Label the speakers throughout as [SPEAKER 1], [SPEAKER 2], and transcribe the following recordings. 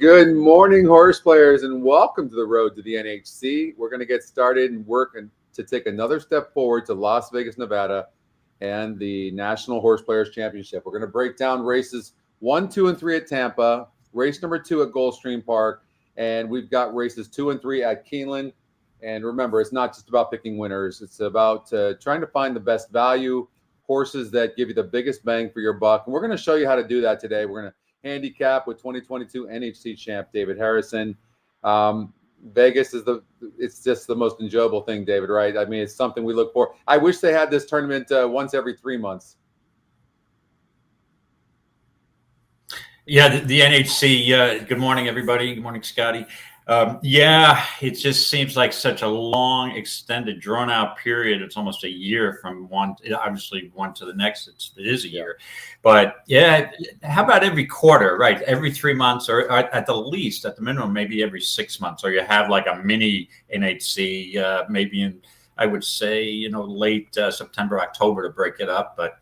[SPEAKER 1] Good morning, horse players, and welcome to the road to the NHC. We're going to get started and work to take another step forward to Las Vegas, Nevada, and the National Horse Players Championship. We're going to break down races 1, 2, and 3 at Tampa, race number 2 at Gulfstream Park, and we've got races 2 and 3 at Keeneland. And remember, it's not just about picking winners. It's about trying to find the best value horses that give you the biggest bang for your buck. And we're going to show you how to do that today. We're going to handicap with 2022 NHC champ David Harrison. Vegas it's just the most enjoyable thing, David, right? I mean, it's something we look for. I wish they had this tournament once every 3 months.
[SPEAKER 2] Yeah, the NHC. Good morning, everybody. Good morning, Scotty. Yeah, it just seems like such a long, extended, drawn-out period. It's almost a year from one to the next. It is a year. But, yeah, how about every quarter, right? Every 3 months, or at the least, at the minimum, maybe every 6 months. Or you have like a mini NHC, maybe in, I would say, late September, October to break it up. But,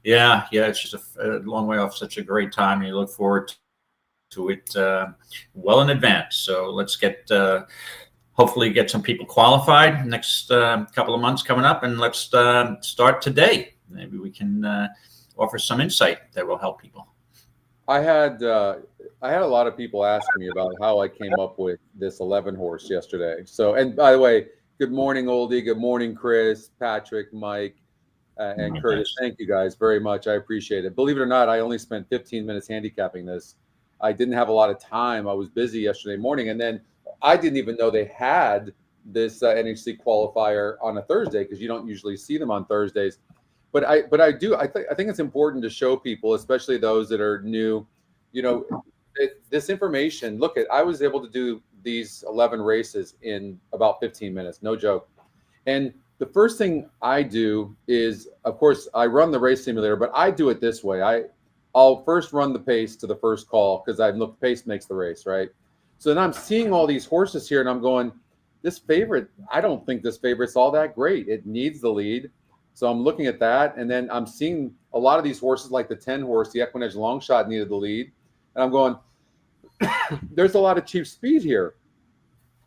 [SPEAKER 2] yeah, it's just a long way off. Such a great time. You look forward to it well in advance. So let's hopefully get some people qualified next couple of months coming up, and let's start today. Maybe we can offer some insight that will help people.
[SPEAKER 1] I had a lot of people asking me about how I came up with this 11 horse yesterday. So, and by the way, good morning, Oldie. Good morning, Chris, Patrick, Mike, and Curtis. Thank you guys very much. I appreciate it. Believe it or not, I only spent 15 minutes handicapping this. I didn't have a lot of time. I was busy yesterday morning, and then I didn't even know they had this NHC qualifier on a Thursday, because you don't usually see them on Thursdays. But I do. I think it's important to show people, especially those that are new, this information. Look, I was able to do these 11 races in about 15 minutes, no joke. And the first thing I do is, of course, I run the race simulator, but I do it this way. I'll first run the pace to the first call, because pace makes the race, right? So then I'm seeing all these horses here, and I'm going, this favorite, I don't think this favorite's all that great. It needs the lead. So I'm looking at that, and then I'm seeing a lot of these horses, like the 10 horse, the EquinEdge long shot, needed the lead. And I'm going, there's a lot of cheap speed here.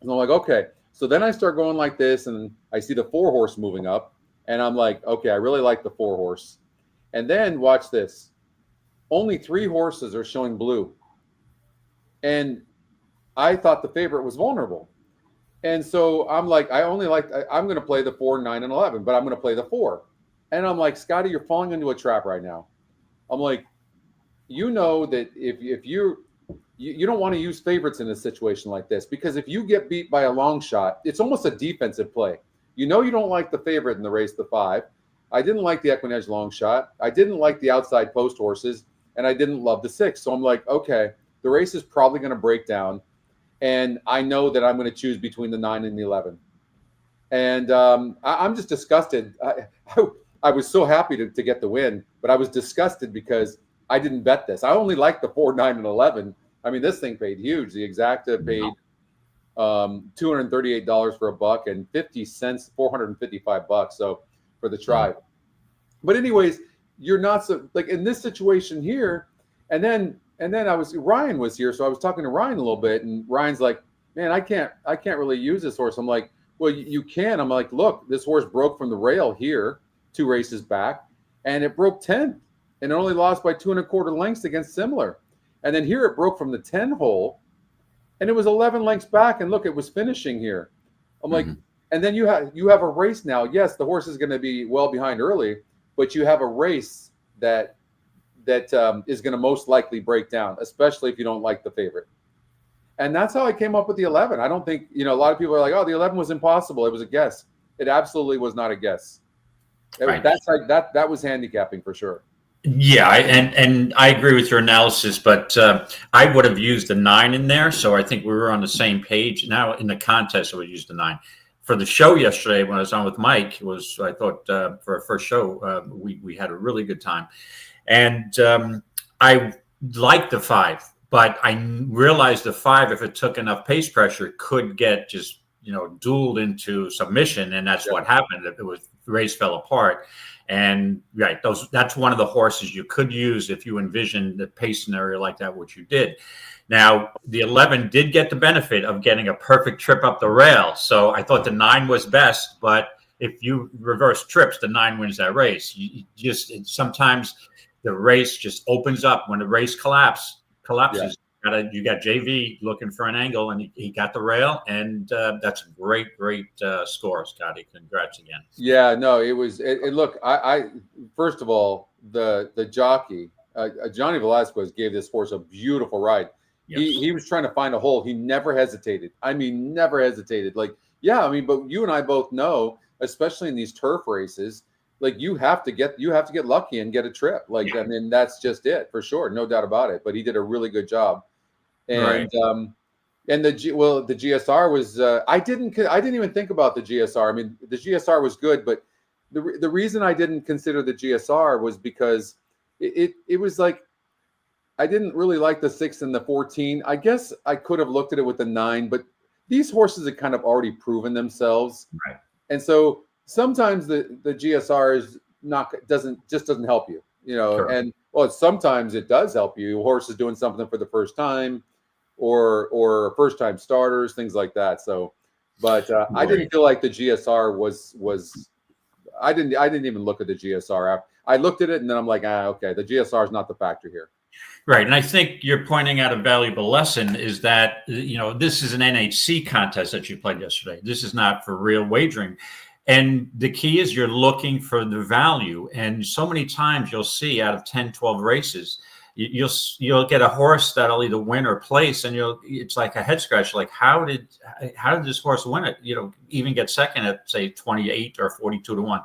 [SPEAKER 1] And I'm like, okay. So then I start going like this, and I see the 4 horse moving up, and I'm like, okay, I really like the 4 horse. And then watch this. Only 3 horses are showing blue. And I thought the favorite was vulnerable. And so I'm like, I'm going to play the 4, 9, and 11, but I'm going to play the 4. And I'm like, Scotty, you're falling into a trap right now. I'm like, that if you don't want to use favorites in a situation like this, because if you get beat by a long shot, it's almost a defensive play. You don't like the favorite in the race, the 5. I didn't like the EquinEdge long shot. I didn't like the outside post horses. And I didn't love the 6. So I'm like, okay, the race is probably going to break down. And I know that I'm going to choose between the 9 and the 11. And I'm just disgusted. I was so happy to get the win, but I was disgusted because I didn't bet this. I only liked the 4, 9, and 11. I mean, this thing paid huge. The Exacta paid $238 for a buck, and 50 cents, $455. So for the tribe. But anyways, you're not so like in this situation here. And then Ryan was here. So I was talking to Ryan a little bit, and Ryan's like, man, I can't really use this horse. I'm like, well, you can. I'm like, look, this horse broke from the rail here 2 races back, and it broke 10, and it only lost by 2 1/4 lengths against Similar. And then here it broke from the 10 hole, and it was 11 lengths back. And look, it was finishing here. I'm like, and then you have a race now. Yes, the horse is going to be well behind early, but you have a race that is going to most likely break down, especially if you don't like the favorite. And that's how I came up with the 11. I don't think, a lot of people are like, oh, the 11 was impossible. It was a guess. It absolutely was not a guess.
[SPEAKER 2] Right.
[SPEAKER 1] That was handicapping for sure.
[SPEAKER 2] Yeah, and I agree with your analysis, but I would have used the 9 in there. So I think we were on the same page. Now in the contest, I would use the 9. For the show yesterday, when I was on with Mike, I thought for our first show, we had a really good time. And I liked the 5, but I realized the 5, if it took enough pace pressure, could get just, dueled into submission. And that's what happened. It was race fell apart. And right, that's one of the horses you could use if you envision the pace scenario like that, which you did. Now, the 11 did get the benefit of getting a perfect trip up the rail. So I thought the 9 was best, but if you reverse trips, the 9 wins that race. Sometimes the race just opens up when the race collapses. Yeah. You got JV looking for an angle, and he got the rail, and that's a great score, Scotty. Congrats again.
[SPEAKER 1] Yeah, no, it was. Look, I first of all, the jockey Johnny Velasquez gave this horse a beautiful ride. Yes. He was trying to find a hole. He never hesitated. I mean, never hesitated. Like, yeah, I mean, but you and I both know, especially in these turf races, like you have to get lucky and get a trip. Like, yeah. I mean, that's just it for sure, no doubt about it. But he did a really good job. And right. And the GSR was I didn't even think about the GSR. I mean, the GSR was good, but the reason I didn't consider the GSR was because it was like I didn't really like the 6 and the 14. I guess I could have looked at it with the 9, but these horses have kind of already proven themselves, right? And so sometimes the GSR is doesn't help you, you know. Sure. And well, sometimes it does help you. A horse is doing something for the first time, or first time starters, things like that. So, but right. I didn't feel like the GSR was. I didn't even look at the GSR. I looked at it and then I'm like, okay, the GSR is not the factor here.
[SPEAKER 2] Right. And I think you're pointing out a valuable lesson is that, you know, this is an NHC contest that you played yesterday. This is not for real wagering. And the key is you're looking for the value. And so many times you'll see out of 10, 12 races, you'll get a horse that'll either win or place. And it's like a head scratch. Like, how did this horse win it? You know, even get second at, say, 28 or 42 to 1.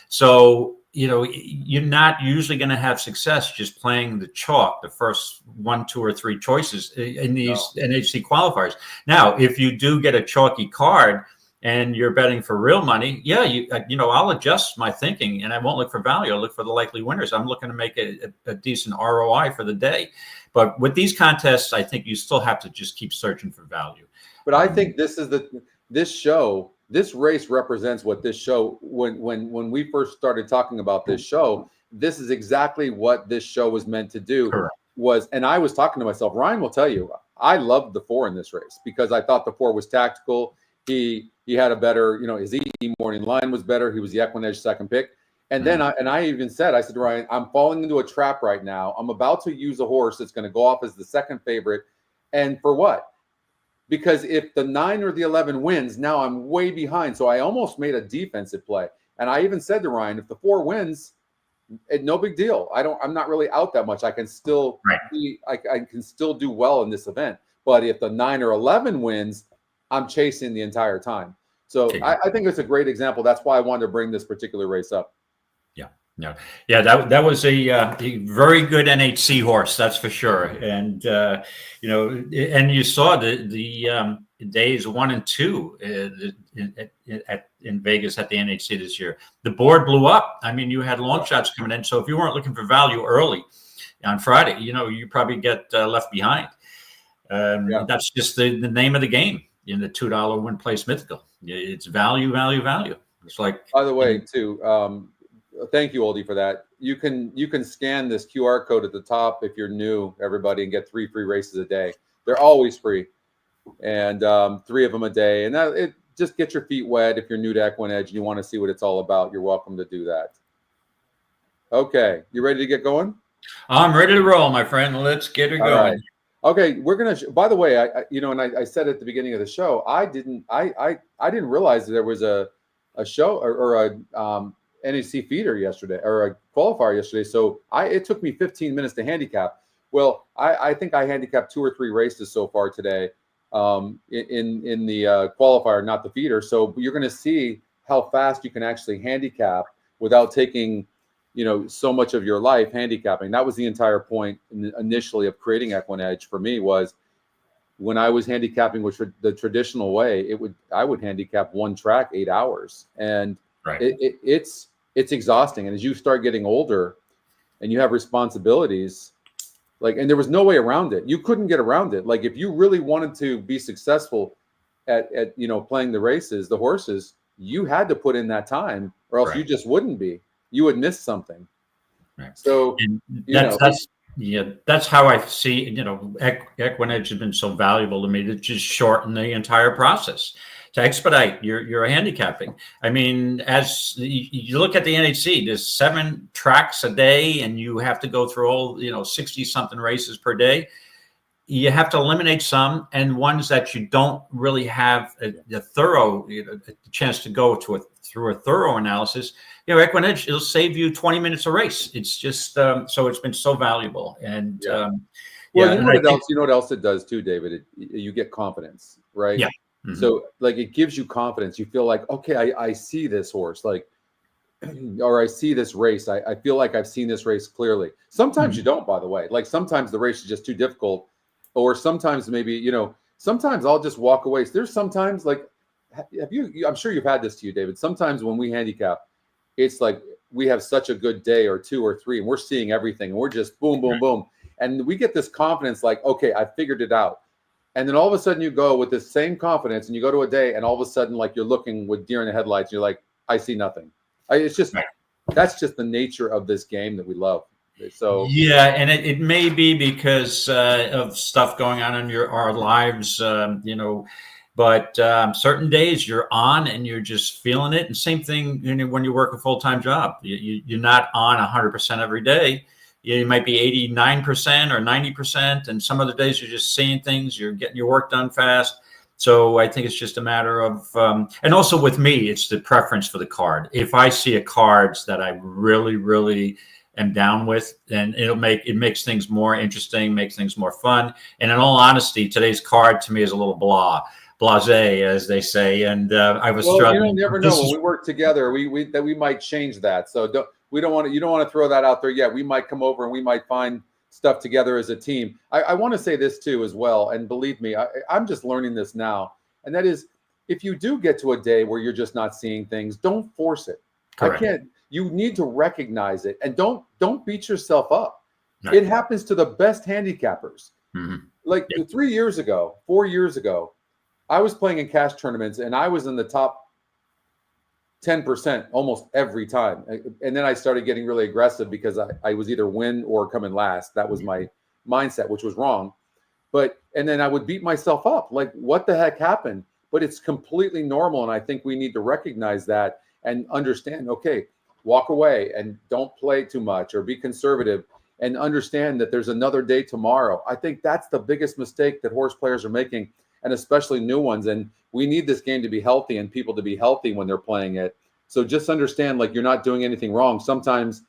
[SPEAKER 2] So, you know, you're not usually going to have success just playing the chalk, the first 1, 2, or 3 choices in these NHC qualifiers. Now, if you do get a chalky card and you're betting for real money, yeah, you know, I'll adjust my thinking and I won't look for value. I'll look for the likely winners. I'm looking to make a decent ROI for the day. But with these contests, I think you still have to just keep searching for value.
[SPEAKER 1] But I think this race represents what this show, when we first started talking about this show, this is exactly what this show was meant to do. Correct. And I was talking to myself, Ryan will tell you, I loved the 4 in this race because I thought the 4 was tactical. He had a better, you know, his morning line was better. He was the EquinEdge second pick. And then I even said, I said to Ryan, I'm falling into a trap right now. I'm about to use a horse that's going to go off as the second favorite. And for what? Because if the 9 or the 11 wins, now I'm way behind. So I almost made a defensive play. And I even said to Ryan, if the 4 wins, no big deal. I'm not really out that much. I can still I can still do well in this event. But if the 9 or 11 wins, I'm chasing the entire time. So I think it's a great example. That's why I wanted to bring this particular race up.
[SPEAKER 2] Yeah. That was a very good NHC horse, that's for sure. And you know, and you saw the days 1 and 2 in Vegas at the NHC this year. The board blew up. I mean, you had long shots coming in. So if you weren't looking for value early on Friday, you know, you probably get left behind. That's just the name of the game in the $2 win place mythical. It's value. It's like,
[SPEAKER 1] by the way, too. Thank you, Oldie, for that. You can scan this QR code at the top if you're new, everybody, and get 3 free races a day. They're always free, and 3 of them a day. And it just get your feet wet if you're new to EquinEdge and you want to see what it's all about. You're welcome to do that. Okay, you ready to get going?
[SPEAKER 2] I'm ready to roll, my friend. Let's get her going. Right.
[SPEAKER 1] Okay, we're gonna. By the way, I said at the beginning of the show, I didn't realize that there was a show or a NHC feeder yesterday or a qualifier yesterday. So it took me 15 minutes to handicap. Well, I think I handicapped 2 or 3 races so far today in the qualifier, not the feeder. So you're going to see how fast you can actually handicap without taking, you know, so much of your life handicapping. That was the entire point initially of creating EquinEdge for me, was when I was handicapping, which the traditional way, I would handicap 1 track 8 hours, and it's exhausting. And as you start getting older and you have responsibilities, and there was no way around it. You couldn't get around it. Like, if you really wanted to be successful at you know, playing the races, the horses, you had to put in that time, or else
[SPEAKER 2] Right.
[SPEAKER 1] you just wouldn't be. You would miss something.
[SPEAKER 2] Right.
[SPEAKER 1] So
[SPEAKER 2] And that's how I see, EquinEdge has been so valuable to me to just shorten the entire process, to expedite your handicapping. I mean, as you look at the NHC, there's 7 tracks a day, and you have to go through all 60 something races per day. You have to eliminate some, and ones that you don't really have a thorough chance to go through a thorough analysis. EquinEdge, it'll save you 20 minutes a race. It's just so it's been so valuable. And
[SPEAKER 1] well, you know what else it does too, David? You get confidence, right?
[SPEAKER 2] Yeah. Mm-hmm.
[SPEAKER 1] So like it gives you confidence. You feel like, okay, I see this horse, like, or I see this race. I feel like I've seen this race clearly. Sometimes you don't, by the way. Like sometimes the race is just too difficult. Or sometimes maybe, sometimes I'll just walk away. So there's sometimes like, I'm sure you've had this to you, David. Sometimes when we handicap, it's like we have such a good day or 2 or 3, and we're seeing everything, and we're just boom, boom, boom. And we get this confidence like, okay, I figured it out. And then all of a sudden you go with this same confidence and you go to a day, and all of a sudden, like you're looking with deer in the headlights, and you're like, I see nothing. It's just, that's just the nature of this game that we love. So
[SPEAKER 2] yeah, and it may be because of stuff going on in our lives, but certain days you're on and you're just feeling it. And same thing when you work a full-time job, you're not on 100% every day. You might be 89% or 90%, and some other days you're just seeing things, you're getting your work done fast. So I think it's just a matter of, and also with me, it's the preference for the card. If I see a cards that I really, really am down with, then it makes things more interesting, makes things more fun. And in all honesty, today's card to me is a little blasé, as they say. And I was struggling.
[SPEAKER 1] You never know when we work together, we might change that. So you don't want to throw that out there yet. We might come over and we might find stuff together as a team. I want to say this too as well, and believe me, I'm just learning this now, and that is, if you do get to a day where you're just not seeing things, don't force it.
[SPEAKER 2] Correct.
[SPEAKER 1] You need to recognize it, and don't beat yourself up.
[SPEAKER 2] Right.
[SPEAKER 1] It happens to the best handicappers.
[SPEAKER 2] Mm-hmm.
[SPEAKER 1] Like 4 years ago, I was playing in cash tournaments, and I was in the top 10% almost every time. And then I started getting really aggressive because I was either win or come in last. That was my mindset, which was wrong. And then I would beat myself up. Like, what the heck happened? But it's completely normal. And I think we need to recognize that and understand, okay, walk away and don't play too much or be conservative, and understand that there's another day tomorrow. I think that's the biggest mistake that horse players are making, and especially new ones. And we need this game to be healthy and people to be healthy when they're playing it. So just understand, like, you're not doing anything wrong. Sometimes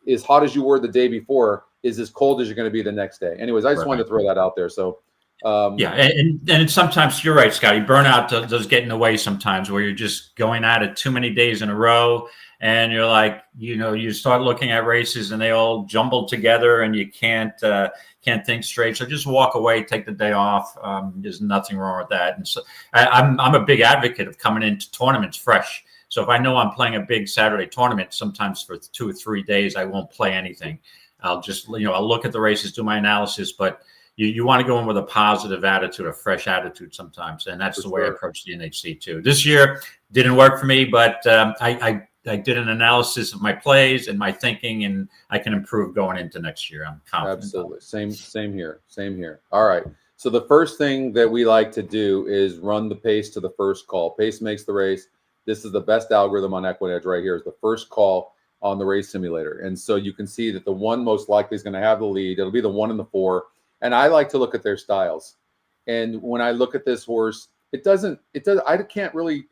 [SPEAKER 1] as hot as you were the day before is as cold as you're going to be the next day. Anyways, I just wanted to throw that out there. So
[SPEAKER 2] and sometimes you're right, Scotty. Burnout does get in the way sometimes, where you're just going at it too many days in a row, and you're like, you start looking at races and they all jumble together, and you can't think straight. So just walk away, take the day off. There's nothing wrong with that. And so I'm a big advocate of coming into tournaments fresh. So if I know I'm playing a big Saturday tournament, sometimes for 2 or 3 days I won't play anything. I'll just I'll look at the races, do my analysis, but you want to go in with a positive attitude, a fresh attitude sometimes. And that's the way I approach the NHC too. This year didn't work for me, but I did an analysis of my plays and my thinking, and I can improve going into next year. I'm confident.
[SPEAKER 1] Absolutely. Same here. All right. So the first thing that we like to do is run the pace to the first call. Pace makes the race. This is the best algorithm on EquinEdge right here, is the first call on the race simulator. And so you can see that the one most likely is going to have the lead. It'll be the 1 and the 4. And I like to look at their styles. And when I look at this horse, I can't really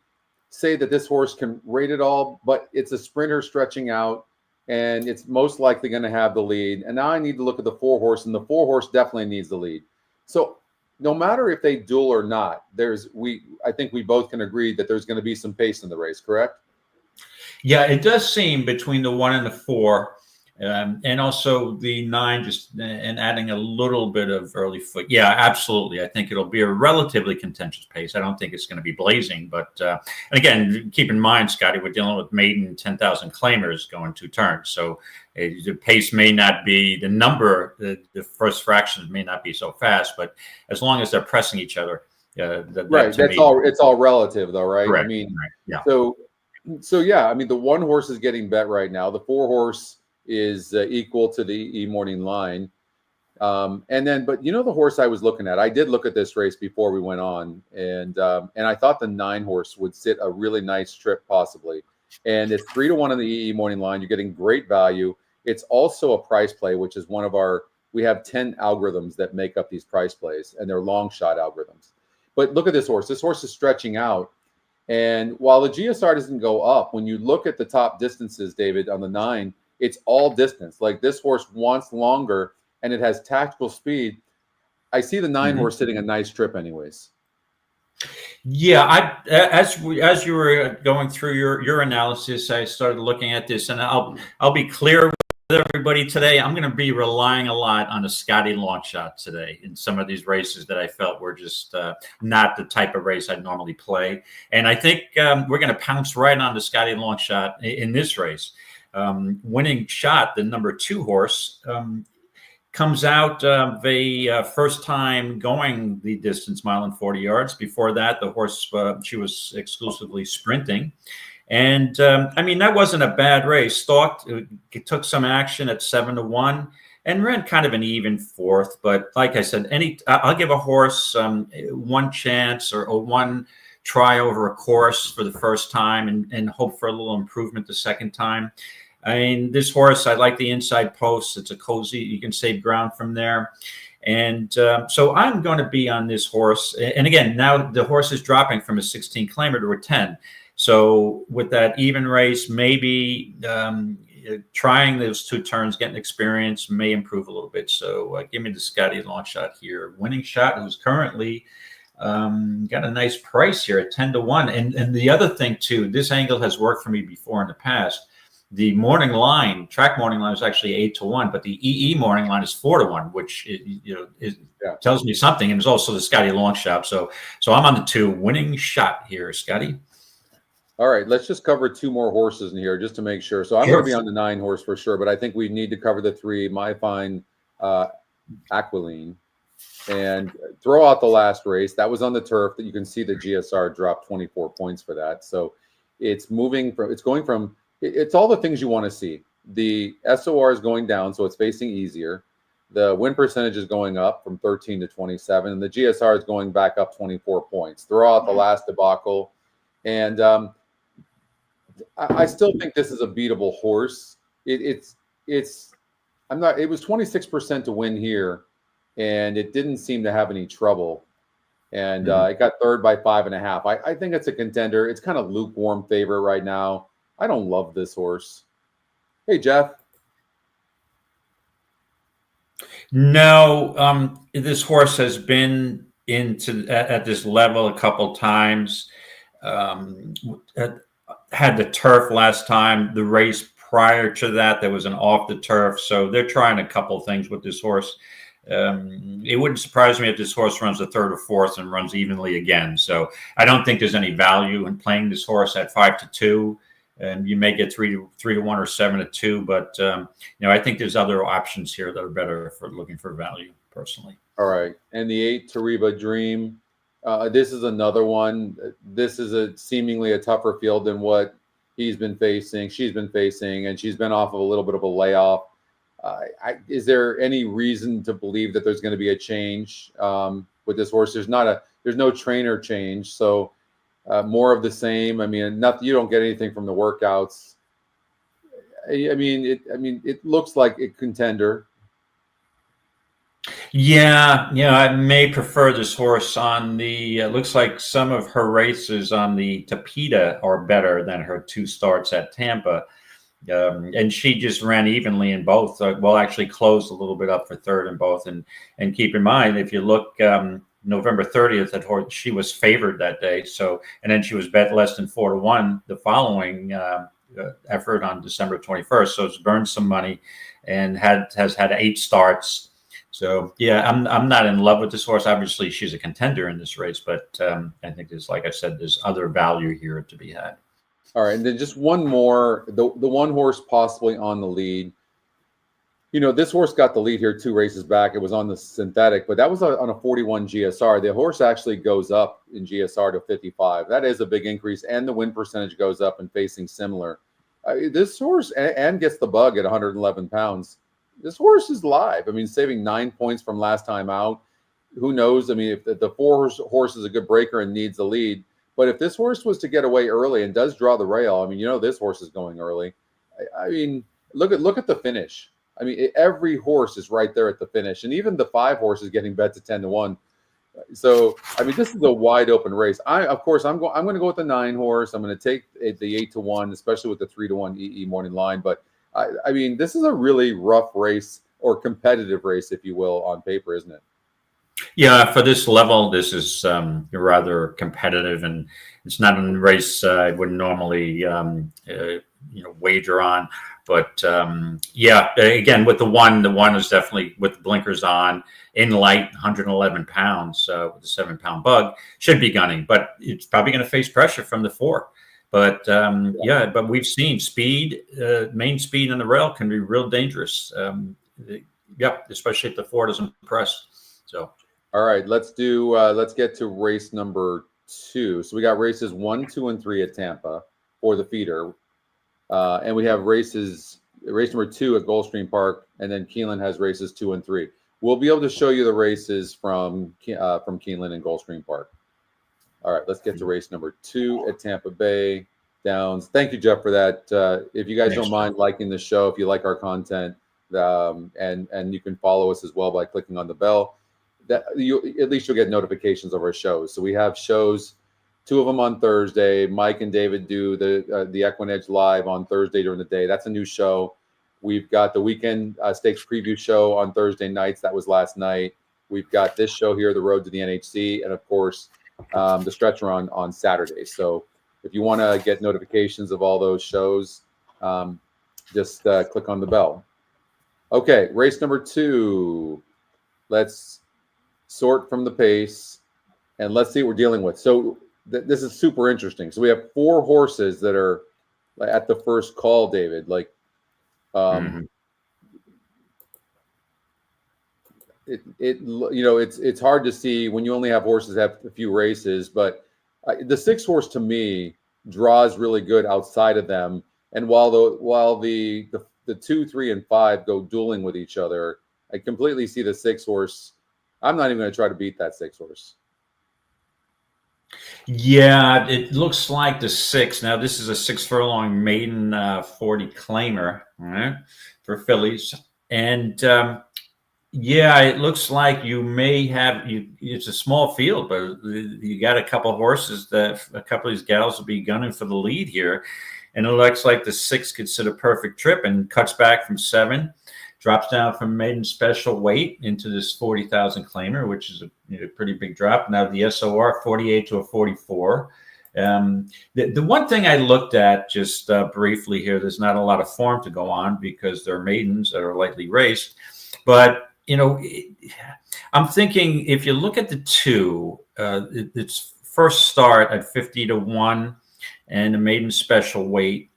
[SPEAKER 1] say that this horse can rate it all, but it's a sprinter stretching out, and it's most likely going to have the lead. And now I need to look at the 4 horse, and the 4 horse definitely needs the lead. So no matter if they duel or not, I think we both can agree that there's going to be some pace in the race, correct?
[SPEAKER 2] Yeah, it does seem between the 1 and the 4. And also the 9, just and adding a little bit of early foot. Yeah, absolutely. I think it'll be a relatively contentious pace. I don't think it's going to be blazing, but and again, keep in mind, Scotty, we're dealing with maiden 10,000 claimers going 2 turns, so the pace may not be the number. The first fractions may not be so fast, but as long as they're pressing each other,
[SPEAKER 1] right. It's all relative, though, right?
[SPEAKER 2] Correct.
[SPEAKER 1] I mean,
[SPEAKER 2] right. Yeah.
[SPEAKER 1] So So yeah, I mean, the 1 horse is getting bet right now. The 4 horse is equal to the morning line. And then, but the horse I was looking at, I did look at this race before we went on, and I thought the 9 horse would sit a really nice trip possibly. And it's 3-1 on the EE morning line. You're getting great value. It's also a price play, which is we have 10 algorithms that make up these price plays, and they're long shot algorithms. But look at this horse. This horse is stretching out. And while the GSR doesn't go up, when you look at the top distances, David, on the 9, it's all distance. Like this horse wants longer, and it has tactical speed. I see the 9 horse sitting a nice trip anyways.
[SPEAKER 2] Yeah, as you were going through your analysis, I started looking at this, and I'll be clear with everybody today. I'm going to be relying a lot on a Scotty long shot today in some of these races that I felt were just not the type of race I'd normally play. And I think we're going to pounce right on the Scotty long shot in this race. Winning Shot, the number 2 horse, comes out first time going the distance, 1.40 miles. Before that, the horse, she was exclusively sprinting. And I mean, that wasn't a bad race. Stalked, it took some action at 7-1 and ran kind of an even 4th. But like I said, I'll give a horse 1 chance or 1 try over a course for the first time and hope for a little improvement the second time. I mean, this horse, I like the inside post. It's a cozy, you can save ground from there. And so I'm going to be on this horse. And again, now the horse is dropping from a 16 claimer to a 10. So with that even race, maybe trying those 2 turns, getting experience may improve a little bit. So give me the Scotty long shot here. Winning Shot, who's currently got a nice price here at 10-1. And the other thing too, this angle has worked for me before in the past. The morning line, track morning line, is actually 8-1, but the EE morning line is 4-1, which tells me something. And it's also the Scotty long shot. So I'm on the 2. Winning Shot here, Scotty.
[SPEAKER 1] All right, let's just cover 2 more horses in here just to make sure. So I'm going to be on the 9 horse for sure, but I think we need to cover the 3. My fine Aquiline, and throw out the last race. That was on the turf. That you can see the GSR dropped 24 points for that. So it's it's all the things you want to see. The SOR is going down, so it's facing easier. The win percentage is going up from 13 to 27, and the GSR is going back up 24 points. Throw out the last debacle, and I still think this is a beatable horse. It was 26% to win here, and it didn't seem to have any trouble. And it got 3rd by 5.5. I think it's a contender. It's kind of lukewarm favorite right now. I don't love this horse. Hey, Jeff.
[SPEAKER 2] No, this horse has been at this level a couple times. Had the turf last time. The race prior to that, there was an off the turf. So they're trying a couple things with this horse. It wouldn't surprise me if this horse runs the 3rd or 4th and runs evenly again. So I don't think there's any value in playing this horse at 5-2. And you may get 3-1 or 7-2, but I think there's other options here that are better for looking for value personally.
[SPEAKER 1] All right, and the 8 Tariba Dream. This is another one. This is seemingly a tougher field than what she's been facing, and she's been off of a little bit of a layoff. Is there any reason to believe that there's going to be a change with this horse? There's no trainer change, so. More of the same. I mean, you don't get anything from the workouts. It looks like a contender.
[SPEAKER 2] Yeah, I may prefer this horse on the. Looks like some of her races on the Tapeta are better than her 2 starts at Tampa, and she just ran evenly in both. Actually closed a little bit up for 3rd in both. And keep in mind, if you look. November 30th, she was favored that day. So, and then she was bet less than 4-1 the following effort on December 21st. So it's burned some money and has had 8 starts. So yeah, I'm not in love with this horse. Obviously, she's a contender in this race, but I think like I said, there's other value here to be had.
[SPEAKER 1] All right, and then just one more. The 1 horse possibly on the lead. This horse got the lead here 2 races back. It was on the synthetic, but that was on a 41 GSR. The horse actually goes up in GSR to 55. That is a big increase, and the win percentage goes up and facing similar. This horse and gets the bug at 111 pounds. This horse is live. I mean, saving 9 points from last time out. Who knows? I mean, if the 4 horse is a good breaker and needs the lead, but if this horse was to get away early and does draw the rail, I mean, this horse is going early. I mean, look at the finish. I mean, every horse is right there at the finish, and even the 5 horse is getting bet to 10-1. So, I mean, this is a wide open race. I'm going to go with the 9 horse. I'm going to take the 8-1, especially with the 3-1 EE morning line. But I mean, this is a really rough race, or competitive race, if you will, on paper, isn't it?
[SPEAKER 2] Yeah, for this level, this is rather competitive, and it's not a race I would normally wager on. But yeah, again, with the one is definitely with the blinkers on, in light, 111 pounds with a 7-pound bug, should be gunning, but it's probably going to face pressure from the 4. But yeah, but we've seen speed, main speed on the rail can be real dangerous. Yeah, especially if the 4 doesn't press. So.
[SPEAKER 1] All right, let's get to race number 2. So we got races 1, 2, and 3 at Tampa for the feeder. And we have race number 2 at Gulfstream Park, and then Keeneland has races 2 and 3. We'll be able to show you the races from Keeneland and Gulfstream Park. All right, let's get to race number 2 at Tampa Bay Downs. Thank you, Jeff, for that. If you guys don't mind liking the show, if you like our content, and you can follow us as well by clicking on the bell. At least you'll get notifications of our shows. So we have shows. 2 of them on Thursday. Mike and David do the EquinEdge live on Thursday during the day. That's a new show. We've got the weekend stakes preview show on Thursday nights. That was last night. We've got this show here, The Road to the NHC, and of course, the stretch run on Saturday. So if you want to get notifications of all those shows, just click on the bell. Okay, race number 2. Let's sort from the pace, and let's see what we're dealing with. So this is super interesting. So we have 4 horses that are at the first call, David. Like, it's hard to see when you only have horses that have a few races. But the 6 horse to me draws really good outside of them. And while the 2, 3, and 5 go dueling with each other, I completely see the 6 horse. I'm not even going to try to beat that 6 horse.
[SPEAKER 2] Yeah, it looks like the 6. Now, this is a 6 furlong maiden 40 claimer, right, for fillies. And yeah, it looks like you may have it's a small field, but you got a couple of horses that a couple of these gals will be gunning for the lead here. And it looks like the 6 could sit a perfect trip and cuts back from 7. Drops down from maiden special weight into this 40,000 claimer, which is a pretty big drop. Now the SOR 48 to a 44. The one thing I looked at just briefly here, there's not a lot of form to go on because they're maidens that are lightly raced. But, I'm thinking if you look at the 2, its first start at 50-1 and the maiden special weight,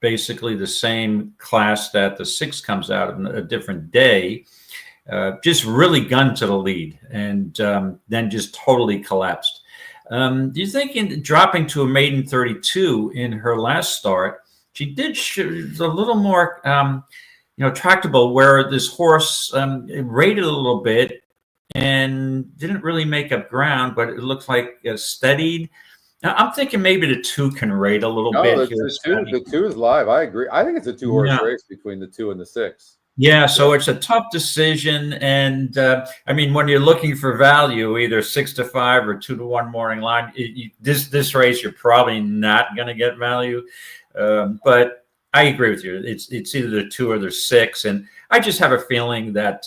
[SPEAKER 2] basically the same class that the 6 comes out of a different day, just really gunned to the lead and then just totally collapsed. Do you think in dropping to a maiden 32 in her last start, she did a little more, tractable, where this horse rated a little bit and didn't really make up ground, but it looks like steadied. Now, I'm thinking maybe the 2 can rate a little bit.
[SPEAKER 1] The 2 is live. I agree. I think it's a 2-horse race between the 2 and the 6.
[SPEAKER 2] Yeah, so it's a tough decision. And I mean, when you're looking for value, either 6-5 or 2-1 morning line, this race, you're probably not going to get value. But I agree with you. It's either the 2 or the 6. And I just have a feeling that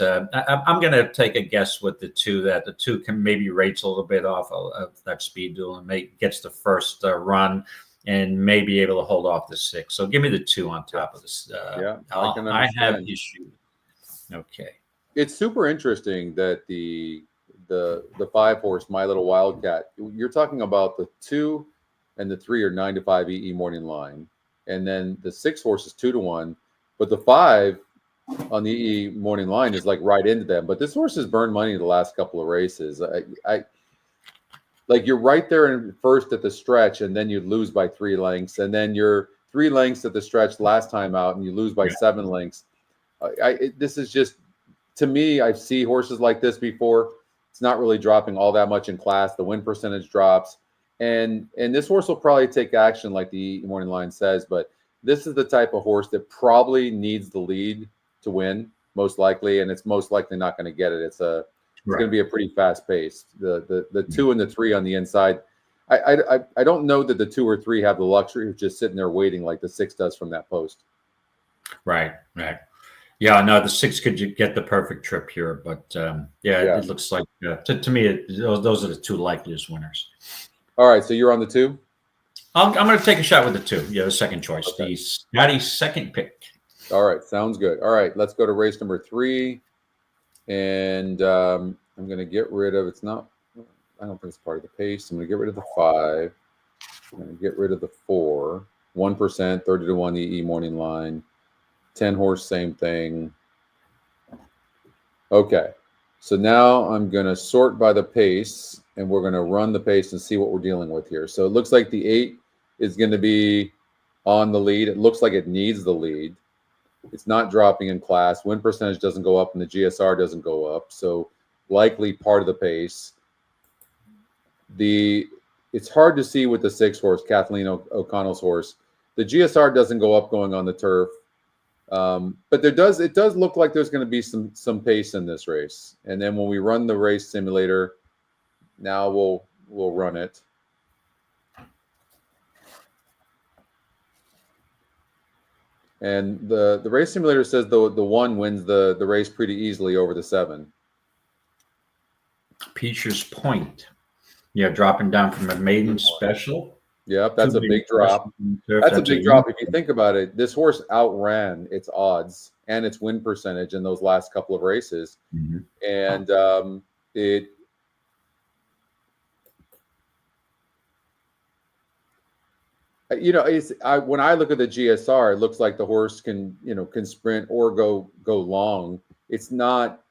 [SPEAKER 2] I'm going to take a guess with the 2, that the 2 can maybe rates a little bit off of that speed duel and gets the first run and may be able to hold off the 6. So give me the 2 on top of this. I have issue. Okay.
[SPEAKER 1] It's super interesting that the 5 horse, My Little Wildcat, you're talking about the 2 and the 3 are 9-5 EE morning line. And then the 6 horse is 2-1, but the 5 on the E morning line is like right into them. But this horse has burned money the last couple of races. I like you're right there in first at the stretch, and then you lose by 3 lengths, and then you're 3 lengths at the stretch last time out, and you lose by 7 lengths. This is just, to me, I see horses like this before. It's not really dropping all that much in class. The win percentage drops, and this horse will probably take action, like the morning line says. But this is the type of horse that probably needs the lead to win, most likely, and it's most likely not going to get it. It's going to be a pretty fast pace. The 2 and the 3 on the inside. I don't know that the 2 or 3 have the luxury of just sitting there waiting like the 6 does from that post.
[SPEAKER 2] Right. Yeah, no, the 6 could get the perfect trip here, but it looks like to me those are the 2 likeliest winners.
[SPEAKER 1] All right, so you're on the 2.
[SPEAKER 2] I'm going to take a shot with the 2. Yeah, the second choice, the Scotty's second pick.
[SPEAKER 1] All right, sounds good. All right, let's go to race number 3, and I'm going to get rid of. It's not. I don't think it's part of the pace. I'm going to get rid of the 5. I'm going to get rid of the 4. 1%, 30-1 the E morning line. 10 horse, same thing. Okay, so now I'm going to sort by the pace, and we're going to run the pace and see what we're dealing with here. So it looks like the 8 is going to be on the lead. It looks like it needs the lead. It's not dropping in class. Win percentage doesn't go up, and the GSR doesn't go up. So likely part of the pace. It's hard to see with the 6 horse, Kathleen O'Connell's horse. The GSR doesn't go up going on the turf. But it does look like there's going to be some pace in this race. And then when we run the race simulator, now we'll run it. And the race simulator says the 1 wins the race pretty easily over the 7.
[SPEAKER 2] Peacher's Point. Yeah, dropping down from a maiden special.
[SPEAKER 1] Yep, that's a big drop. That's a big drop. If you think about it, this horse outran its odds and its win percentage in those last couple of races.
[SPEAKER 2] Mm-hmm.
[SPEAKER 1] And when I look at the GSR, it looks like the horse can sprint or go long. It's not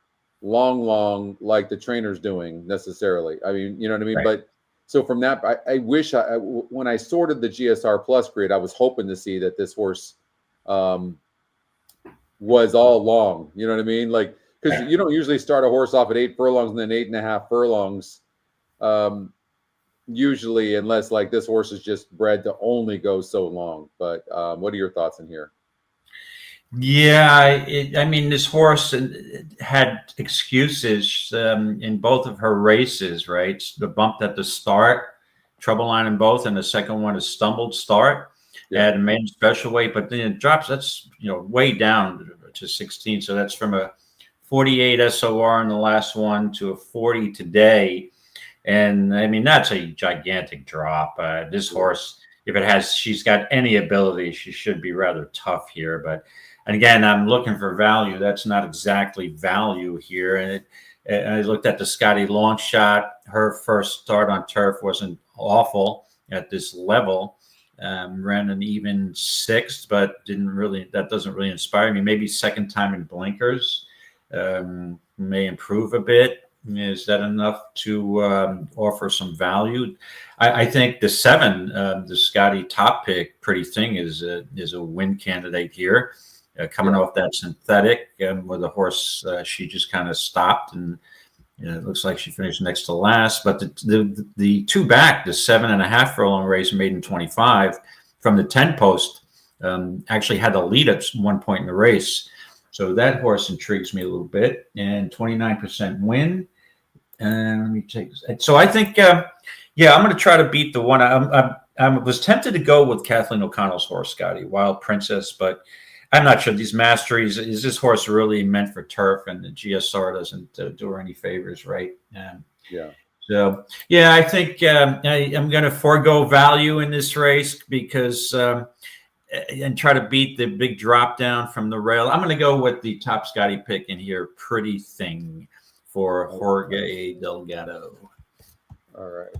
[SPEAKER 1] long like the trainer's doing necessarily. I mean, you know what I mean?
[SPEAKER 2] Right.
[SPEAKER 1] But so from that, I wish when I sorted the GSR Plus grid, I was hoping to see that this horse was all long. You know what I mean? Like, because you don't usually start a horse off at 8 furlongs and then 8.5 furlongs. Usually, unless like this horse is just bred to only go so long. But what are your thoughts in here?
[SPEAKER 2] Yeah, I mean, this horse had excuses in both of her races, right? The bump at the start, trouble line in both, and the second one is stumbled start.
[SPEAKER 1] Yeah.
[SPEAKER 2] Had a main special weight, but then it drops. That's way down to 16. So that's from a 48 SOR in the last one to a 40 today. And I mean, that's a gigantic drop. This horse, if she's got any ability, she should be rather tough here. But and again, I'm looking for value. That's not exactly value here. And I looked at the Scotty long shot. Her first start on turf wasn't awful at this level. Ran an even 6th, but that doesn't really inspire me. Maybe second time in blinkers may improve a bit. Is that enough to offer some value? I think the 7, the Scotty top pick, Pretty Thing, is a win candidate here. Coming off that synthetic where the horse, she just kind of stopped, and it looks like she finished next to last. But the 2 back, the 7.5 furlong race made in 25 from the 10 post, actually had the lead at one point in the race. So that horse intrigues me a little bit. And 29% win. And let me take this. So I think, I'm going to try to beat the one. I was tempted to go with Kathleen O'Connell's horse, Scotty, Wild Princess, but I'm not sure. These Masteries, is this horse really meant for turf? And the GSR doesn't do her any favors, right?
[SPEAKER 1] Yeah.
[SPEAKER 2] So, I think I'm going to forego value in this race because and try to beat the big drop down from the rail. I'm going to go with the top Scotty pick in here, Pretty Thing, for Jorge Delgado.
[SPEAKER 1] All right.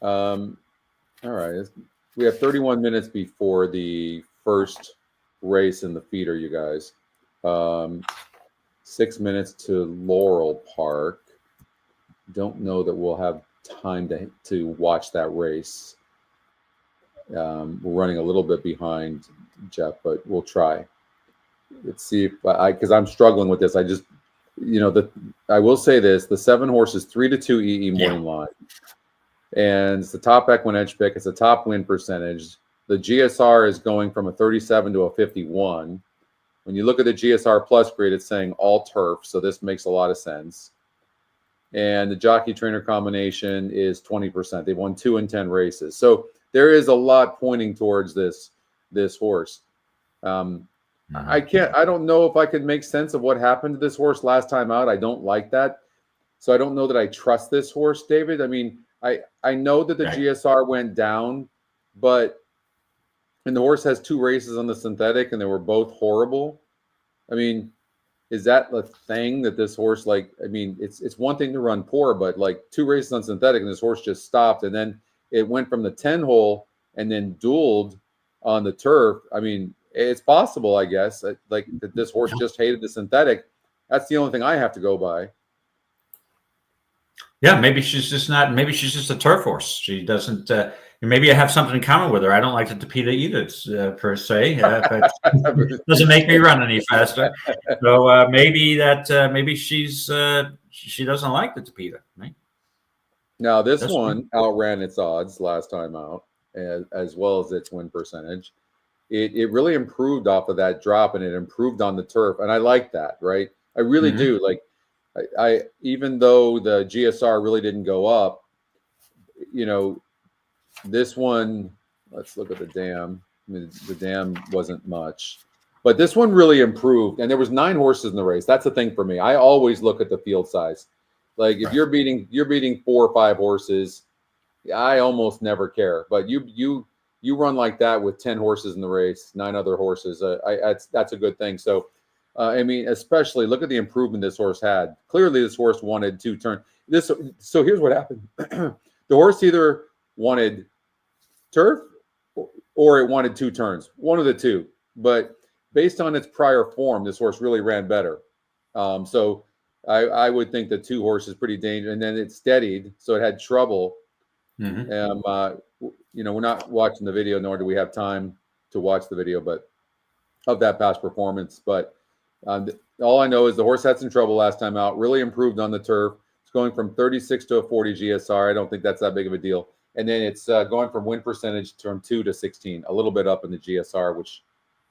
[SPEAKER 1] All right. We have 31 minutes before the first race in the feeder, you guys. Um, 6 minutes to Laurel Park. Don't know that we'll have time to watch that race. We're running a little bit behind, Jeff, but we'll try. Let's see if because I'm struggling with this. I just, I will say this: the 7 horses 3-2 EE morning line, and it's the top EquinEdge pick. It's a top win percentage. The GSR is going from a 37 to a 51. When you look at the GSR plus grade, it's saying all turf, so this makes a lot of sense. And the jockey trainer combination is 20%. They've won 2 in 10 races, so there is a lot pointing towards this horse. I don't know if I could make sense of what happened to this horse last time out. I don't like that. So I don't know that I trust this horse, David. I mean, I know that the GSR went down, and the horse has 2 races on the synthetic and they were both horrible. I mean, is that the thing that this horse, it's one thing to run poor, but 2 races on synthetic and this horse just stopped. And then it went from the 10 hole and then dueled on the turf. I mean, it's possible, I guess, that this horse just hated the synthetic. That's the only thing I have to go by.
[SPEAKER 2] Yeah, maybe she's just not. Maybe she's just a turf horse. She doesn't. Maybe I have something in common with her. I don't like the Tapeta either, per se. But it doesn't make me run any faster. So maybe she doesn't like the Tapeta. Right?
[SPEAKER 1] Now this one outran its odds last time out, as well as its win percentage. It really improved off of that drop, and it improved on the turf, and I like that. Right, I really do. I even though the GSR really didn't go up, this one. Let's look at the dam. I mean, the dam wasn't much, but this one really improved, and there was 9 horses in the race. That's the thing for me. I always look at the field size. If you're beating 4 or 5 horses, I almost never care. But you run like that with 10 horses in the race, 9 other horses. That's a good thing. So, I mean, especially look at the improvement this horse had. Clearly, this horse wanted 2 turns. So here's what happened: the horse either wanted turf or it wanted 2 turns, one of the two. But based on its prior form, this horse really ran better. So I would think the 2 horses pretty dangerous, and then it steadied, so it had trouble. We're not watching the video, nor do we have time to watch the video, but of that past performance. But all I know is the horse had some trouble last time out, really improved on the turf. It's going from 36 to a 40 GSR. I don't think that's that big of a deal. And then it's going from win percentage from 2 to 16, a little bit up in the GSR, which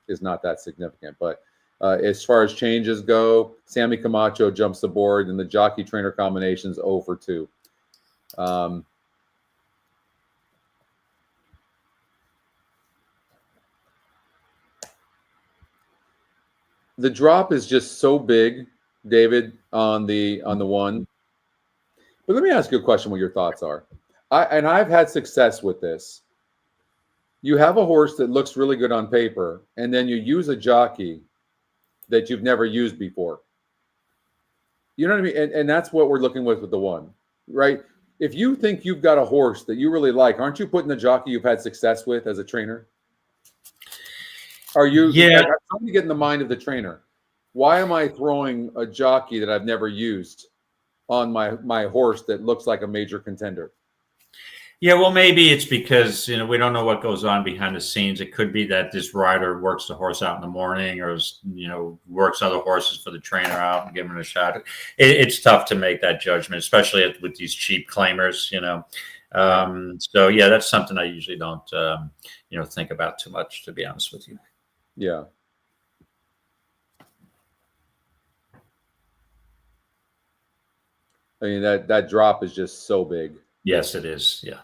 [SPEAKER 1] is not that significant. But as far as changes go, Sammy Camacho jumps the board, and the jockey trainer combinations 0 for 2. The drop is just so big, David, on the one. But let me ask you a question: what your thoughts are? I've had success with this. You have a horse that looks really good on paper, and then you use a jockey that you've never used before. You know what I mean? And that's what we're looking with the one, right? If you think you've got a horse that you really like, aren't you putting the jockey you've had success with as a trainer? Are you?
[SPEAKER 2] Yeah.
[SPEAKER 1] I'm trying to get in the mind of the trainer. Why am I throwing a jockey that I've never used on my horse that looks like a major contender?
[SPEAKER 2] Yeah, well, maybe it's because we don't know what goes on behind the scenes. It could be that this rider works the horse out in the morning, or works other horses for the trainer out and give him a shot. It's tough to make that judgment, especially with these cheap claimers. So yeah, that's something I usually don't think about too much, to be honest with you.
[SPEAKER 1] Yeah. I mean, that drop is just so big.
[SPEAKER 2] Yes, it is. Yeah.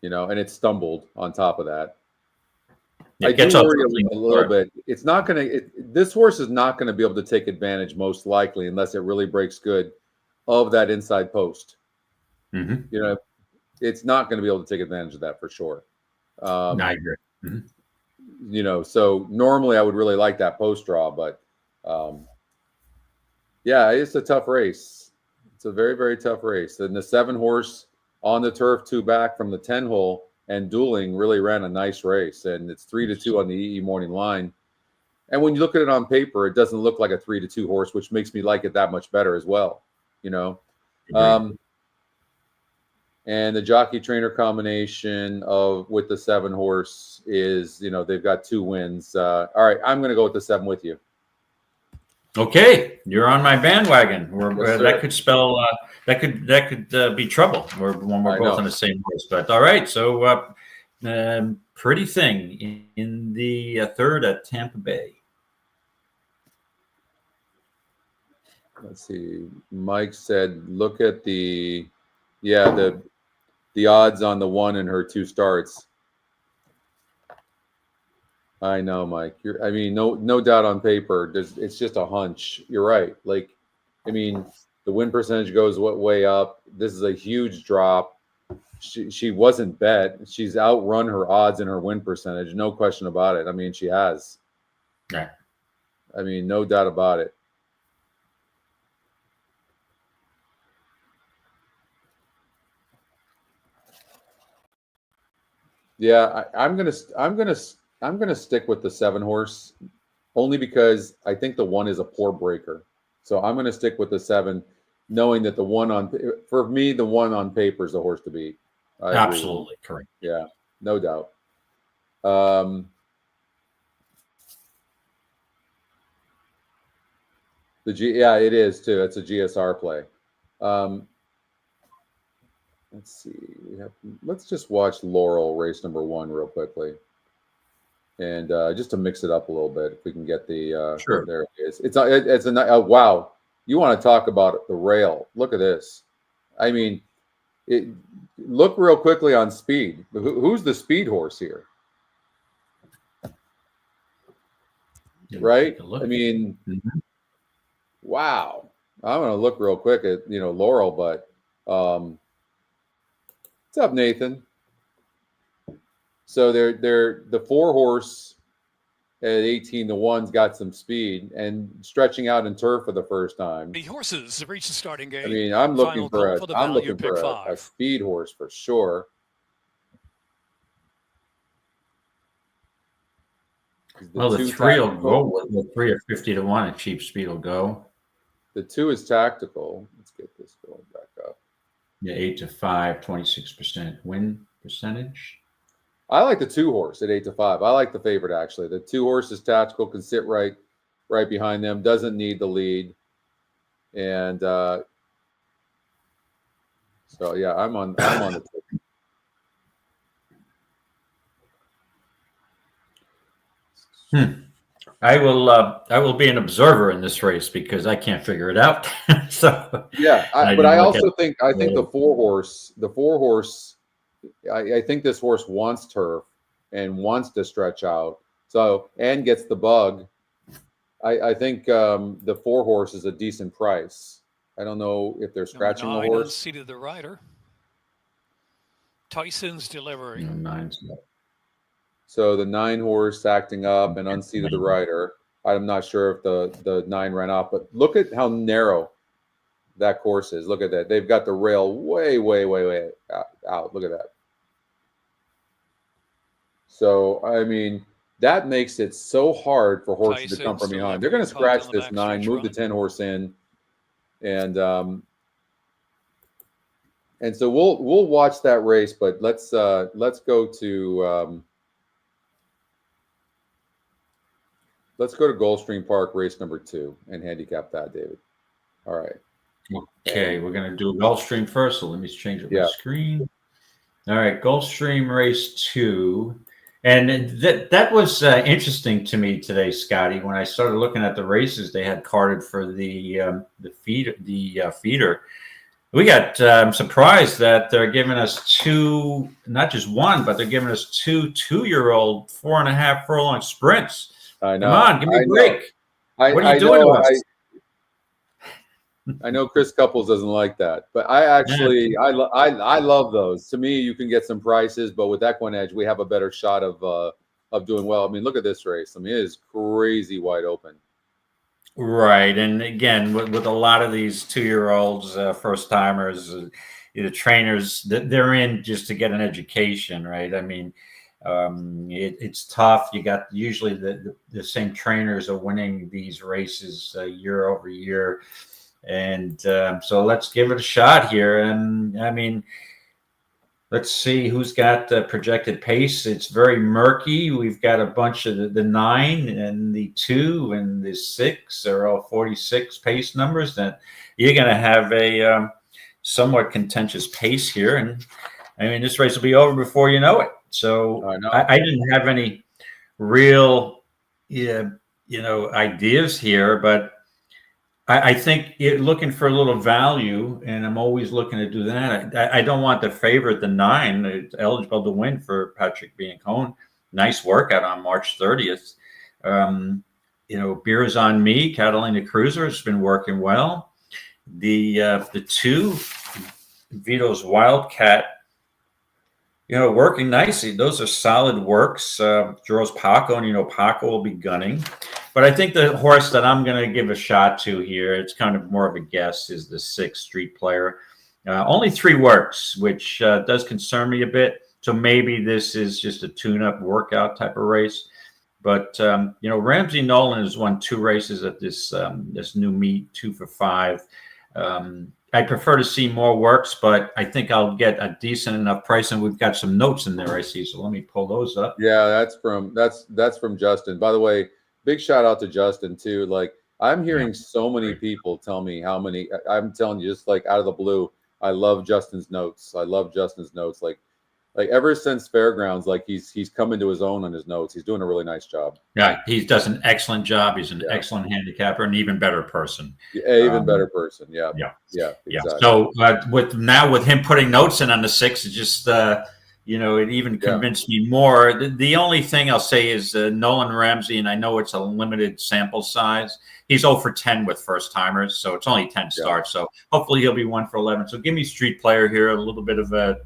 [SPEAKER 1] And it stumbled on top of that.
[SPEAKER 2] I
[SPEAKER 1] do worry a little bit. It's not going to. This horse is not going to be able to take advantage, most likely, unless it really breaks good, of that inside post. It's not going to be able to take advantage of that for sure.
[SPEAKER 2] I agree.
[SPEAKER 1] So normally I would really like that post draw, but yeah, it's a tough race. It's a very, very tough race. And the 7 horse on the turf, 2 back from the 10 hole and dueling really ran a nice race. And it's 3-2 on the EE morning line. And when you look at it on paper, it doesn't look like a 3-2 horse, which makes me like it that much better as well. You know, and the jockey trainer combination with the 7 horse is, you know, they've got 2 wins. All right, I'm going to go with the 7 with you.
[SPEAKER 2] Okay, you're on my bandwagon.
[SPEAKER 1] Yes,
[SPEAKER 2] that could spell that could be trouble when we're both on the same horse. But all right, so Pretty Thing in the 3rd at Tampa Bay.
[SPEAKER 1] Let's see. Mike said, look at the odds on the 1 in her 2 starts. I know, Mike. I mean, no doubt on paper. It's just a hunch. You're right. Like, I mean, the win percentage goes way up. This is a huge drop. She wasn't bet. She's outrun her odds in her win percentage. No question about it. I mean, she has.
[SPEAKER 2] Yeah.
[SPEAKER 1] I mean, no doubt about it. Yeah, I'm gonna stick with the 7 horse, only because I think the 1 is a poor breaker. So I'm gonna stick with the 7, knowing that the 1 on paper is the horse to beat.
[SPEAKER 2] Absolutely correct.
[SPEAKER 1] Yeah, no doubt. It is too. It's a GSR play. Let's see. Let's just watch Laurel race number 1 real quickly, and just to mix it up a little bit, if we can get the
[SPEAKER 2] sure.
[SPEAKER 1] There it is. It's a wow. You want to talk about the rail? Look at this. I mean, look real quickly on speed. Who's the speed horse here? Right? I mean, wow. I'm gonna look real quick at Laurel, but what's up, Nathan? So they're the 4 horse at 18-1's got some speed and stretching out in turf for the first time.
[SPEAKER 3] The horses have reached the starting gate.
[SPEAKER 1] I mean, I'm looking for a speed horse for sure.
[SPEAKER 2] Well, the 3 will go. The 3 at 50-1 at cheap speed will go.
[SPEAKER 1] The 2 is tactical. Let's get this going back up.
[SPEAKER 2] Yeah, 8-5, 26% win percentage.
[SPEAKER 1] I like the 2 horse at 8-5. I like the favorite actually. The 2 horse is tactical, can sit right behind them, doesn't need the lead, and so yeah, I'm on the
[SPEAKER 2] 2. I will be an observer in this race because I can't figure it out. So
[SPEAKER 1] yeah, but I also think the 4 horse. I think this horse wants turf and wants to stretch out. So and gets the bug. I think the 4 horse is a decent price. I don't know if they're scratching the horse.
[SPEAKER 3] Unseated the rider. Tyson's delivering.
[SPEAKER 2] 9.
[SPEAKER 1] So the 9 horse acting up and unseated the rider. I'm not sure if the 9 ran off, but look at how narrow that course is. Look at that. They've got the rail way out. Look at that. So, I mean, that makes it so hard for horses to come from behind. They're going to scratch this 9, move the 10 horse in, and so we'll watch that race. But let's go to Gulfstream Park race number 2 and handicap that, David. All right.
[SPEAKER 2] Okay, we're going to do Gulfstream first. So let me change up my screen. All right, Gulfstream race 2. And that was interesting to me today, Scotty. When I started looking at the races they had carded for the feeder, we got I'm surprised that they're giving us 2, not just 1, but they're giving us 2 2-year-old 4.5 furlong sprints.
[SPEAKER 1] I know.
[SPEAKER 2] Come on, give me a break. What are you doing to us?
[SPEAKER 1] I know Chris Couples doesn't like that, but I actually I love those. To me, you can get some prices, but with EquinEdge, we have a better shot of doing well. I mean, look at this race. I mean, it is crazy wide open.
[SPEAKER 2] Right, and again, with a lot of these 2-year-olds, first timers, the trainers, they're in just to get an education, right? I mean, It's tough. You got usually the same trainers are winning these races year over year. And so let's give it a shot here. And I mean, let's see who's got the projected pace. It's very murky. We've got a bunch of the 9 and the 2 and the 6 are all 46 pace numbers. Then you're going to have a somewhat contentious pace here. And I mean, this race will be over before you know it. So I didn't have any real, ideas here, but I think looking for a little value, and I'm always looking to do that. I don't want to favorite the 9. It's eligible to win for Patrick Biancone. Nice workout on March 30th. Beers on Me, Catalina Cruiser has been working well. The 2, Vito's Wildcat, working nicely. Those are solid works. Draws Paco, and Paco will be gunning. But I think the horse that I'm going to give a shot to here, it's kind of more of a guess, is the 6 Street Player. Only 3 works, which does concern me a bit. So maybe this is just a tune-up workout type of race. But Ramsey Nolan has won 2 races at this new meet, 2 for 5. I prefer to see more works, but I think I'll get a decent enough price, and we've got some notes in there I see. So let me pull those up.
[SPEAKER 1] Yeah, that's from Justin. By the way, big shout out to Justin too. Like, I'm hearing so many people tell me how many. I'm telling you, just like out of the blue, I love Justin's notes. Like ever since Fairgrounds, like he's come into his own on his notes. He's doing a really nice job.
[SPEAKER 2] Yeah, he does an excellent job. He's an excellent handicapper, an even better person.
[SPEAKER 1] Even better person. Yeah. Exactly.
[SPEAKER 2] So with him putting notes in on the 6, it just it even convinced me more. The only thing I'll say is Nolan Ramsey, and I know it's a limited sample size. He's 0 for 10 with first timers, so it's only 10 starts. So hopefully he'll be 1 for 11. So give me Street Player here, a little bit of a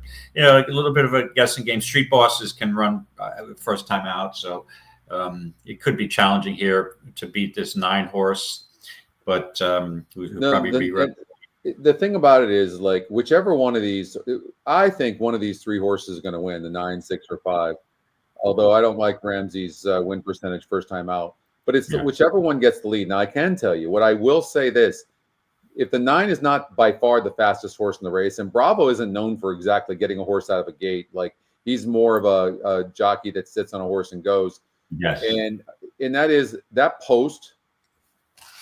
[SPEAKER 2] guessing game. Street Bosses can run first time out, so it could be challenging here to beat this 9 horse, but we'll probably be ready.
[SPEAKER 1] The thing about it is, like, whichever one of these, I think one of these 3 horses is going to win, the 9, 6, or 5. Although I don't like Ramsey's win percentage first time out. But it's whichever one gets the lead. Now, I can tell you what I will say this. If the 9 is not by far the fastest horse in the race, and Bravo isn't known for exactly getting a horse out of a gate. Like, he's more of a jockey that sits on a horse and goes.
[SPEAKER 2] Yes.
[SPEAKER 1] And that is that post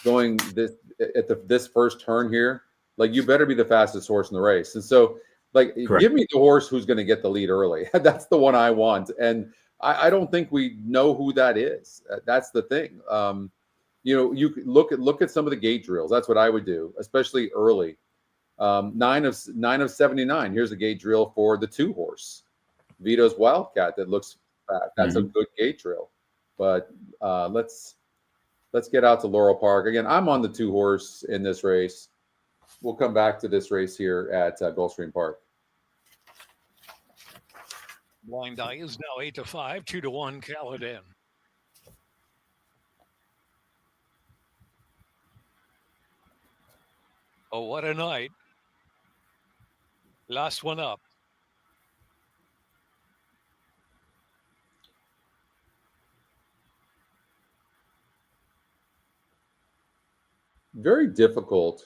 [SPEAKER 1] going this first turn here. Like, you better be the fastest horse in the race. And so, like,
[SPEAKER 2] Correct.
[SPEAKER 1] Give me the horse who's going to get the lead early. That's the one I want. And I don't think we know who that is. That's the thing. You look at some of the gate drills. That's what I would do, especially early. 9 of 79. Here's a gate drill for the 2 horse, Vito's Wildcat. That looks fat. That's a good gate drill. But let's get out to Laurel Park again. I'm on the 2 horse in this race. We'll come back to this race here at Gulfstream Park.
[SPEAKER 3] Blind die is now 8 to 5, 2 to 1, Caledon. Oh, what a night. Last one up.
[SPEAKER 1] Very difficult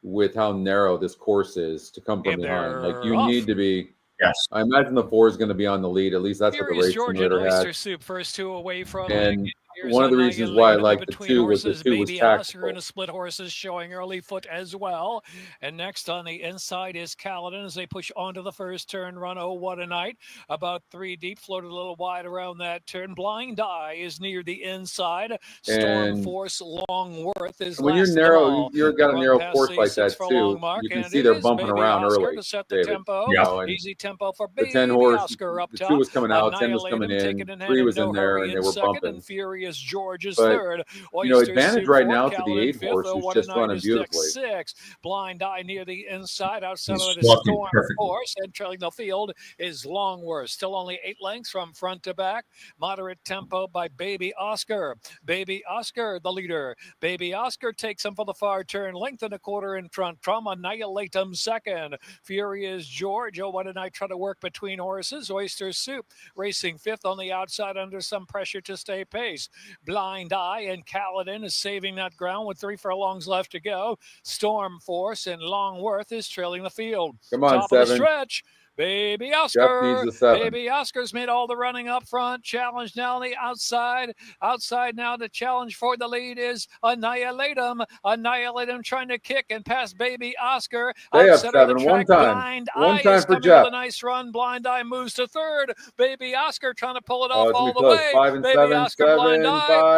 [SPEAKER 1] with how narrow this course is to come from behind. Like, you need to be.
[SPEAKER 2] Yes.
[SPEAKER 1] I imagine the 4 is going to be on the lead. At least that's what the race simulator had.
[SPEAKER 3] Soup first 2 away from.
[SPEAKER 1] And one of the reasons why I like the 2 was the 2 was tactical.
[SPEAKER 3] And a split horses showing early foot as well. And next on the inside is Caledon as they push onto the first turn run. Oh, what a night. About 3 deep, floated a little wide around that turn. Blind Eye is near the inside. Storm Force Longworth is
[SPEAKER 1] when you're narrow, you've got a narrow course like that too. You can see they're bumping around early.
[SPEAKER 3] To set the tempo.
[SPEAKER 1] Easy
[SPEAKER 3] tempo for
[SPEAKER 1] the 10 horse.
[SPEAKER 3] Oscar up
[SPEAKER 1] the
[SPEAKER 3] top.
[SPEAKER 1] 2 was coming out, 10 was coming in, 3 was in there, and they were bumping.
[SPEAKER 3] Furious George is
[SPEAKER 1] But,
[SPEAKER 3] third.
[SPEAKER 1] advantage right now to the 8 horse who's just running beautifully.
[SPEAKER 3] 6. Blind Eye near the inside. Outside of it
[SPEAKER 2] He's
[SPEAKER 3] is
[SPEAKER 2] walking
[SPEAKER 3] Storm
[SPEAKER 2] perfectly.
[SPEAKER 3] Force. And trailing the field is Longworth. Still only 8 lengths from front to back. Moderate tempo by Baby Oscar. Baby Oscar, the leader. Baby Oscar takes him for the far turn. Length and a quarter in front from Annihilatum second. Furious George. Oh, what a night. Try to work between horses. Oyster Soup racing 5th on the outside under some pressure to stay pace. Blind Eye and Kaladin is saving that ground with 3 furlongs left to go. Storm Force and Longworth is trailing the field.
[SPEAKER 1] Come on,
[SPEAKER 3] Top
[SPEAKER 1] 7.
[SPEAKER 3] of the stretch. Baby Oscar. Baby Oscar's made all the running up front. Challenge now on the outside. Outside now the challenge for the lead is Annihilatum. Annihilatum trying to kick and pass Baby Oscar.
[SPEAKER 1] Stay up,
[SPEAKER 3] Outside of the
[SPEAKER 1] 7.
[SPEAKER 3] track,
[SPEAKER 1] One time.
[SPEAKER 3] Blind
[SPEAKER 1] One
[SPEAKER 3] Eye
[SPEAKER 1] time
[SPEAKER 3] is
[SPEAKER 1] for
[SPEAKER 3] coming
[SPEAKER 1] Jeff.
[SPEAKER 3] with a nice run. Blind Eye moves to third. Baby Oscar trying to pull it
[SPEAKER 1] Oh,
[SPEAKER 3] off
[SPEAKER 1] it's
[SPEAKER 3] all
[SPEAKER 1] gonna be
[SPEAKER 3] the
[SPEAKER 1] close.
[SPEAKER 3] way.
[SPEAKER 1] 5 and
[SPEAKER 3] Baby
[SPEAKER 1] 7,
[SPEAKER 3] Oscar,
[SPEAKER 1] 7,
[SPEAKER 3] Blind Eye.
[SPEAKER 1] 5,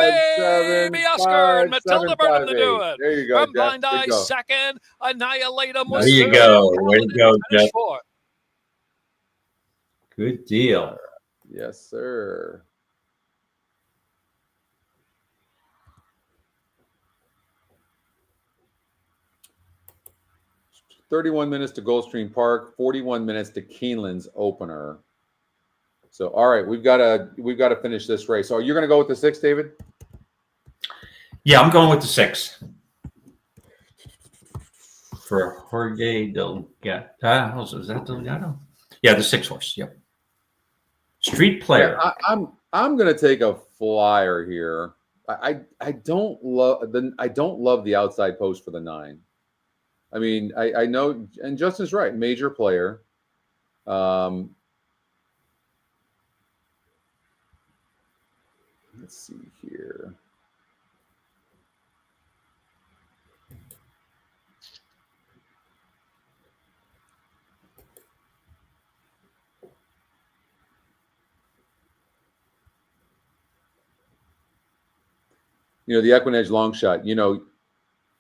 [SPEAKER 3] Baby
[SPEAKER 1] 7,
[SPEAKER 3] Oscar
[SPEAKER 1] 5,
[SPEAKER 3] and Matilda
[SPEAKER 1] 7,
[SPEAKER 3] Burnham
[SPEAKER 1] 5,
[SPEAKER 3] to do
[SPEAKER 1] 8.
[SPEAKER 3] it.
[SPEAKER 1] There you go,
[SPEAKER 3] From
[SPEAKER 1] Jeff.
[SPEAKER 3] Blind Eye second. Annihilatum was
[SPEAKER 2] There you
[SPEAKER 3] third.
[SPEAKER 2] go. Way to go,
[SPEAKER 3] Finished
[SPEAKER 2] Jeff.
[SPEAKER 3] 4th.
[SPEAKER 2] Good deal.
[SPEAKER 1] Yes, sir. "31 minutes to Gulfstream Park, 41 minutes to Keeneland's opener." So, all right, we've got to finish this race. So, you're going to go with the 6, David?
[SPEAKER 2] Yeah, I'm going with the 6. For Jorge Delgado. Is that Delgado? Yeah, the 6 horse. Yep. Street player.
[SPEAKER 1] Yeah, I'm going to take a flyer here. I don't love the outside post for the 9. I mean, I know, and Justin's right, major player. Let's see here. The EquinEdge long shot,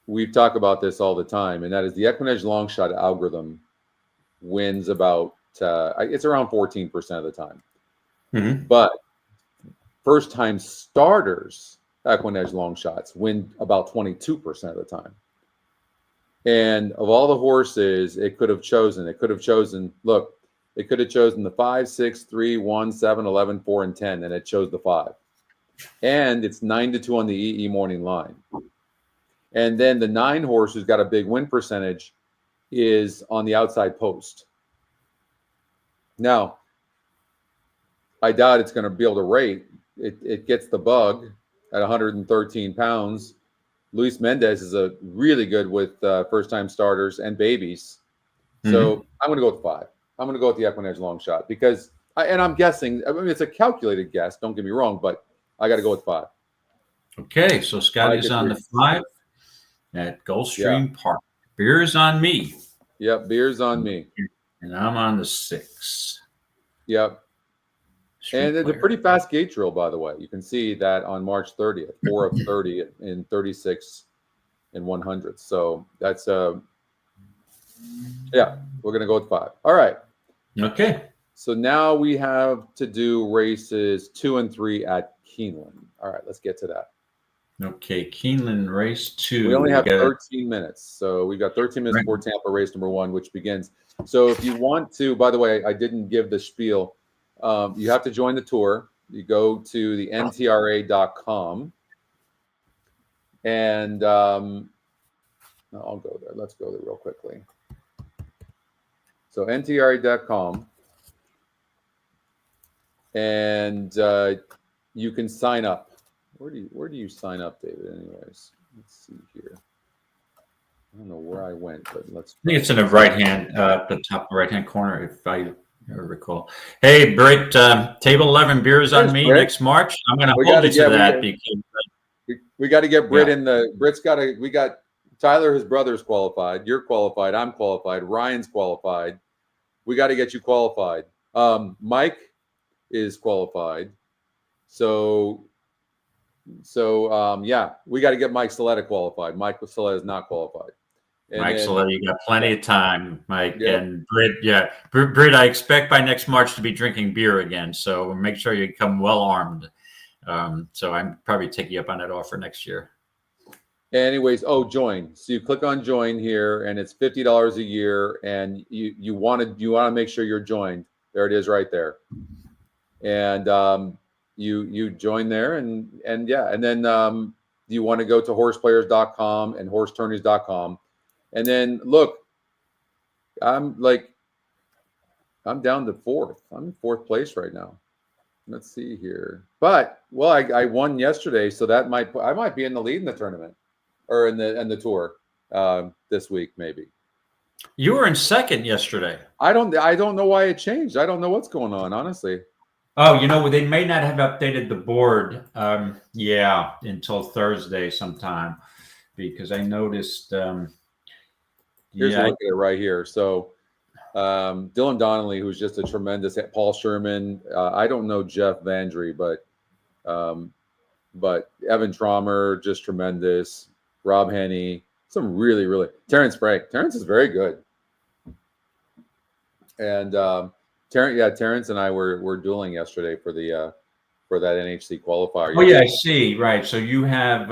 [SPEAKER 1] we've talked about this all the time, and that is the EquinEdge long shot algorithm wins about, it's around 14% of the time.
[SPEAKER 2] Mm-hmm.
[SPEAKER 1] But first time starters, EquinEdge long shots win about 22% of the time. And of all the horses it could have chosen the 5, 6, 3, 1, 7, 11, 4, and 10, and it chose the 5. And it's 9-2 on the EE morning line. And then the 9 horse who's got a big win percentage is on the outside post. Now, I doubt it's going to be able to rate. It gets the bug at 113 pounds. Luis Mendez is a really good with first-time starters and babies. So I'm going to go with 5. I'm going to go with the EquinEdge long shot because, I'm guessing, it's a calculated guess, don't get me wrong, but I got to go with 5.
[SPEAKER 2] Okay, so Scotty's on the 5 at Gulfstream Park. Beer's on me.
[SPEAKER 1] Yep, beer's on me.
[SPEAKER 2] And I'm on the 6.
[SPEAKER 1] Yep. And it's a pretty fast gate drill, by the way. You can see that on March 30th, 4 of 30 in 36 and 100. So that's, we're going to go with 5. All right.
[SPEAKER 2] Okay.
[SPEAKER 1] So now we have to do races 2 and 3 at Keeneland. All right, let's get to that.
[SPEAKER 2] Okay, Keeneland race 2.
[SPEAKER 1] We only have 13 minutes. So we've got 13 minutes before Tampa race number 1, which begins. So if you want to, by the way, I didn't give the spiel. You have to join the tour. You go to the ntra.com. And I'll go there. Let's go there real quickly. So ntra.com. And you can sign up. Where do you sign up, David? Anyways, let's see here. I don't know where I went, but let's.
[SPEAKER 2] I think it's in the right hand, the top right hand corner, if I recall. Hey, Britt, table 11 beers on me
[SPEAKER 1] Britt.
[SPEAKER 2] Next March. I'm going to hold you to that because
[SPEAKER 1] we got to get Britt in the. Britt's got to. We got Tyler, his brother's qualified. You're qualified. I'm qualified. Ryan's qualified. We got to get you qualified. Mike is qualified. So we got to get Mike Saletta qualified. Mike Saletta is not qualified. And
[SPEAKER 2] Mike Saletta, you got plenty of time, Mike.
[SPEAKER 1] Yeah.
[SPEAKER 2] And Britt, Britt, I expect by next March to be drinking beer again. So make sure you come well armed. So I'm probably taking you up on that offer next year.
[SPEAKER 1] Anyways, join. So you click on join here, and it's $50 a year, and you want to make sure you're joined. There it is, right there. And you join there, and then you want to go to horseplayers.com and horsetourneys.com, and then look, I'm down to fourth. I'm in fourth place right now. Let's see here, but I won yesterday, so I might be in the lead in the tournament. Or in the tour this week, maybe.
[SPEAKER 2] You were in second yesterday.
[SPEAKER 1] I don't know why it changed. I don't know what's going on, honestly.
[SPEAKER 2] Oh, they may not have updated the board. Until Thursday sometime, because I noticed.
[SPEAKER 1] Here's a look at it right here. So, Dylan Donnelly, who's just a tremendous. Paul Sherman. I don't know Jeff Vandry, but Evan Traumer, just tremendous. Rob Henney, some really Terrence Frank. Terrence is very good. And Terrence and I were dueling yesterday for that NHC qualifier.
[SPEAKER 2] Oh yeah, I see. Right. So you have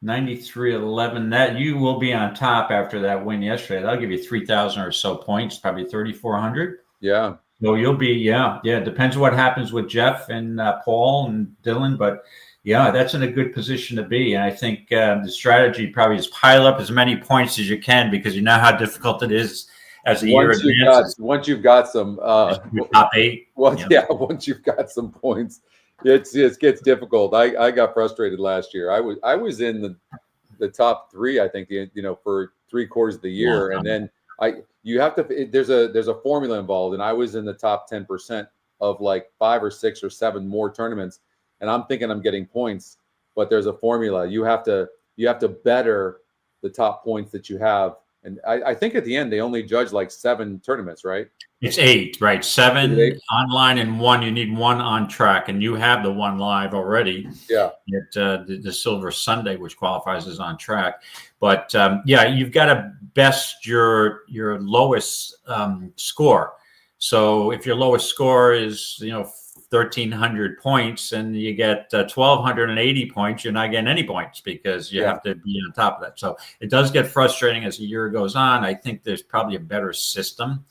[SPEAKER 2] 93-11. That you will be on top after that win yesterday. That'll give you 3,000 or so points, probably 3,400.
[SPEAKER 1] Yeah.
[SPEAKER 2] So you'll be It depends what happens with Jeff and Paul and Dylan, but. Yeah, that's in a good position to be. And I think the strategy probably is pile up as many points as you can, because you know how difficult it is as the year advances.
[SPEAKER 1] Once you've got some
[SPEAKER 2] top 8.
[SPEAKER 1] Once you've got some points, it gets difficult. I got frustrated last year. I was in the top 3, I think, for 3/4 of the year, and then you have to. There's a formula involved, and I was in the top 10% of like 5 or 6 or 7 more tournaments. And I'm thinking I'm getting points, but there's a formula. You have to better the top points that you have. And I think at the end they only judge like 7 tournaments, right?
[SPEAKER 2] It's 8, right? 7 online and 1. You need 1 on track, and you have the 1 live already.
[SPEAKER 1] Yeah.
[SPEAKER 2] At the Silver Sunday, which qualifies as on track. But you've got to best your lowest score. So if your lowest score is 1,300 points and you get 1,280 points, you're not getting any points, because you have to be on top of that. So it does get frustrating as the year goes on. I think there's probably a better system.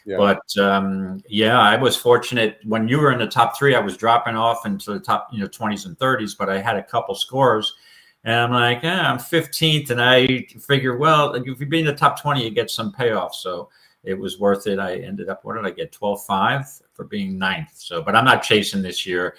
[SPEAKER 2] Yeah. But I was fortunate when you were in the top 3. I was dropping off into the top 20s and 30s, but I had a couple scores, and I'm like, I'm 15th, and I figure, well, if you be in the top 20, you get some payoff. So it was worth it. I ended up, what did I get? 12.5 for being 9th. So, but I'm not chasing this year.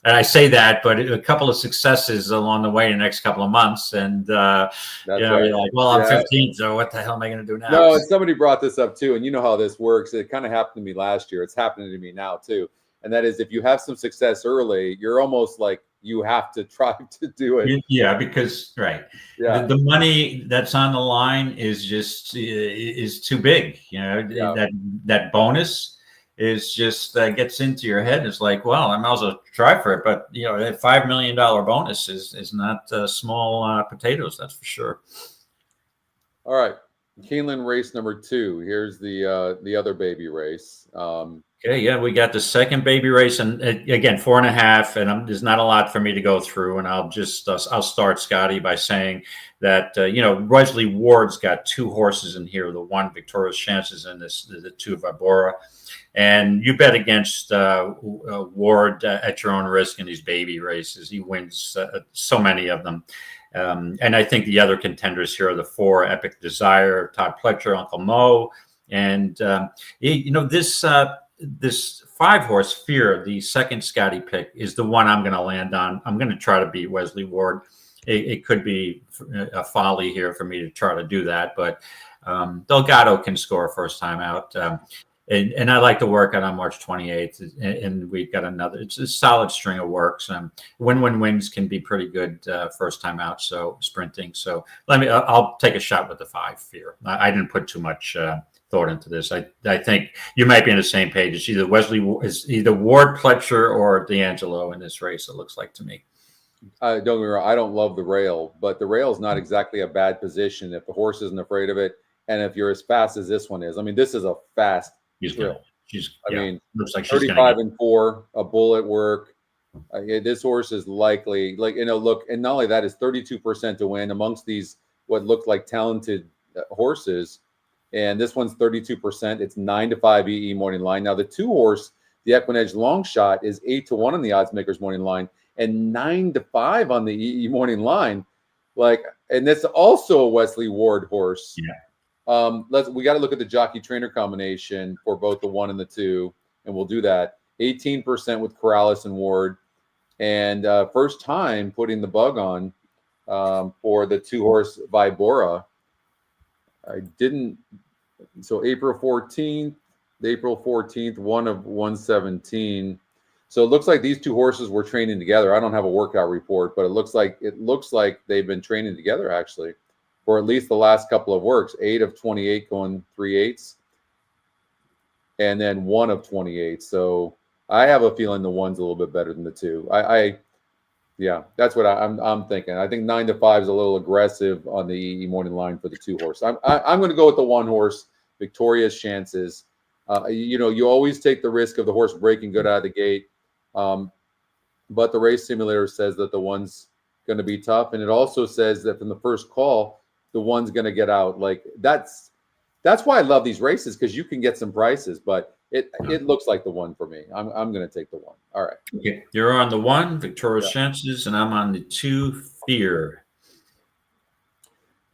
[SPEAKER 2] And I say that, but a couple of successes along the way in the next couple of months. And, right. You're like, well, I'm 15th, so what the hell am I going to do now?
[SPEAKER 1] No, somebody brought this up too. And you know how this works. It kind of happened to me last year. It's happening to me now too. And that is, if you have some success early, you're almost like you have to try to do it.
[SPEAKER 2] Yeah, because the money that's on the line is just is too big. That bonus is just gets into your head. It's like, well, I might as well try for it. But that $5 million bonus is not small potatoes. That's for sure.
[SPEAKER 1] All right, Keeneland race number 2. Here's the other baby race.
[SPEAKER 2] Okay, we got the second baby race, and again 4.5, and there's not a lot for me to go through, and I'll start, Scotty, by saying that Wesley Ward's got 2 horses in here, the 1 Victoria's Chances and the 2 Vibora, and you bet against Ward at your own risk in these baby races. He wins so many of them. And I think the other contenders here are the 4 Epic Desire, Todd Pletcher, Uncle Mo, and this 5-horse Fear, the second Scotty pick, is the one I'm going to land on. I'm going to try to beat Wesley Ward. It could be a folly here for me to try to do that, but Delgado can score first time out. And I like to work on March 28th, and we've got another. It's a solid string of works. Wins can be pretty good first time out. So sprinting. So I'll take a shot with the 5 Fear. I didn't put too much thought into this. I think you might be on the same page. It's either Ward, Pletcher, or D'Angelo in this race. It looks like to me.
[SPEAKER 1] Don't get me wrong. I don't love the rail, but the rail is not exactly a bad position if the horse isn't afraid of it, and if you're as fast as this one is. I mean, this is a fast.
[SPEAKER 2] She's good.
[SPEAKER 1] I mean,
[SPEAKER 2] looks like she's
[SPEAKER 1] 35 and 4, a bullet work. This horse is likely, look, and not only that, is 32% to win amongst these what look like talented horses, and this one's 32%. It's 9-5 EE morning line. Now the 2-horse, the EquinEdge Long Shot, is 8-1 on the odds makers morning line and 9-5 on the EE morning line. And that's also a Wesley Ward horse.
[SPEAKER 2] Yeah.
[SPEAKER 1] We got to look at the jockey trainer combination for both the 1 and the 2, and we'll do that. 18% with Corrales and Ward. And first time putting the bug on for the 2-horse Vibora. So April 14th, 1 of 117. So it looks like these 2 horses were training together. I don't have a workout report, but it looks like they've been training together actually for at least the last couple of works. 8 of 28 going 3/8, and then 1 of 28. So I have a feeling the 1's a little bit better than the 2. Yeah, that's what I'm thinking. I think 9-5 is a little aggressive on the EE morning line for the 2-horse. I'm going to go with the 1-horse, Victoria's Chances. You always take the risk of the horse breaking good out of the gate, but the race simulator says that the 1's going to be tough, and it also says that from the first call, the 1's going to get out. That's why I love these races, because you can get some prices, but it looks like the 1 for me. I'm going to take the 1. All right.
[SPEAKER 2] Okay. You're on the 1, Victoria's Chances, and I'm on the 2, Fear.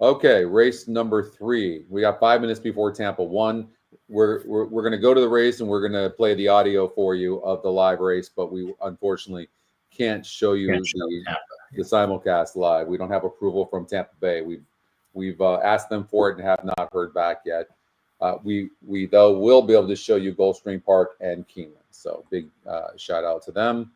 [SPEAKER 1] Okay, race number 3. We got 5 minutes before Tampa 1. We're going to go to the race, and we're going to play the audio for you of the live race, but we unfortunately can't show you the simulcast live. We don't have approval from Tampa Bay. We've asked them for it and have not heard back yet. We though will be able to show you Gulfstream Park and Keeneland. So big shout out to them.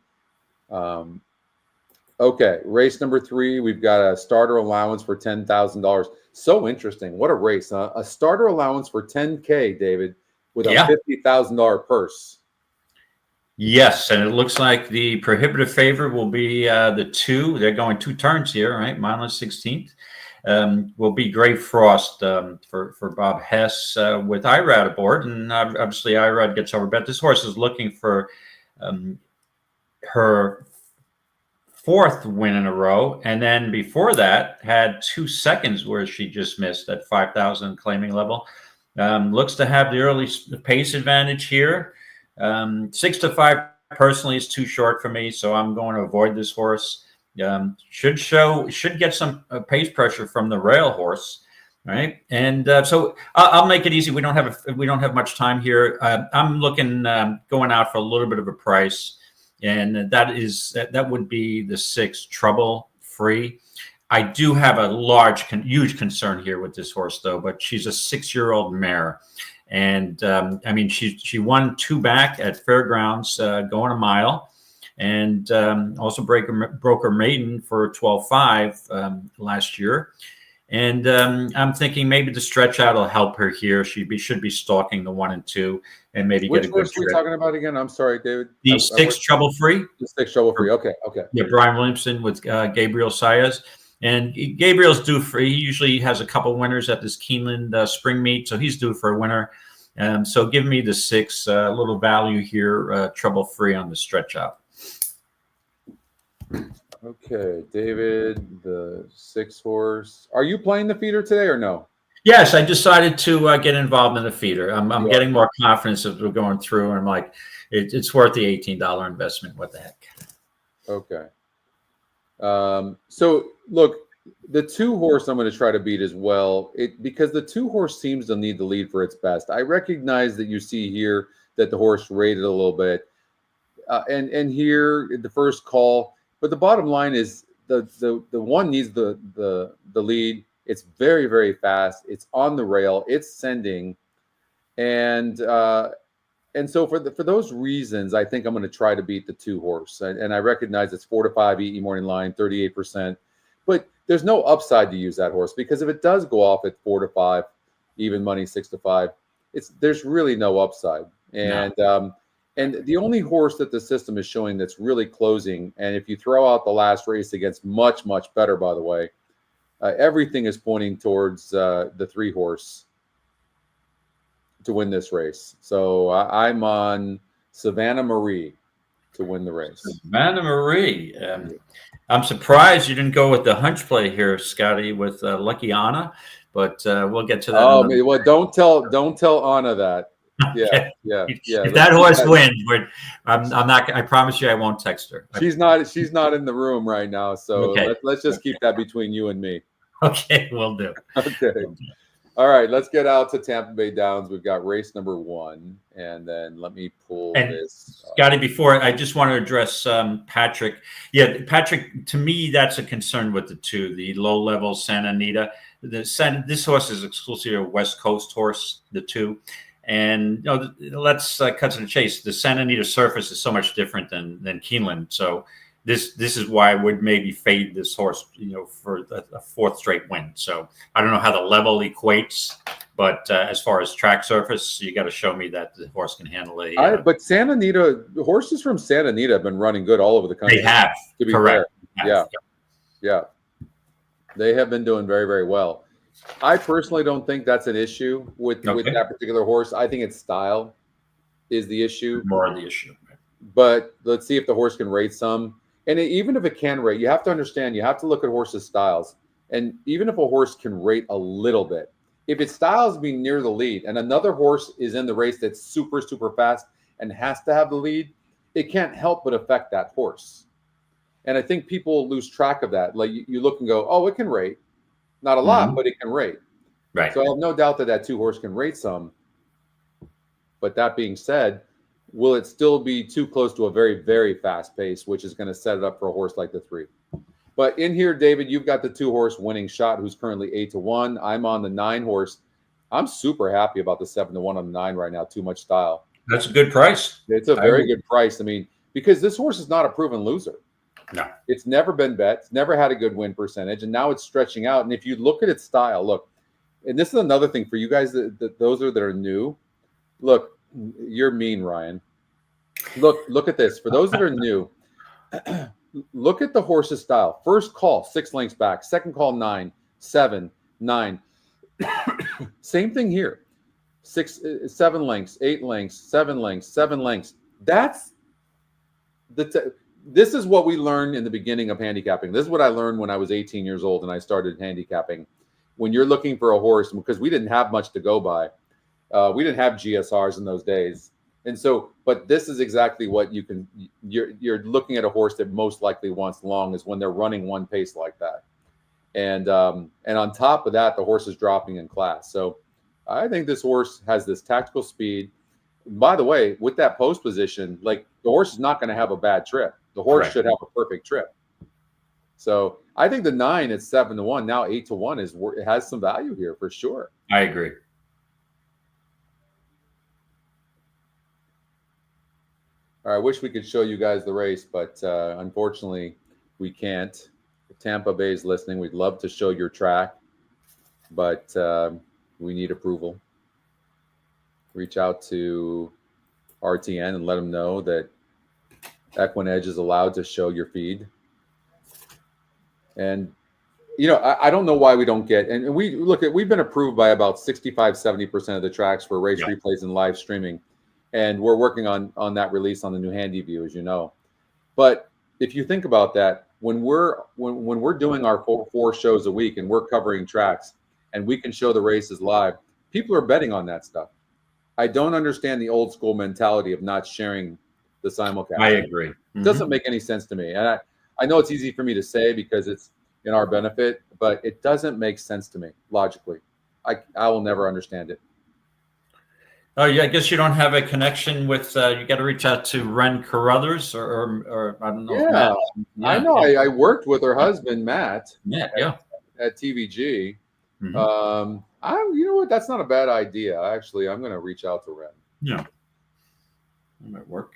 [SPEAKER 1] Okay, race number 3. We've got a starter allowance for $10,000. So interesting. What a race. A starter allowance for $10K, David, with a $50,000 purse.
[SPEAKER 2] Yes, and it looks like the prohibitive favorite will be the 2. They're going 2 turns here, right? Monmouth 16th. Will be Gray Frost for Bob Hess with Irad aboard. And obviously Irad gets overbet. This horse is looking for her 4th win in a row. And then before that had 2 seconds where she just missed at 5,000 claiming level. Looks to have the early pace advantage here. 6-5 personally is too short for me, so I'm going to avoid this horse. Should get some pace pressure from the rail horse, right? And so I'll make it easy. We don't have much time here. I'm looking going out for a little bit of a price, and that would be the 6 Trouble Free. I do have a huge concern here with this horse though, but she's a 6-year-old mare, and I mean she won 2 back at Fairgrounds going a mile. And also broke her maiden for 12.5 last year. And I'm thinking maybe the stretch out will help her here. She should be stalking the 1 and 2 and maybe get a good trip.
[SPEAKER 1] Which horse are we talking about again? I'm sorry, David.
[SPEAKER 2] The 6 Trouble Free.
[SPEAKER 1] The 6 Trouble Free. Okay.
[SPEAKER 2] Yeah, Brian Williamson with Gabriel Saez. And Gabriel's due for, he usually has a couple winners at this Keeneland spring meet, so he's due for a winner. So give me the 6, little value here, Trouble Free on the stretch out.
[SPEAKER 1] Okay, David, the 6 horse. Are you playing the feeder today or no?
[SPEAKER 2] Yes, I decided to get involved in the feeder. I'm getting more confidence as we're going through. And I'm like, it's worth the $18 investment. What the heck?
[SPEAKER 1] Okay. So look, the 2 horse I'm going to try to beat as well. Because the 2 horse seems to need the lead for its best. I recognize that you see here that the horse rated a little bit, and here the first call. But the bottom line is the 1 needs the lead. It's very, very fast. It's on the rail. It's sending, and so for those reasons, I think I'm going to try to beat the 2 horse. And I recognize it's 4-5 EE morning line, 38%. But there's no upside to use that horse, because if it does go off at 4-5, even money 6-5, there's really no upside. And no. And the only horse that the system is showing that's really closing, and if you throw out the last race against much, much better, by the way, everything is pointing towards the 3 horse to win this race. So I'm on Savannah Marie. to win the race.
[SPEAKER 2] Savannah Marie. I'm surprised you didn't go with the hunch play here, Scotty, with Lucky Anna, but we'll get to that.
[SPEAKER 1] Oh, well, don't tell Anna that. Yeah,
[SPEAKER 2] Okay.
[SPEAKER 1] yeah.
[SPEAKER 2] If that horse wins, I'm not. I promise you, I won't text her.
[SPEAKER 1] She's not in the room right now, so
[SPEAKER 2] Okay.
[SPEAKER 1] let's just keep that between you and me.
[SPEAKER 2] Okay, we'll do.
[SPEAKER 1] Okay. All right, let's get out to Tampa Bay Downs. We've got race number 1, and then let me pull this.
[SPEAKER 2] Scotty, before I just want to address Patrick. Yeah, Patrick, to me, that's a concern with the 2, the low-level Santa Anita. This horse is exclusively a West Coast horse, the 2. And let's cut to the chase. The Santa Anita surface is so much different than Keeneland. So this is why I would maybe fade this horse, for a 4th straight win. So I don't know how the level equates, but as far as track surface, you got to show me that the horse can handle
[SPEAKER 1] but Santa Anita, the horses from Santa Anita have been running good all over the country.
[SPEAKER 2] They have,
[SPEAKER 1] to be
[SPEAKER 2] correct.
[SPEAKER 1] Fair. Yeah. They have been doing very, very well. I personally don't think that's an issue with that particular horse. I think its style is the issue.
[SPEAKER 2] More of the issue.
[SPEAKER 1] But let's see if the horse can rate some. And even if it can rate, you have to understand, you have to look at horses' styles. And even if a horse can rate a little bit, if its styles being near the lead and another horse is in the race that's super, super fast and has to have the lead, it can't help but affect that horse. And I think people lose track of that. Like you look and go, oh, it can rate. Not a lot, but it can rate.
[SPEAKER 2] Right.
[SPEAKER 1] So I have no doubt that 2 horse can rate some. But that being said, will it still be too close to a very, very fast pace, which is going to set it up for a horse like the 3? But in here, David, you've got the 2 horse Winning Shot, who's currently 8-1. I'm on the 9 horse. I'm super happy about the 7-1 on the 9 right now. Too Much Style.
[SPEAKER 2] That's a good price.
[SPEAKER 1] It's a very good price. I mean, because this horse is not a proven loser.
[SPEAKER 2] No.
[SPEAKER 1] It's never been bet. It's never had a good win percentage. And now it's stretching out. And if you look at its style, look, and this is another thing for you guys, those that are new. Look, you're mean, Ryan. Look at this. For those that are new, look at the horse's style. First call, 6 lengths back. Second call, 9, 7, 9. Same thing here. 7 lengths, 8 lengths, 7 lengths, 7 lengths. That's this is what we learned in the beginning of handicapping. This is what I learned when I was 18 years old and I started handicapping. When you're looking for a horse, because we didn't have much to go by. We didn't have GSRs in those days. And so, but this is exactly what you're looking at a horse that most likely wants long is when they're running one pace like that. And on top of that, the horse is dropping in class. So I think this horse has this tactical speed. By the way, with that post position, like the horse is not going to have a bad trip. The horse should have a perfect trip. So I think the 9 at 7-1, now 8-1 it has some value here for sure.
[SPEAKER 2] I agree.
[SPEAKER 1] All right, I wish we could show you guys the race, but unfortunately we can't. If Tampa Bay is listening, we'd love to show your track, but we need approval. Reach out to RTN and let them know that EquinEdge is allowed to show your feed. And, I don't know why we don't get, and we've been approved by about 65-70% of the tracks for race replays and live streaming. And we're working on that release on the new Handy View, as you know. But if you think about that, when we're doing our 4 shows a week and we're covering tracks and we can show the races live, people are betting on that stuff. I don't understand the old school mentality of not sharing the simulcast.
[SPEAKER 2] I agree.
[SPEAKER 1] It doesn't make any sense to me. And I know it's easy for me to say because it's in our benefit, but it doesn't make sense to me logically. I will never understand it.
[SPEAKER 2] Oh, yeah. I guess you don't have a connection with. You got to reach out to Ren Carruthers or I don't know.
[SPEAKER 1] Yeah, I know. I worked with her husband Matt. At TVG. Mm-hmm. You know what? That's not a bad idea. Actually, I'm going to reach out to Ren.
[SPEAKER 2] Yeah, that might work.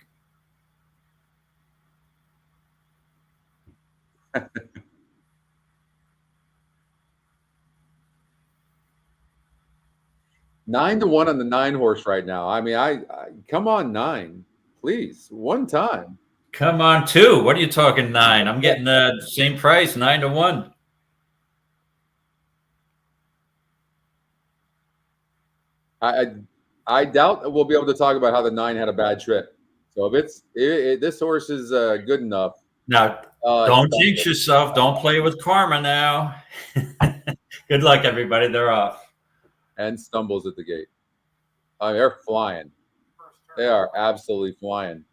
[SPEAKER 1] Nine to 1 on the 9 horse right now. I mean, I come on 9, please, one time.
[SPEAKER 2] Come on 2. What are you talking 9? I'm getting the same price, 9-1.
[SPEAKER 1] I doubt we'll be able to talk about how the 9 had a bad trip. So if this horse is good enough.
[SPEAKER 2] Now, don't jinx yourself. Don't play with karma now. Good luck, everybody. They're off.
[SPEAKER 1] And stumbles at the gate. I mean, they're flying. They are absolutely flying.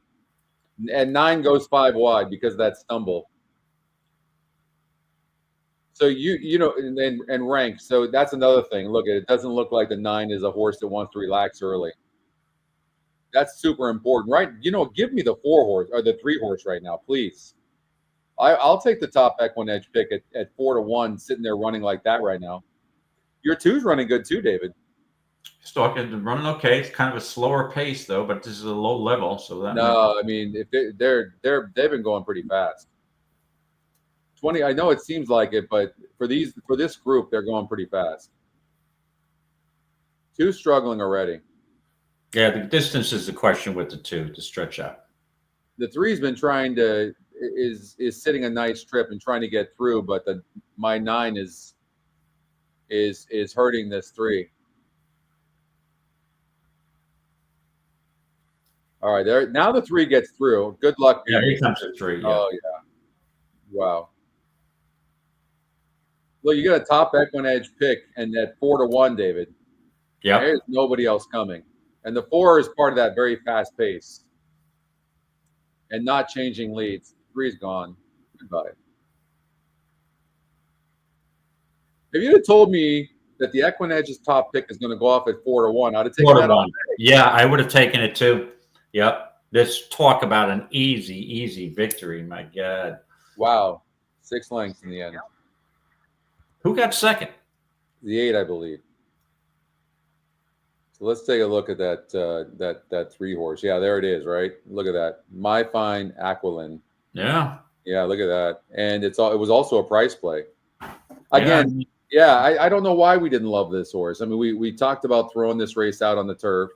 [SPEAKER 1] And 9 goes 5 wide because of that stumble. So you know, and rank. So that's another thing. Look, it doesn't look like the 9 is a horse that wants to relax early. That's super important, right? You know, give me the 4 horse or the 3 horse right now, please. I'll take the top EquinEdge pick at 4-1, sitting there running like that right now. Your 2's running good too, David.
[SPEAKER 2] Stalking running okay. It's kind of a slower pace though, but this is a low level, so that.
[SPEAKER 1] No, I mean, if they've been going pretty fast. 20. I know it seems like it, but for this group, they're going pretty fast. 2's struggling already.
[SPEAKER 2] Yeah, the distance is the question with the 2 to stretch out.
[SPEAKER 1] The 3's been trying to is sitting a nice trip and trying to get through, but my 9 is hurting this 3. All right, there now the 3 gets through. Good luck.
[SPEAKER 2] Yeah, here comes the 3. Yeah.
[SPEAKER 1] Oh yeah, wow. Look, you got a top EquinEdge pick, and at 4-1, David.
[SPEAKER 2] Yeah,
[SPEAKER 1] there's nobody else coming, and the 4 is part of that very fast pace, and not changing leads. 3's gone. Goodbye. If you'd have told me that the EquinEdge's top pick is going to go off at 4-1, I'd have taken that on.
[SPEAKER 2] Yeah, I would have taken it too. Yep. Let's talk about an easy victory. My God.
[SPEAKER 1] Wow. 6 lengths in the end.
[SPEAKER 2] Who got second?
[SPEAKER 1] The 8, I believe. So let's take a look at that 3 horse. Yeah, there it is, right? Look at that. My Fine Aquilin.
[SPEAKER 2] Yeah.
[SPEAKER 1] Yeah, look at that. And it was also a price play. Again, yeah, I don't know why we didn't love this horse. I mean, we talked about throwing this race out on the turf,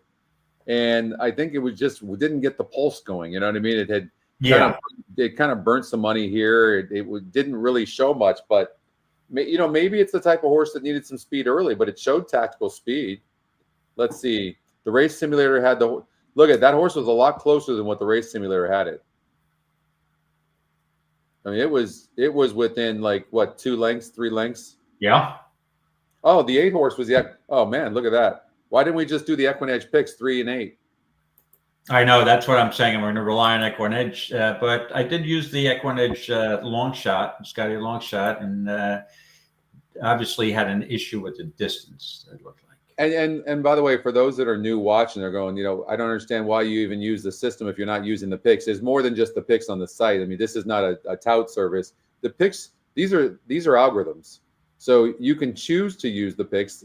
[SPEAKER 1] and I think it was just we didn't get the pulse going. You know what I mean? It had kind of burnt some money here. It didn't really show much, but you know, maybe it's the type of horse that needed some speed early, but it showed tactical speed. Let's see. The race simulator had look at that horse was a lot closer than what the race simulator had it. I mean, it was within like what 2 lengths, 3 lengths.
[SPEAKER 2] Yeah.
[SPEAKER 1] Oh, the 8 horse was the. Oh man, look at that. Why didn't we just do the EquinEdge picks 3 and 8?
[SPEAKER 2] I know that's what I'm saying. I'm going to rely on EquinEdge, but I did use the EquinEdge long shot, Scotty long shot, and obviously had an issue with the distance. It looked like.
[SPEAKER 1] And by the way, for those that are new watching, they're going, you know, I don't understand why you even use the system if you're not using the picks. There's more than just the picks on the site. I mean, this is not a tout service. The picks, these are algorithms. So you can choose to use the picks,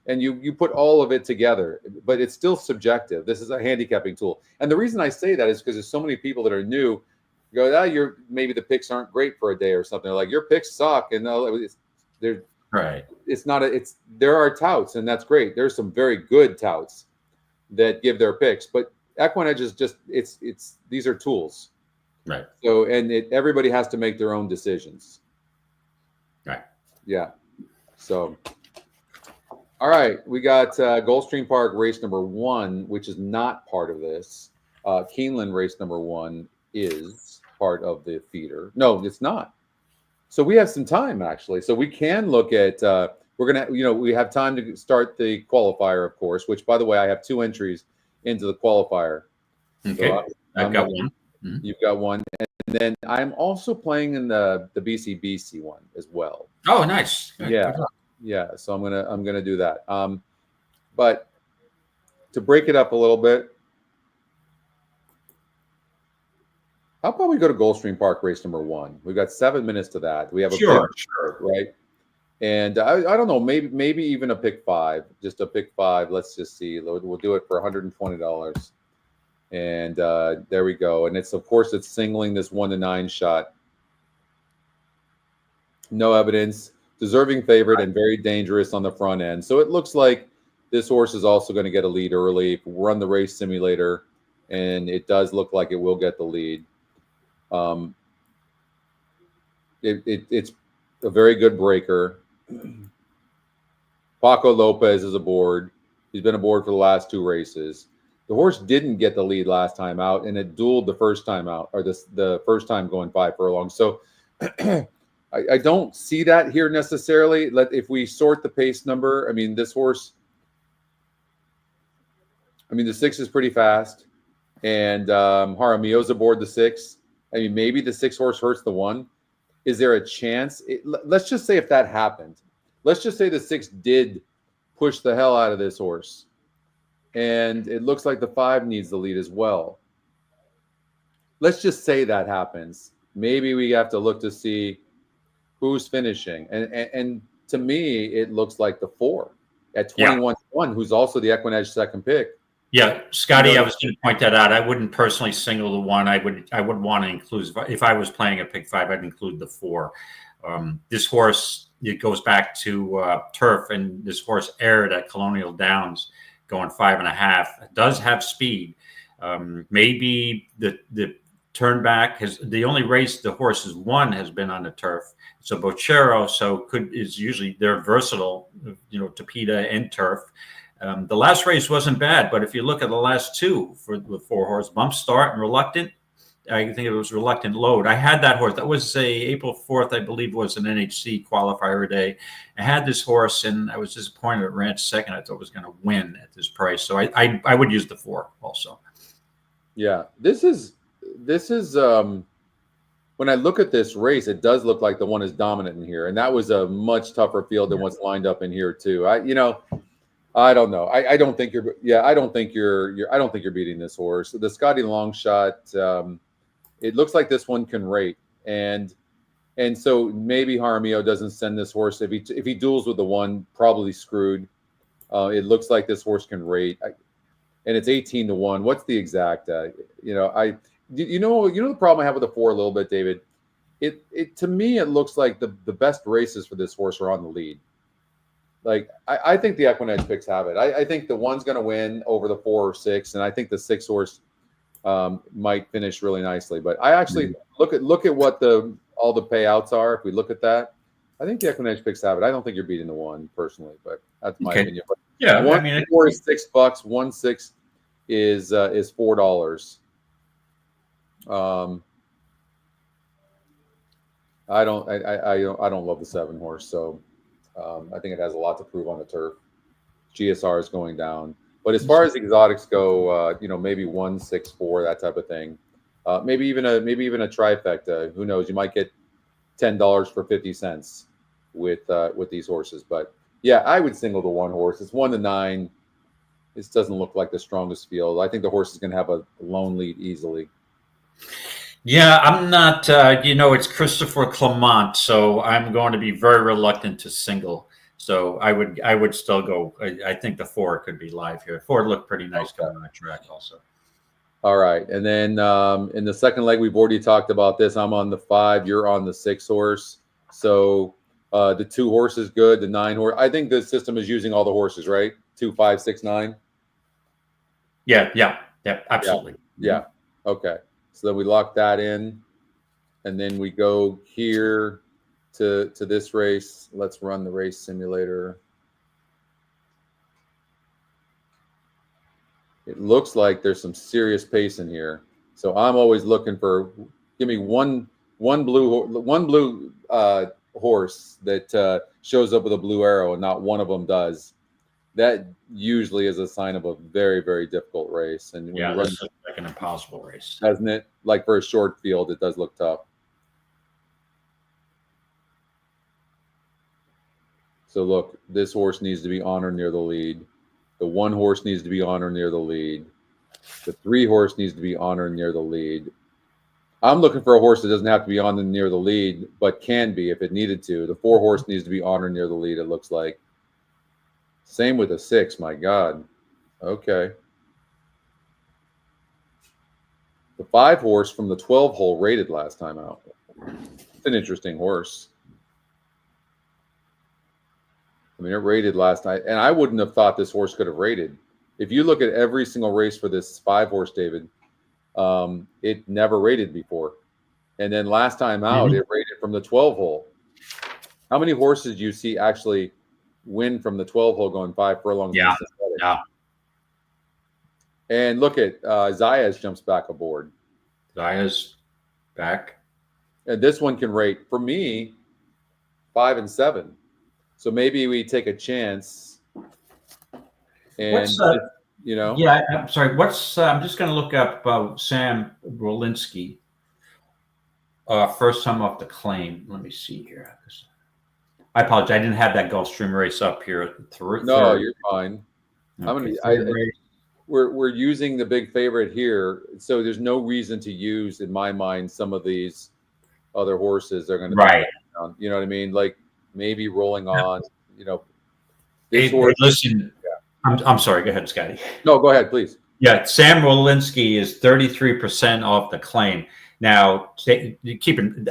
[SPEAKER 1] and you put all of it together, but it's still subjective. This is a handicapping tool. And the reason I say that is because there's so many people that are new go, maybe the picks aren't great for a day or something. They're like, your picks suck. And they're
[SPEAKER 2] right.
[SPEAKER 1] There are touts, and that's great. There's some very good touts that give their picks, but EquinEdge is just, these are tools.
[SPEAKER 2] Right.
[SPEAKER 1] So, and everybody has to make their own decisions.
[SPEAKER 2] Right.
[SPEAKER 1] Yeah. So, all right, we got Gulfstream Park race number 1, which is not part of this. Keeneland race number 1 is part of the feeder. No, it's not. So we have some time actually. So we can look at. We're gonna, we have time to start the qualifier, of course. Which, by the way, I have 2 entries into the qualifier.
[SPEAKER 2] Okay, so I've got one. Mm-hmm.
[SPEAKER 1] You've got one, and then I'm also playing in the BCBC one as well.
[SPEAKER 2] Oh, nice.
[SPEAKER 1] Yeah. So I'm gonna do that. But to break it up a little bit, how about we go to Gulfstream Park race number 1? We've got 7 minutes to that. We have a
[SPEAKER 2] sure,
[SPEAKER 1] right? And I don't know, maybe even a pick 5, just a pick 5. Let's just see. We'll do it for $120. And there we go. And it's singling this 1-9 shot. No evidence. Deserving favorite and very dangerous on the front end. So it looks like this horse is also going to get a lead early. If we run the race simulator, and it does look like it will get the lead. It's a very good breaker. Paco Lopez is aboard. He's been aboard for the last 2 races. The horse didn't get the lead last time out, and it dueled the first time out, or the first time going 5 furlongs. So I don't see that here necessarily. If we sort the pace number, I mean, this horse, I mean, the 6 is pretty fast, and Jaramillo's aboard the 6. I mean, maybe the 6 horse hurts the 1. Is there a chance? Let's just say if that happened, let's just say the 6 did push the hell out of this horse, and it looks like the 5 needs the lead as well. Let's just say that happens. Maybe we have to look to see who's finishing. And to me, it looks like the 4 at 21-1, who's also the EquinEdge second pick.
[SPEAKER 2] Yeah, Scotty, I was going to point that out. I wouldn't personally single the 1. I would want to include, if I was playing a pick 5, I'd include the 4. This horse, it goes back to turf, and this horse aired at Colonial Downs going 5.5. It does have speed. Maybe the turn back the only race the horse has won has been on the turf. So Bochero, is usually, they're versatile, Tapeta and turf. The last race wasn't bad, but if you look at the last 2 for the 4 horse, Bump Start and Reluctant, I think it was Reluctant Load. I had that horse. That was April 4th, I believe, was an NHC qualifier day. I had this horse, and I was disappointed it ran second. I thought it was going to win at this price. So I would use the 4 also.
[SPEAKER 1] Yeah, this is when I look at this race, it does look like the 1 is dominant in here, and that was a much tougher field than what's lined up in here too. I don't know. I don't think you're. Yeah, I don't think you're beating this horse. The Scotty Longshot. It looks like this one can rate, and so maybe Jaramillo doesn't send this horse if he duels with the 1, probably screwed. It looks like this horse can rate, and it's 18-1. What's the exact? The problem I have with the 4 a little bit, David. It to me it looks like the best races for this horse are on the lead. Like I think the EquinEdge picks have it. I think the 1's going to win over the 4 or 6, and I think the 6 horse might finish really nicely. But I actually look at what all the payouts are. If we look at that, I think the EquinEdge picks have it. I don't think you're beating the 1 personally, but that's my opinion. But
[SPEAKER 2] yeah,
[SPEAKER 1] 4 is $6. 1-6 is $4. I don't love the 7 horse, so. I think it has a lot to prove on the turf. GSR is going down, but as far as exotics go, maybe 1, 6, 4, that type of thing. Maybe even a trifecta. Who knows? You might get $10 for 50 cents with these horses. But yeah, I would single the 1 horse. It's 1-9. This doesn't look like the strongest field. I think the horse is going to have a lone lead easily.
[SPEAKER 2] Yeah, I'm not, it's Christopher Clement, so I'm going to be very reluctant to single. So I would still go. I think the 4 could be live here. 4 looked pretty nice going on the track also. All
[SPEAKER 1] right. And then in the second leg, we've already talked about this. I'm on the 5. You're on the 6 horse. So the 2 horse is good. The 9 horse. I think the system is using all the horses, right? 2, 5, 6, 9.
[SPEAKER 2] Yeah, absolutely.
[SPEAKER 1] Yeah. Okay. So then we lock that in, and then we go here to this race. Let's run the race simulator. It looks like there's some serious pace in here. So I'm always looking for, give me one blue horse that shows up with a blue arrow, and not one of them does. That usually is a sign of a very, very difficult race. And when
[SPEAKER 2] this looks like an impossible race,
[SPEAKER 1] doesn't it? Like for a short field, it does look tough. So look, this horse needs to be on or near the lead. The 1 horse needs to be on or near the lead. The 3 horse needs to be on or near the lead. I'm looking for a horse that doesn't have to be on and near the lead, but can be if it needed to. The 4 horse needs to be on or near the lead, it looks like. Same with the 6, my God. Okay. The 5 horse from the 12 hole rated last time out. It's an interesting horse. I mean, it rated last night, and I wouldn't have thought this horse could have rated. If you look at every single race for this 5 horse, David, it never rated before. And then last time out, it rated from the 12 hole. How many horses do you see actually win from the 12 hole going 5 furlongs?
[SPEAKER 2] Yeah.
[SPEAKER 1] And look at Zayas jumps back aboard.
[SPEAKER 2] Zaya's back.
[SPEAKER 1] And this one can rate, for me, 5 and 7. So maybe we take a chance. And, you know.
[SPEAKER 2] Yeah, I'm sorry. I'm just going to look up Sam Rolinski. First time off the claim. Let me see here. I apologize. I didn't have that Gulfstream race up here.
[SPEAKER 1] No, you're fine.
[SPEAKER 2] Okay,
[SPEAKER 1] we're using the big favorite here, so there's no reason to use, in my mind, some of these other horses. They're going to
[SPEAKER 2] right.
[SPEAKER 1] You know what I mean? Like maybe rolling on. You know,
[SPEAKER 2] this horse. Listen, yeah. I'm sorry. Go ahead, Scotty.
[SPEAKER 1] No, go ahead, please.
[SPEAKER 2] Yeah, Sam Rolinski is 33% off the claim. Now, keeping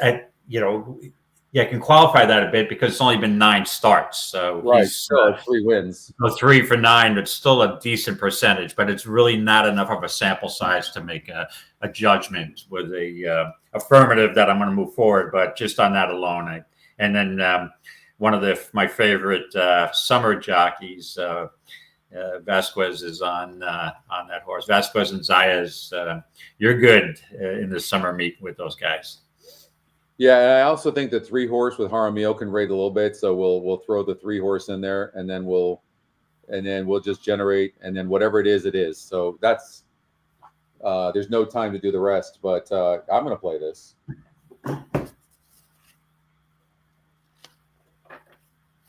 [SPEAKER 2] I can qualify that a bit because it's only been 9 starts. So
[SPEAKER 1] right, sure, 3 wins.
[SPEAKER 2] 3 for 9, but still a decent percentage. But it's really not enough of a sample size to make a judgment with a affirmative that I'm going to move forward. But just on that alone, and then one of my favorite summer jockeys, Vasquez, is on that horse. Vasquez and Zayas, you're good in the summer meet with those guys.
[SPEAKER 1] Yeah, and I also think the 3 horse with Jaramillo can rate a little bit, so we'll throw the 3 horse in there, and then we'll just generate, and then whatever it is. So that's there's no time to do the rest, but I'm going to play this.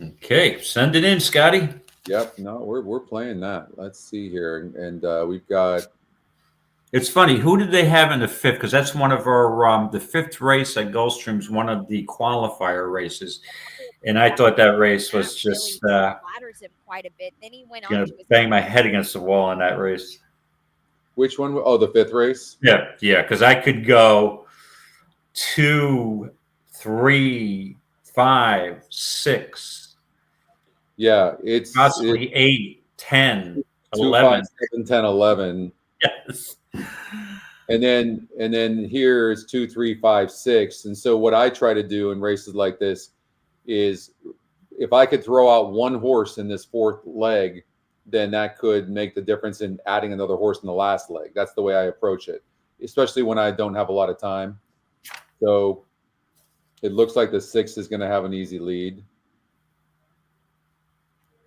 [SPEAKER 2] Okay, send it in, Scotty.
[SPEAKER 1] Yep, no, we're playing that. Let's see here, and we've got.
[SPEAKER 2] It's funny. Who did they have in the 5th? Because that's one of our the 5th race at Gulfstream's one of the qualifier races, and I thought that race was just
[SPEAKER 4] flatters him quite a bit. Then he went on to
[SPEAKER 2] bang my head against the wall in that race.
[SPEAKER 1] Which one? Oh, the 5th race.
[SPEAKER 2] Yeah, because I could go 2, 3, 5, 6.
[SPEAKER 1] Yeah, it's
[SPEAKER 2] possibly 8, 10,
[SPEAKER 1] 2,
[SPEAKER 2] 11.
[SPEAKER 1] 5, 7, 10, 11.
[SPEAKER 2] Yes.
[SPEAKER 1] And then here's 2, 3, 5, 6. And so what I try to do in races like this is if I could throw out one horse in this 4th leg, then that could make the difference in adding another horse in the last leg. That's the way I approach it, especially when I don't have a lot of time. So it looks like the 6 is going to have an easy lead.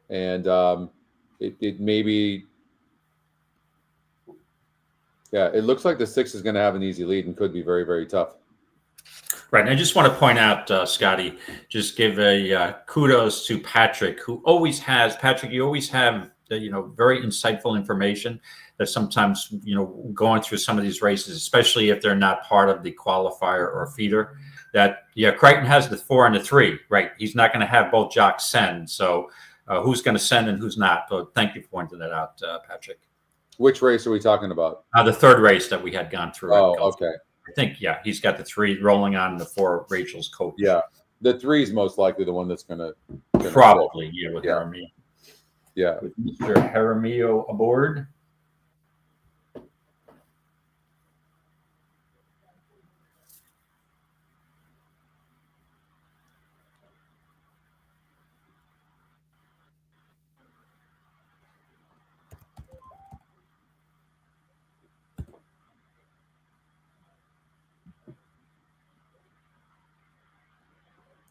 [SPEAKER 1] And it maybe... Yeah, it looks like the 6 is going to have an easy lead and could be very, very tough.
[SPEAKER 2] Right. And I just want to point out, Scotty, just give a kudos to Patrick, who always has, Patrick, you always have, very insightful information that sometimes, going through some of these races, especially if they're not part of the qualifier or feeder, that, Crichton has the 4 and the 3, right? He's not going to have both jocks send. So who's going to send and who's not? So thank you for pointing that out, Patrick.
[SPEAKER 1] Which race are we talking about?
[SPEAKER 2] The 3rd race that we had gone through.
[SPEAKER 1] Oh, okay.
[SPEAKER 2] I think, he's got the 3 rolling on the 4 Rachel's coach.
[SPEAKER 1] Yeah. The 3 is most likely the one that's going to.
[SPEAKER 2] Probably, with Jaramillo.
[SPEAKER 1] Yeah.
[SPEAKER 2] With Mr. Jaramillo aboard.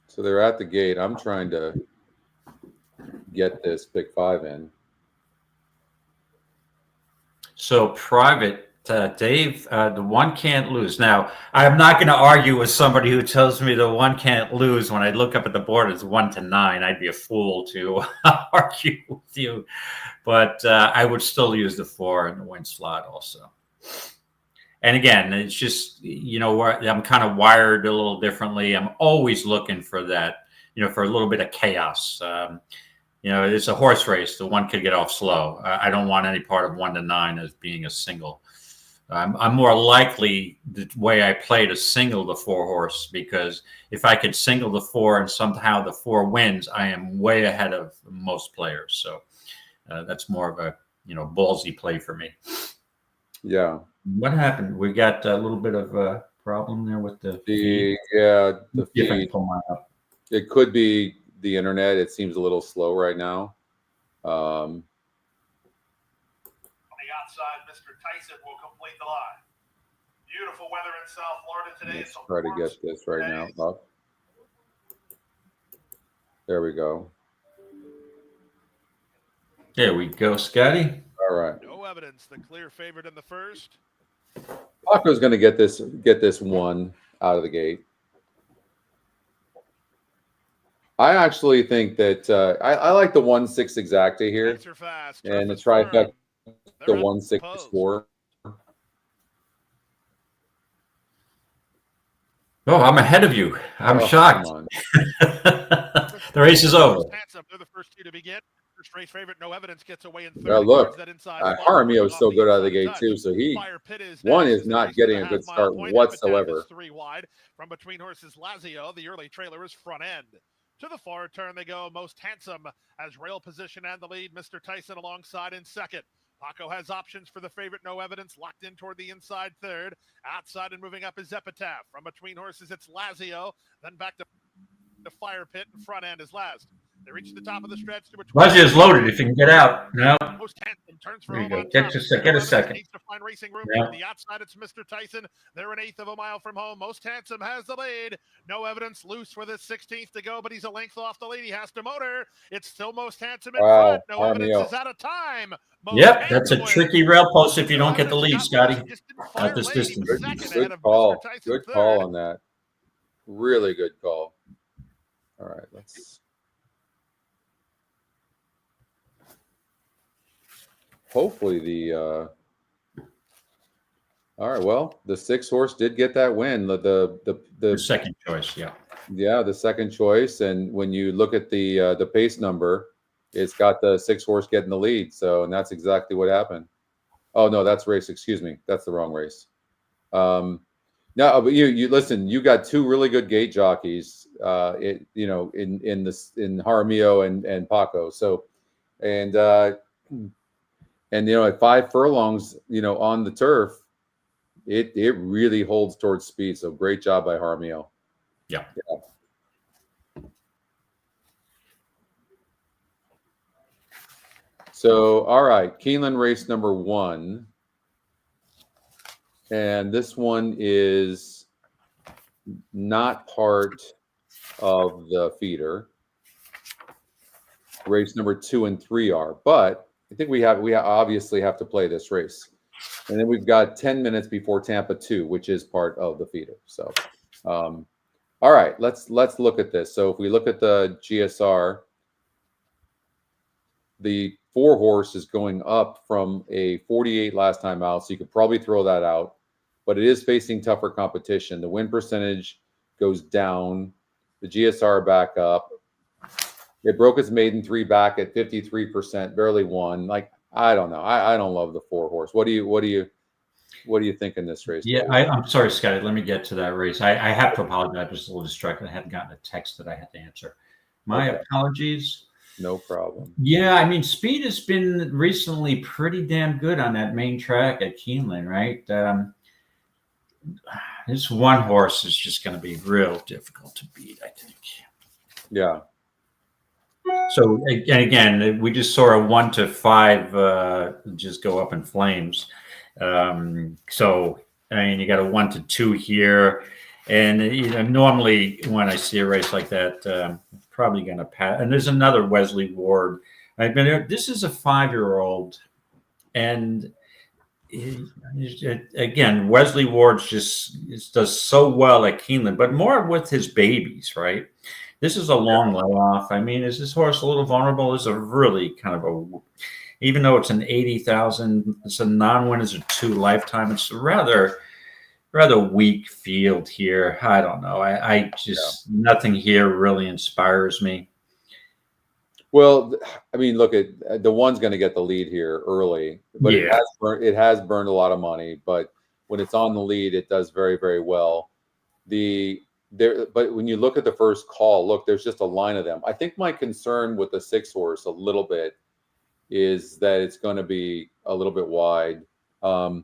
[SPEAKER 1] So they're at the gate. I'm trying to get this pick 5 in.
[SPEAKER 2] So private, Dave, the 1 can't lose. Now, I'm not going to argue with somebody who tells me the 1 can't lose when I look up at the board. It's 1 to 9. I'd be a fool to argue with you, but I would still use the 4 in the win slot also. And again, it's just, I'm kind of wired a little differently. I'm always looking for that, for a little bit of chaos. It's a horse race. The 1 could get off slow. I don't want any part of 1 to 9 as being a single. I'm more likely the way I play to single the 4 horse, because if I could single the 4 and somehow the 4 wins, I am way ahead of most players. So that's more of a, ballsy play for me.
[SPEAKER 1] Yeah.
[SPEAKER 2] What happened? We got a little bit of a problem there with the feed.
[SPEAKER 1] The feed. It could be the internet. It seems a little slow right now. On the
[SPEAKER 5] alongside Mr. Tyson will complete the line. Beautiful weather in South Florida today.
[SPEAKER 1] Let's try to get this right now up. There we go.
[SPEAKER 2] There we go, Scotty.
[SPEAKER 1] All right.
[SPEAKER 5] No evidence. The clear favorite in the first.
[SPEAKER 1] Paco's going to get this one out of the gate. I actually think that I like the 1-6 exacta here, and the trifecta, the 1-6-4.
[SPEAKER 2] Oh, I'm ahead of you. I'm shocked. The race is over.
[SPEAKER 5] They're the first two to begin. First race favorite, no evidence, gets away in third.
[SPEAKER 1] Now look, Jaramillo is so good out of the gate too. So one is not getting a good start whatsoever.
[SPEAKER 5] 3 wide from between horses. Lazio, the early trailer, is front end. To the far turn they go. Most Handsome has rail position and the lead. Mr. Tyson alongside in second. Paco has options for the favorite, no evidence, locked in toward the inside third. Outside and moving up is Epitaph. From between horses, it's Lazio. Then back to the Fire Pit, and front end is last. They reach the top of the stretch.
[SPEAKER 2] Lazio is loaded if you can get out. No.
[SPEAKER 5] Most Handsome turns for
[SPEAKER 2] There you
[SPEAKER 5] home
[SPEAKER 2] go.
[SPEAKER 5] on top.
[SPEAKER 2] Get a second.
[SPEAKER 5] Needs to find racing room.
[SPEAKER 2] Yeah.
[SPEAKER 5] On the outside, it's Mr. Tyson. They're an eighth of a mile from home. Most Handsome has the lead. No evidence, loose with his 16th to go, but he's a length off the lead. He has to motor. It's still Most Handsome in front. No evidence is out of time.
[SPEAKER 2] Yep, that's a tricky rail post if you don't get the lead, Scotty, at this distance.
[SPEAKER 1] Good call. Good call on that. Really good call. All right, let's. Hopefully the. All right. Well, the 6 horse did get that win. The
[SPEAKER 2] second choice, yeah.
[SPEAKER 1] Yeah, the second choice, and when you look at the pace number, it's got the 6 horse getting the lead. So, and that's exactly what happened. Oh no, that's race. Excuse me, that's the wrong race. No, but you listen. You got 2 really good gate jockeys. In Jaramillo and Paco. So, and at 5 furlongs, on the turf, it really holds towards speed. So great job by Jaramillo.
[SPEAKER 2] Yeah.
[SPEAKER 1] So, all right, Keeneland race number 1. And this one is not part of the feeder. Race number 2 and 3 are, but I think we obviously have to play this race. And then we've got 10 minutes before Tampa 2, which is part of the feeder. So, all right, let's look at this. So if we look at the GSR, the 4 horse is going up from a 48 last time out, so you could probably throw that out. But it is facing tougher competition. The win percentage goes down. The GSR back up. It broke its maiden 3 back at 53%, barely won. Like, I don't know. I don't love the 4 horse. What do you think in this race?
[SPEAKER 2] Yeah, I'm sorry, Scotty. Let me get to that race. I have to apologize. I was a little distracted. I hadn't gotten a text that I had to answer. My apologies.
[SPEAKER 1] No problem.
[SPEAKER 2] Yeah, I mean, speed has been recently pretty damn good on that main track at Keeneland, right? This 1 horse is just going to be real difficult to beat, I think.
[SPEAKER 1] Yeah.
[SPEAKER 2] So, and again, we just saw a 1 to 5 just go up in flames. So, I mean, you got a 1 to 2 here. And, normally when I see a race like that, it's probably going to pass. And there's another Wesley Ward. This is a 5-year-old. And again, Wesley Ward just does so well at Keeneland, but more with his babies, right? This is a long layoff. I mean, is this horse a little vulnerable? It's a really kind of even though it's an 80,000, it's a non-winners of 2 lifetime. It's a rather weak field here. I don't know. I just nothing here really inspires me.
[SPEAKER 1] Well, I mean, look at the 1's going to get the lead here early, but it has burned a lot of money. But when it's on the lead, it does very, very well. But when you look at the first call, look, there's just a line of them. I think my concern with the 6 horse a little bit is that it's going to be a little bit wide. The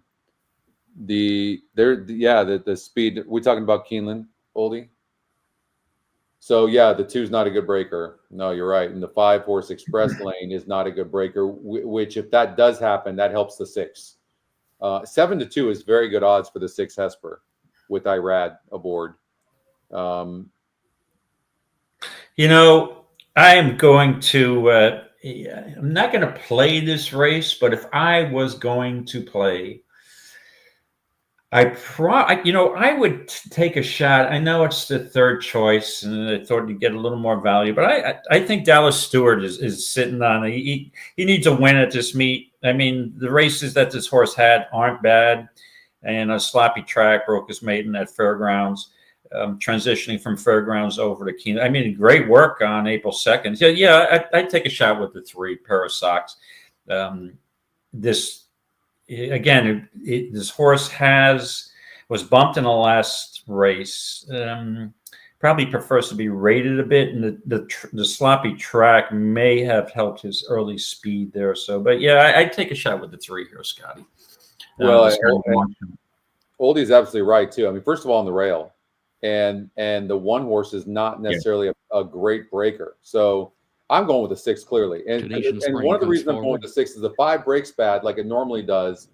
[SPEAKER 1] speed. We're talking about Keeneland, Oldie. So yeah, the 2's not a good breaker. No, you're right. And the 5 horse Express Lane is not a good breaker. Which, if that does happen, that helps the 6. 7-2 is very good odds for the 6 Hesper with Irad aboard.
[SPEAKER 2] You know, I am going to, I'm not going to play this race, but if I was going to play, I would take a shot. I know it's the third choice, and I thought you'd get a little more value, but I think Dallas Stewart is sitting on. He needs a win at this meet. I mean, the races that this horse had aren't bad, and a sloppy track broke his maiden at Fairgrounds, transitioning from Fairgrounds over to Keeneland. I mean, great work on April 2nd. Yeah, I'd take a shot with the 3 pair of socks. This horse was bumped in the last race. Probably prefers to be rated a bit, and the sloppy track may have helped his early speed there. So, but yeah, I'd take a shot with the 3 here, Scotty.
[SPEAKER 1] Well, Oldie's absolutely right too. I mean, first of all, on the rail, and the 1 horse is not necessarily a great breaker. So I'm going with the 6 clearly, and one of the reasons I'm going with the 6 is the 5 breaks bad like it normally does.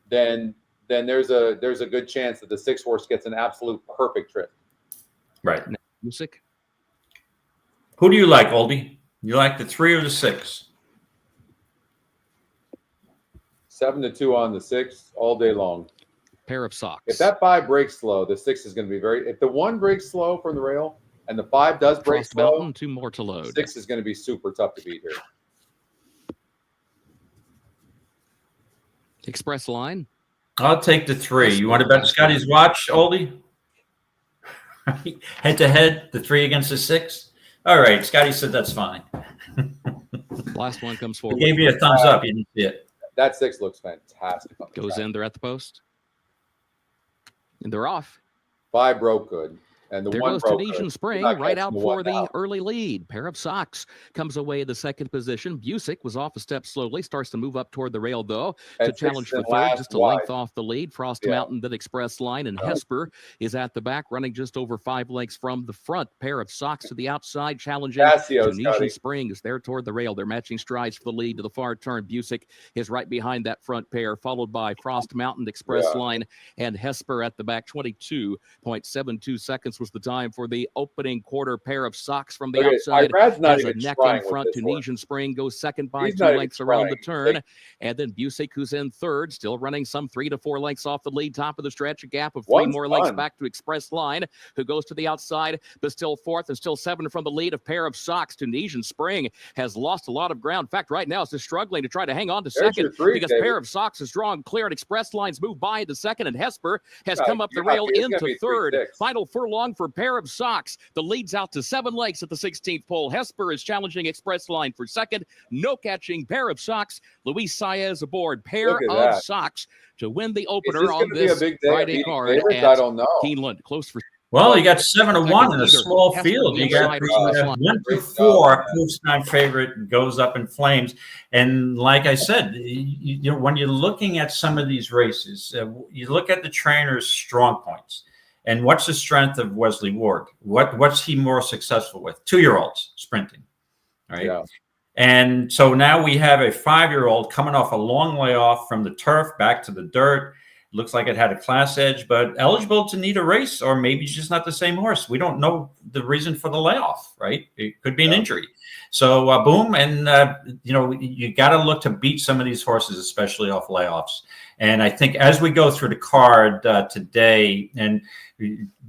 [SPEAKER 1] Then there's a good chance that the 6 horse gets an absolute perfect trip.
[SPEAKER 2] Right.
[SPEAKER 6] Music.
[SPEAKER 2] Who do you like, Oldie? You like the 3 or the 6?
[SPEAKER 1] 7-2 on the 6 all day long.
[SPEAKER 6] Pair of socks.
[SPEAKER 1] If that 5 breaks slow, the 6 is going to be very. If the 1 breaks slow from the rail and the 5 does break slow,
[SPEAKER 6] Mountain, 2 more to load.
[SPEAKER 1] 6 is going to be super tough to beat here.
[SPEAKER 6] Express line.
[SPEAKER 2] I'll take the 3. You want to bet Scotty's watch, Oldie? Head to head, the 3 against the 6. All right, Scotty said that's fine.
[SPEAKER 6] Last one comes forward.
[SPEAKER 2] He gave you a thumbs up. You didn't see it.
[SPEAKER 1] That 6 looks fantastic.
[SPEAKER 6] Goes in. They're at the post, and they're off.
[SPEAKER 1] 5 broke good. And the
[SPEAKER 6] there
[SPEAKER 1] 1
[SPEAKER 6] goes
[SPEAKER 1] broke
[SPEAKER 6] Tunisian
[SPEAKER 1] good.
[SPEAKER 6] Spring right out for the early lead. Pair of socks comes away in the 2nd position. Busick was off a step slowly, starts to move up toward the rail though to challenge for 3rd, just a length off the lead. Frost Mountain, then Express Line, and Hesper is at the back, running just over 5 lengths from the front. Pair of socks to the outside, challenging Tunisian Spring is there toward the rail. They're matching strides for the lead to the far turn. Busick is right behind that front pair, followed by Frost Mountain, Express Line, and Hesper at the back. 22.72 seconds was the time for the opening quarter. Pair of socks from the outside. Has a neck in front. Tunisian Spring goes second by 2 lengths around the turn. And then Busick, who's in 3rd, still running some 3 to 4 lengths off the lead. Top of the stretch, a gap of 3 more lengths back to Express Line, who goes to the outside, but still 4th and still 7 from the lead of Pair of Socks. Tunisian Spring has lost a lot of ground. In fact, right now it's just struggling to try to hang on to 2nd because Pair of Socks is drawn clear, and Express Line's moved by into 2nd, and Hesper has come up the rail into 3rd. Final furlong for Pair of Socks. The lead's out to 7 lengths at the 16th pole. Hesper is challenging Express Line for 2nd. No catching. Pair of Socks. Luis Saez aboard. Pair of Socks to win the opener on this Friday card at Keeneland. Close for.
[SPEAKER 2] Well, you got 7-1 in a small field. You got 1-4 first-time favorite goes up in flames. And like I said, you know, when you're looking at some of these races, you look at the trainer's strong points. And what's the strength of Wesley Ward? What's he more successful with? 2-year-olds sprinting, right? Yeah. And so now we have a 5-year-old coming off a long layoff from the turf back to the dirt. Looks like it had a class edge, but eligible to need a race, or maybe just not the same horse. We don't know the reason for the layoff, right? It could be an injury. So boom, and you know, you got to look to beat some of these horses, especially off layoffs. And I think as we go through the card today, and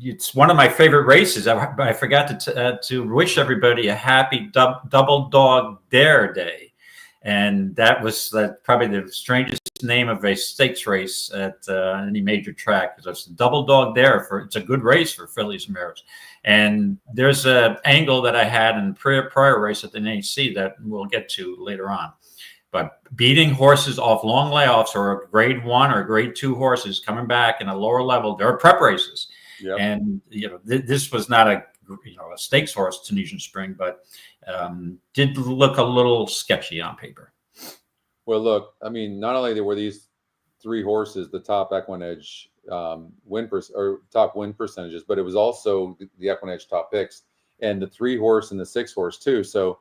[SPEAKER 2] it's one of my favorite races. I forgot to wish everybody a happy Double Dog Dare Day. And that was probably the strangest name of a stakes race at any major track, because it's Double Dog Dare. It's a good race for fillies and mares. And there's an angle that I had in prior race at the NHC that we'll get to later on. But beating horses off long layoffs, or a grade 1 or grade 2 horses coming back in a lower level, there are prep races. Yep. And you know, this was not a stakes horse, Tunisian Spring, but did look a little sketchy on paper.
[SPEAKER 1] Well, look, I mean, not only were these 3 horses the top EquinEdge top win percentages, but it was also the EquinEdge top picks, and the 3 horse and the 6 horse too. So,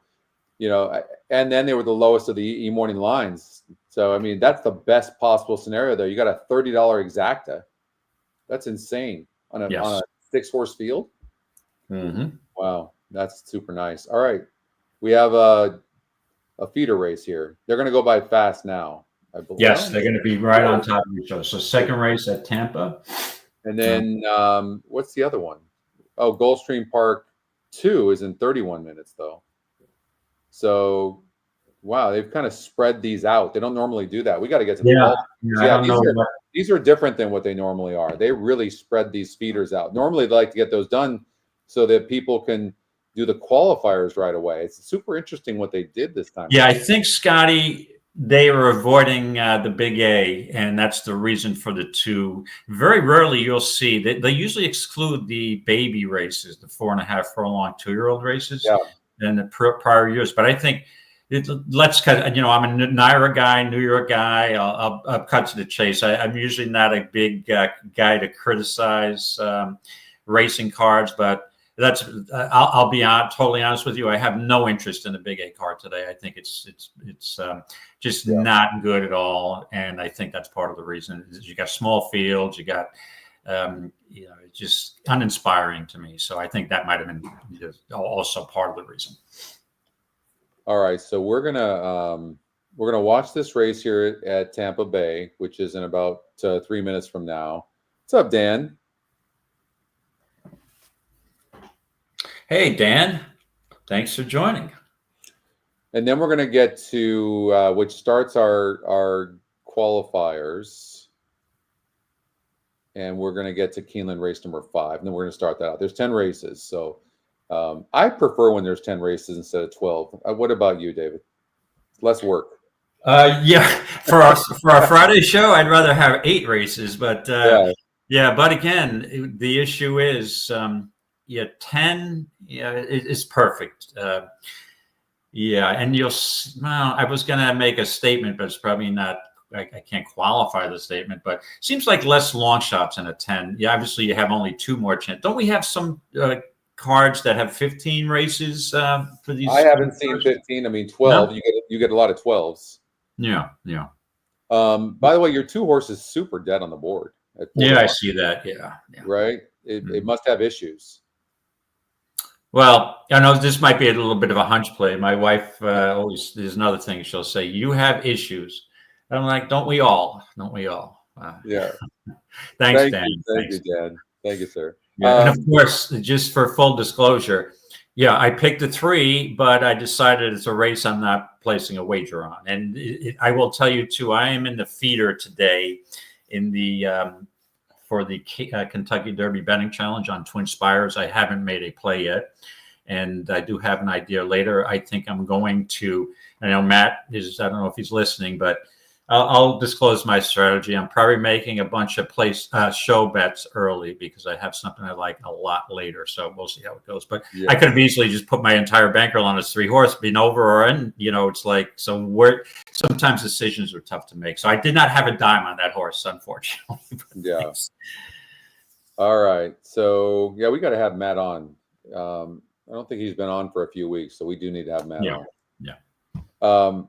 [SPEAKER 1] you know, and then they were the lowest of the E-morning lines. So, I mean, that's the best possible scenario there. You got a $30 exacta. That's insane on a 6-horse field.
[SPEAKER 2] Mm-hmm.
[SPEAKER 1] Wow, that's super nice. All right, we have a feeder race here. They're going to go by fast now, I believe.
[SPEAKER 2] Yes, they're going to be right on top of each other. So second race at Tampa.
[SPEAKER 1] And then what's the other one? Oh, Gulfstream Park 2 is in 31 minutes, though. So, wow, they've kind of spread these out. They don't normally do that. We got to get to the these are different than what they normally are. They really spread these feeders out. Normally, they like to get those done so that people can do the qualifiers right away. It's super interesting what they did this time.
[SPEAKER 2] Yeah, I think, Scotty, they are avoiding the big A, and that's the reason for the 2. Very rarely you'll see they usually exclude the baby races, the 4.5 furlong 2-year-old races in the prior years. But I think let's cut. You know, I'm a Naira guy, New York guy. I'll cut to the chase. I'm usually not a big guy to criticize racing cards, but that's I'll be totally honest with you. I have no interest in the big A card today. I think it's just not good at all, and I think that's part of the reason. You got small fields, you got you know, it's just uninspiring to me. So I think that might have been also part of the reason.
[SPEAKER 1] All right, so we're gonna watch this race here at Tampa Bay, which is in about 3 minutes from now. What's up, Dan?
[SPEAKER 2] Hey, Dan. Thanks for joining.
[SPEAKER 1] And then we're gonna get to which starts our qualifiers, and we're gonna get to Keeneland race number 5, and then we're gonna start that out. There's 10 races, so. I prefer when there's 10 races instead of 12. What about you, David? Less work.
[SPEAKER 2] Yeah, for our Friday show, I'd rather have 8 races, but but again, the issue is 10 is perfect. And I was going to make a statement, but it's probably not. I can't qualify the statement, but it seems like less long shots in a 10. Yeah, obviously you have only 2 more chances. Don't we have some cards that have 15 races for these?
[SPEAKER 1] I haven't seen 15. I mean, 12. No? You get a lot of 12s.
[SPEAKER 2] Yeah.
[SPEAKER 1] By the way, your 2 horse is super dead on the board.
[SPEAKER 2] Yeah, I see that. Yeah.
[SPEAKER 1] Right. It must have issues.
[SPEAKER 2] Well, I know this might be a little bit of a hunch play. My wife always, there's another thing she'll say, "You have issues." I'm like, "Don't we all? Don't we all?"
[SPEAKER 1] Yeah.
[SPEAKER 2] Thanks, Dan.
[SPEAKER 1] Thank you, Dan. Thank you, sir.
[SPEAKER 2] Yeah, and of course, just for full disclosure, I picked a 3, but I decided it's a race I'm not placing a wager on. And I will tell you too, I am in the feeder today in the for the Kentucky Derby betting challenge on Twin Spires. I haven't made a play yet, and I do have an idea later. I think I'm going to. I know Matt is. I don't know if he's listening, but I'll disclose my strategy. I'm probably making a bunch of show bets early because I have something I like a lot later. So we'll see how it goes. But I could have easily just put my entire bankroll on this 3 horse, been over or in. It's like, so sometimes decisions are tough to make. So I did not have a dime on that horse, unfortunately.
[SPEAKER 1] Yeah. All right. So we got to have Matt on. I don't think he's been on for a few weeks, so we do need to have Matt on.
[SPEAKER 2] Yeah.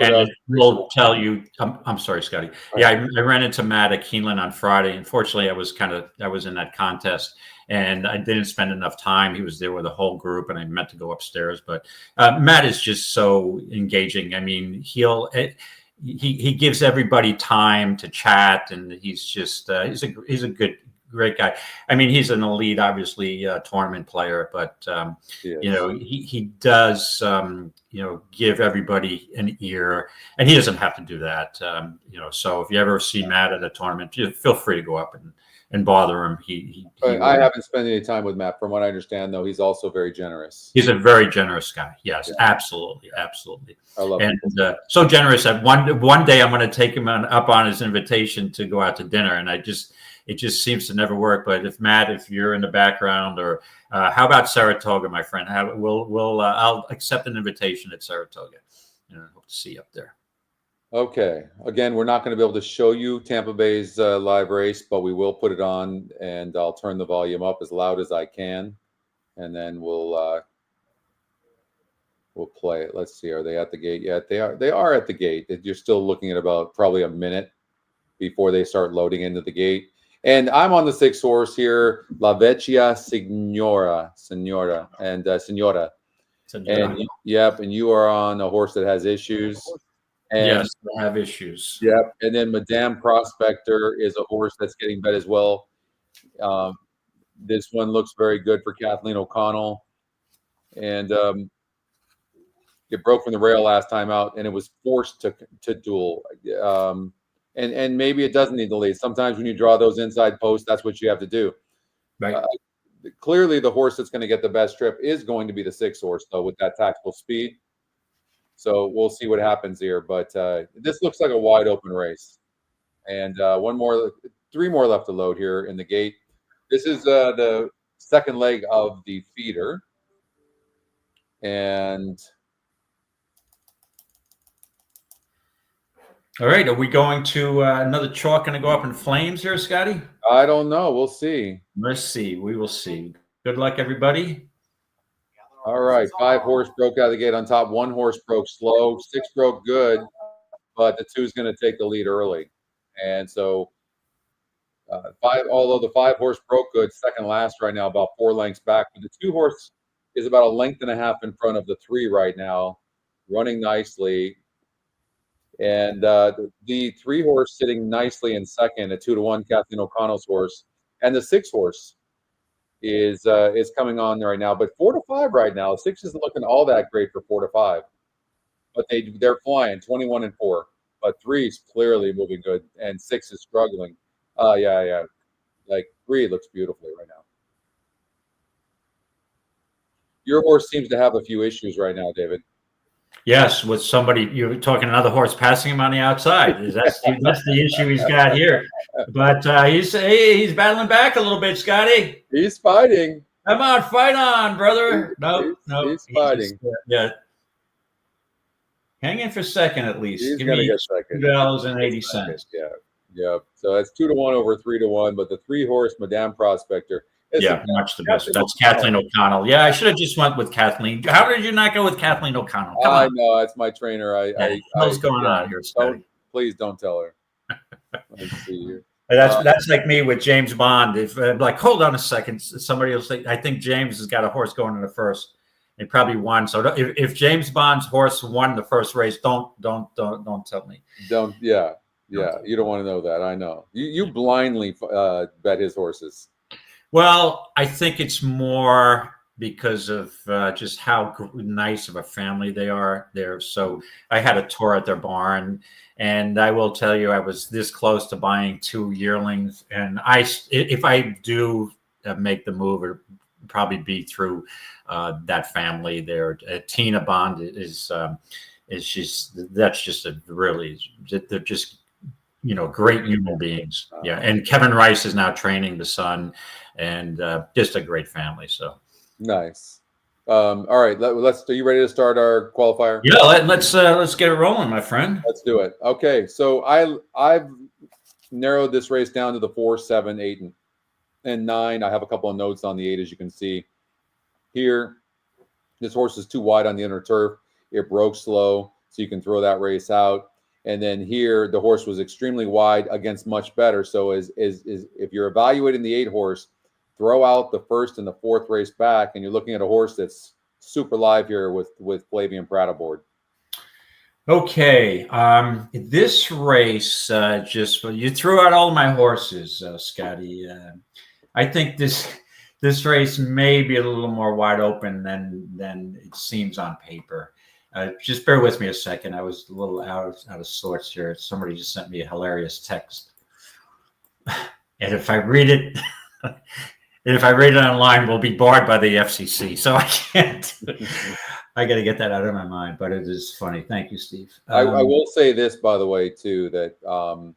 [SPEAKER 2] And we'll tell you. I'm sorry, Scotty. Yeah, I ran into Matt at Keeneland on Friday. Unfortunately, I was in that contest, and I didn't spend enough time. He was there with a whole group, and I meant to go upstairs. But Matt is just so engaging. I mean, he gives everybody time to chat, and he's just he's a great guy. I mean, he's an elite, obviously, tournament player, but he does give everybody an ear, and he doesn't have to do that. So if you ever see Matt at a tournament, feel free to go up and bother him.
[SPEAKER 1] I haven't spent any time with Matt. From what I understand, though, he's also very generous.
[SPEAKER 2] He's a very generous guy. Yes, absolutely. I love him. And so generous that one day I'm going to take him up on his invitation to go out to dinner, and it just seems to never work. But if you're in the background, or how about Saratoga, my friend? I'll accept an invitation at Saratoga, and I hope to see you up there.
[SPEAKER 1] Okay. Again, we're not going to be able to show you Tampa Bay's live race, but we will put it on, and I'll turn the volume up as loud as I can, and then we'll we'll play it. Let's see. Are they at the gate yet? They are. They are at the gate. You're still looking at about probably a minute before they start loading into the gate. And I'm on the 6th horse here, La Vecchia Signora, and Signora. And yep, and you are on a horse that has issues. And,
[SPEAKER 2] yes, I have issues.
[SPEAKER 1] Yep, and then Madame Prospector is a horse that's getting bet as well. This one looks very good for Kathleen O'Connell, and it broke from the rail last time out, and it was forced to duel. And maybe it doesn't need the lead. Sometimes when you draw those inside posts, that's what you have to do.
[SPEAKER 2] Right.
[SPEAKER 1] Clearly, the horse that's going to get the best trip is going to be the 6th horse, though, with that tactical speed. So we'll see what happens here. But this looks like a wide open race. And 3 more left to load here in the gate. This is the second leg of the feeder. And
[SPEAKER 2] all right, are we going to another chalk going to go up in flames here, Scotty?
[SPEAKER 1] I don't know. We'll see.
[SPEAKER 2] Let's see. We will see. Good luck, everybody.
[SPEAKER 1] All right, 5 horse broke out of the gate on top. 1 horse broke slow. 6 broke good, but the 2 is going to take the lead early. And so 5, although the 5 horse broke good, second last right now, about 4 lengths back. But the 2 horse is about a length and a half in front of the 3 right now, running nicely. And the 3 horse sitting nicely in second, a 2-1 Kathleen O'Connell's horse, and the 6 horse is coming on there right now. But 4 to 5 right now, 6 isn't looking all that great for 4 to 5, but they're flying 21 and 4. But 3 is clearly moving good, and 6 is struggling. Yeah, like 3 looks beautifully right now. Your horse seems to have a few issues right now, David.
[SPEAKER 2] Yes, with somebody, you're talking another horse passing him on the outside. That's the issue he's got here. But he's battling back a little bit, Scotty.
[SPEAKER 1] He's fighting.
[SPEAKER 2] Come on, fight on, brother. No,
[SPEAKER 1] he's fighting.
[SPEAKER 2] Yeah. Hang in for second at least.
[SPEAKER 1] He's
[SPEAKER 2] Give
[SPEAKER 1] gonna
[SPEAKER 2] me
[SPEAKER 1] get second.
[SPEAKER 2] $2.80.
[SPEAKER 1] Yeah. So that's 2-1 over 3-1. But the 3 horse Madame Prospector.
[SPEAKER 2] Much the best. That's Kathleen O'Connell. Yeah, I should have just went with Kathleen. How did you not go with Kathleen O'Connell? Come on.
[SPEAKER 1] I know, that's my trainer.
[SPEAKER 2] What's going on here, Scotty?
[SPEAKER 1] Please don't tell her. Let's see here.
[SPEAKER 2] That's like me with James Bond. If like, hold on a second, somebody will say, I think James has got a horse going in the first. He probably won. So if James Bond's horse won the first race, don't tell me.
[SPEAKER 1] Yeah. You don't want to know that. I know. You blindly bet his horses.
[SPEAKER 2] Well, I think it's more because of just how nice of a family they are there. So I had a tour at their barn, and I will tell you, I was this close to buying 2 yearlings. And if I do make the move, it'll probably be through that family there. Tina Bond that's just they're just great human beings. Yeah, and Kevin Rice is now training the son, and just a great family. So
[SPEAKER 1] nice. All right, are you ready to start our qualifier?
[SPEAKER 2] Yeah, let's get it rolling, my friend.
[SPEAKER 1] Let's do it. Okay, so I've narrowed this race down to the 4, 7, 8, and 9. I have a couple of notes on the 8, as you can see here. This horse is too wide on the inner turf. It broke slow, so you can throw that race out. And then here, the horse was extremely wide against much better. So if you're evaluating the 8 horse, throw out the 1st and the 4th race back, and you're looking at a horse that's super live here with Flavian Pratt aboard.
[SPEAKER 2] Okay, this race you threw out all of my horses, Scotty. I think this race may be a little more wide open than it seems on paper. Just bear with me a second. I was a little out of sorts here. Somebody just sent me a hilarious text, and if I read it, online, we'll be barred by the FCC. So I can't. I got to get that out of my mind. But it is funny. Thank you, Steve.
[SPEAKER 1] I will say this, by the way, too, that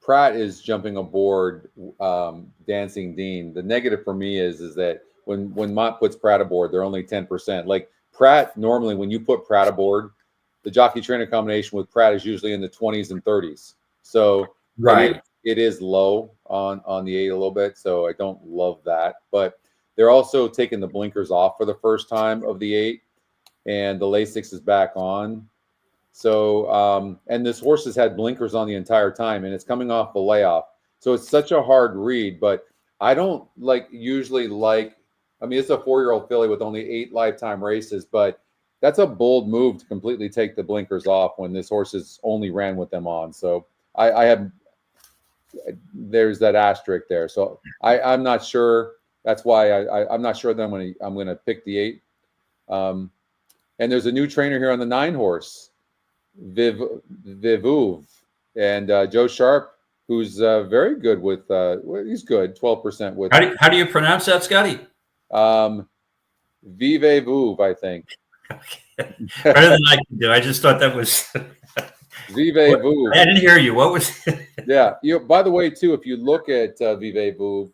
[SPEAKER 1] Pratt is jumping aboard Dancing Dean. The negative for me is that when Mott puts Pratt aboard, they're only 10%. Like Pratt, normally when you put Pratt aboard, the jockey trainer combination with Pratt is usually in the 20s and 30s. So
[SPEAKER 2] right,
[SPEAKER 1] it is low on the 8 a little bit. So I don't love that. But they're also taking the blinkers off for the first time of the 8, and the Lasix is back on. So, and this horse has had blinkers on the entire time, and it's coming off the layoff. So it's such a hard read, but I don't usually I mean, it's a 4-year-old filly with only 8 lifetime races, but that's a bold move to completely take the blinkers off when this horse has only ran with them on. So there's that asterisk there. So I'm not sure. That's why I'm not sure that I'm gonna pick the 8. And there's a new trainer here on the 9 horse, Vivuv, and Joe Sharp, who's very good with. He's good, 12% with.
[SPEAKER 2] How do you pronounce that, Scotty?
[SPEAKER 1] Vive Vuv, I think.
[SPEAKER 2] Okay. Better than I can do. I just thought that was.
[SPEAKER 1] Vive Vuv.
[SPEAKER 2] I didn't hear you. What was?
[SPEAKER 1] Yeah. By the way, too, if you look at Vive Vuv,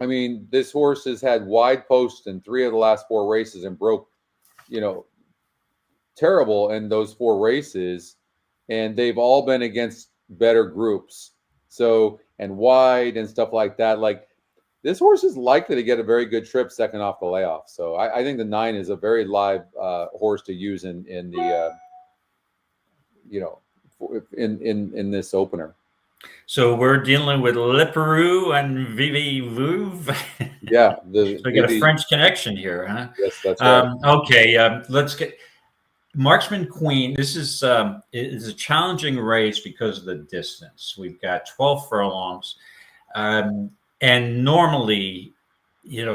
[SPEAKER 1] I mean, this horse has had wide posts in 3 of the last 4 races and broke, terrible in those 4 races, and they've all been against better groups. So, and wide and stuff like that. This horse is likely to get a very good trip second off the layoff. So I think the 9 is a very live horse to use in the in this opener.
[SPEAKER 2] So we're dealing with Leperoux and Vive Vuv.
[SPEAKER 1] Yeah,
[SPEAKER 2] so we got a French connection here, huh?
[SPEAKER 1] Yes, that's right.
[SPEAKER 2] Okay, let's get Marksman Queen. This is a challenging race because of the distance. We've got 12 furlongs. And normally,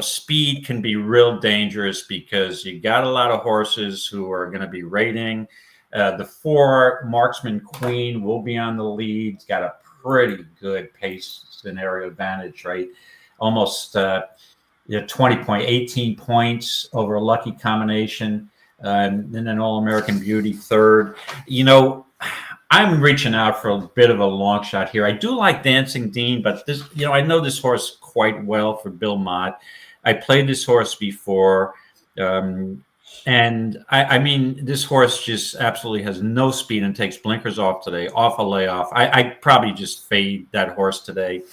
[SPEAKER 2] speed can be real dangerous because you got a lot of horses who are going to be rating. The 4 Marksman Queen will be on the lead. It's got a pretty good pace scenario advantage, right? Almost 18 points over a lucky combination. And then an All-American Beauty 3rd. I'm reaching out for a bit of a long shot here. I do like Dancing Dean, but this, I know this horse quite well for Bill Mott. I played this horse before. And I mean, this horse just absolutely has no speed and takes blinkers off today, off a layoff. I probably just fade that horse today.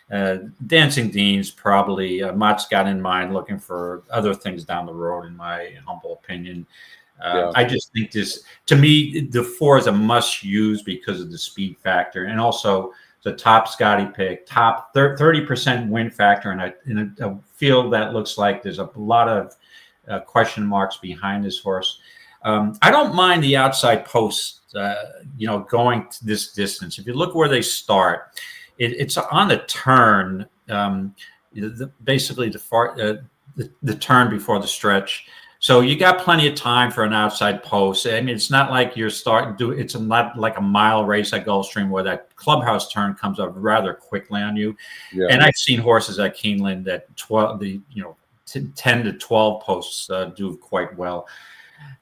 [SPEAKER 2] Dancing Dean's probably Mott's got in mind looking for other things down the road, in my humble opinion. I just think this, to me, the 4 is a must use because of the speed factor, and also the top Scotty pick, top 30% win factor in a field that looks like there's a lot of question marks behind this horse. I don't mind the outside post, going to this distance. If you look where they start, it's on the turn, basically the turn before the stretch. So you got plenty of time for an outside post. I mean, it's not like you're it's not like a mile race at Gulfstream where that clubhouse turn comes up rather quickly on you. Yeah. And I've seen horses at Keeneland that 10 to 12 posts do quite well.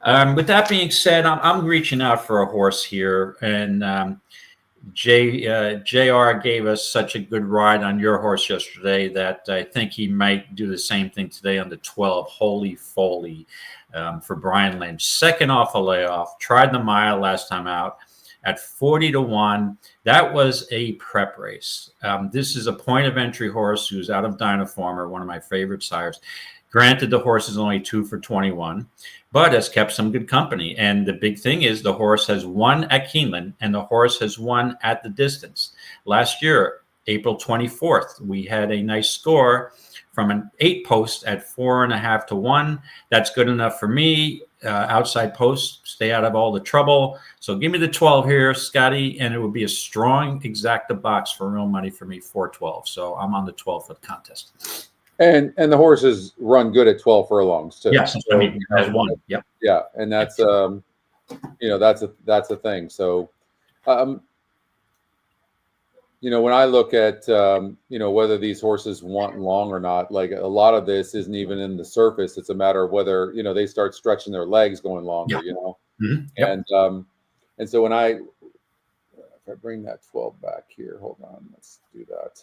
[SPEAKER 2] With that being said, I'm reaching out for a horse here, and JR gave us such a good ride on your horse yesterday that I think he might do the same thing today on the 12, Holy Foley, for Brian Lynch. Second off a layoff, tried the mile last time out at 40-1. That was a prep race. This is a point of entry horse who's out of Dynaformer, one of my favorite sires. Granted, the horse is only 2 for 21, but has kept some good company. And the big thing is the horse has won at Keeneland, and the horse has won at the distance. Last year, April 24th, we had a nice score from an 8 post at 4.5 to 1. That's good enough for me. Outside post, stay out of all the trouble. So give me the 12 here, Scotty, and it would be a strong exacta box for real money for me, 412. So I'm on the 12 for the contest.
[SPEAKER 1] And the horses run good at 12 furlongs too.
[SPEAKER 2] Yes, I mean, that's one. Yep.
[SPEAKER 1] Yeah, and that's that's a thing. So, when I look at whether these horses want long or not, like a lot of this isn't even in the surface. It's a matter of whether they start stretching their legs going longer.
[SPEAKER 2] Yeah. Mm-hmm. Yep.
[SPEAKER 1] And so if I bring that 12 back here, hold on, let's do that.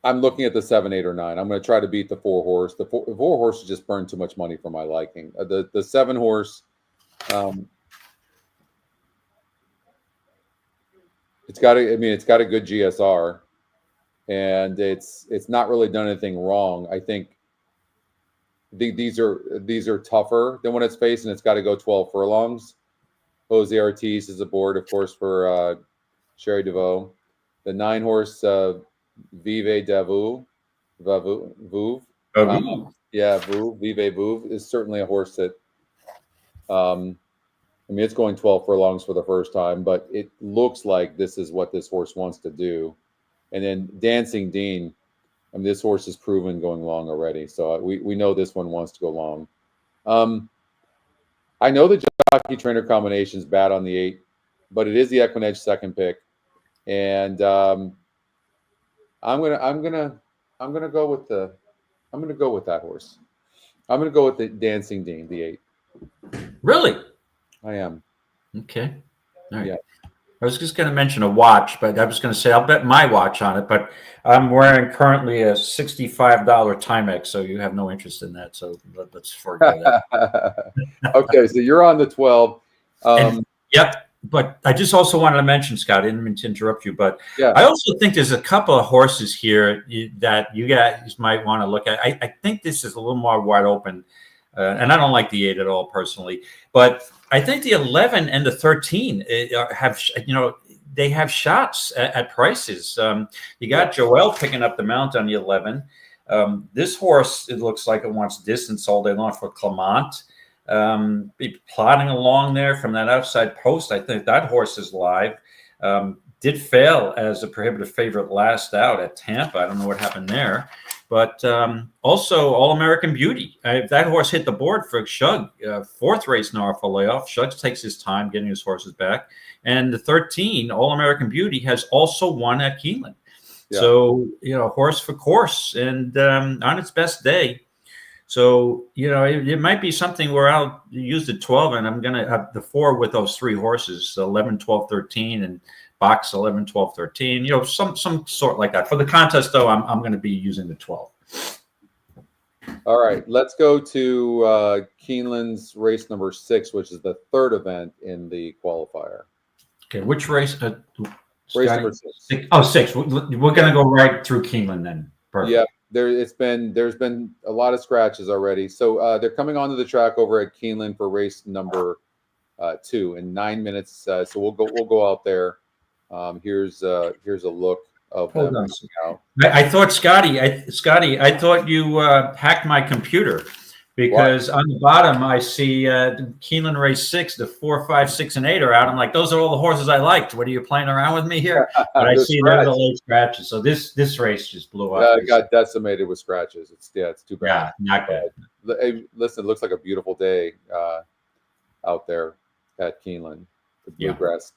[SPEAKER 1] I'm looking at the 7, 8, or 9. I'm going to try to beat the 4 horse. The 4 horse just burned too much money for my liking. The 7 horse, it's got a good GSR, and it's not really done anything wrong. I think these are tougher than when it's faced, and it's got to go 12 furlongs. Jose Ortiz is aboard, of course, for Sherry DeVoe. The 9-horse Vive Davu, Vuv. Yeah, Vive Vuv is certainly a horse that, I mean, it's going 12 furlongs for the first time, but it looks like this is what this horse wants to do. And then Dancing Dean, I mean, this horse is proven going long already, so we know this one wants to go long. I know the jockey trainer combination is bad on the 8, but it is the EquinEdge second pick, and I'm gonna go with that horse. I'm gonna go with the Dancing Dean, the 8.
[SPEAKER 2] Really?
[SPEAKER 1] I am.
[SPEAKER 2] Okay. All right.
[SPEAKER 1] Yeah.
[SPEAKER 2] I was just going to mention a watch, but I was going to say I'll bet my watch on it. But I'm wearing currently a $65 Timex, so you have no interest in that. So let's forget that.
[SPEAKER 1] Okay, so you're on the 12.
[SPEAKER 2] Yep. But I just also wanted to mention, Scott, I didn't mean to interrupt you, but
[SPEAKER 1] yeah.
[SPEAKER 2] I also think there's a couple of horses here that you guys might want to look at. I think this is a little more wide open, and I don't like the 8 at all personally, but I think the 11 and the 13 have, they have shots at prices. You got Joel picking up the mount on the 11. This horse, it looks like it wants distance all day long for Clement. Be plodding along there from that outside post. I think that horse is live. Did fail as a prohibitive favorite last out at Tampa. I don't know what happened there. But also All-American Beauty. That horse hit the board for Shug. 4th race now for layoff. Shug takes his time getting his horses back. And the 13, All-American Beauty, has also won at Keeneland. Yeah. So, horse for course and on its best day. So, it might be something where I'll use the 12 and I'm going to have the 4 with those 3 horses, 11, 12, 13, and box 11, 12, 13, some sort like that. For the contest, though, I'm going to be using the 12.
[SPEAKER 1] All right, let's go to Keeneland's race number 6, which is the 3rd event in the qualifier.
[SPEAKER 2] Okay, which race?
[SPEAKER 1] Race number 6.
[SPEAKER 2] Oh, 6. We're going to go right through Keeneland then. Perfect.
[SPEAKER 1] Yeah, there's been a lot of scratches already. So they're coming onto the track over at Keeneland for race number 2 in 9 minutes. So we'll go out there. Here's a look of them out.
[SPEAKER 2] I thought, Scotty, I thought you hacked my computer because on the bottom I see Keeneland race 6, the 4, 5, 6, and 8 are out. I'm like, those are all the horses I liked. What are you playing around with me here? But I see there's the late scratches. So this race just blew up.
[SPEAKER 1] It got decimated with scratches. It's too bad.
[SPEAKER 2] Yeah, not good.
[SPEAKER 1] Hey, listen, it looks like a beautiful day out there at Keeneland. The bluegrass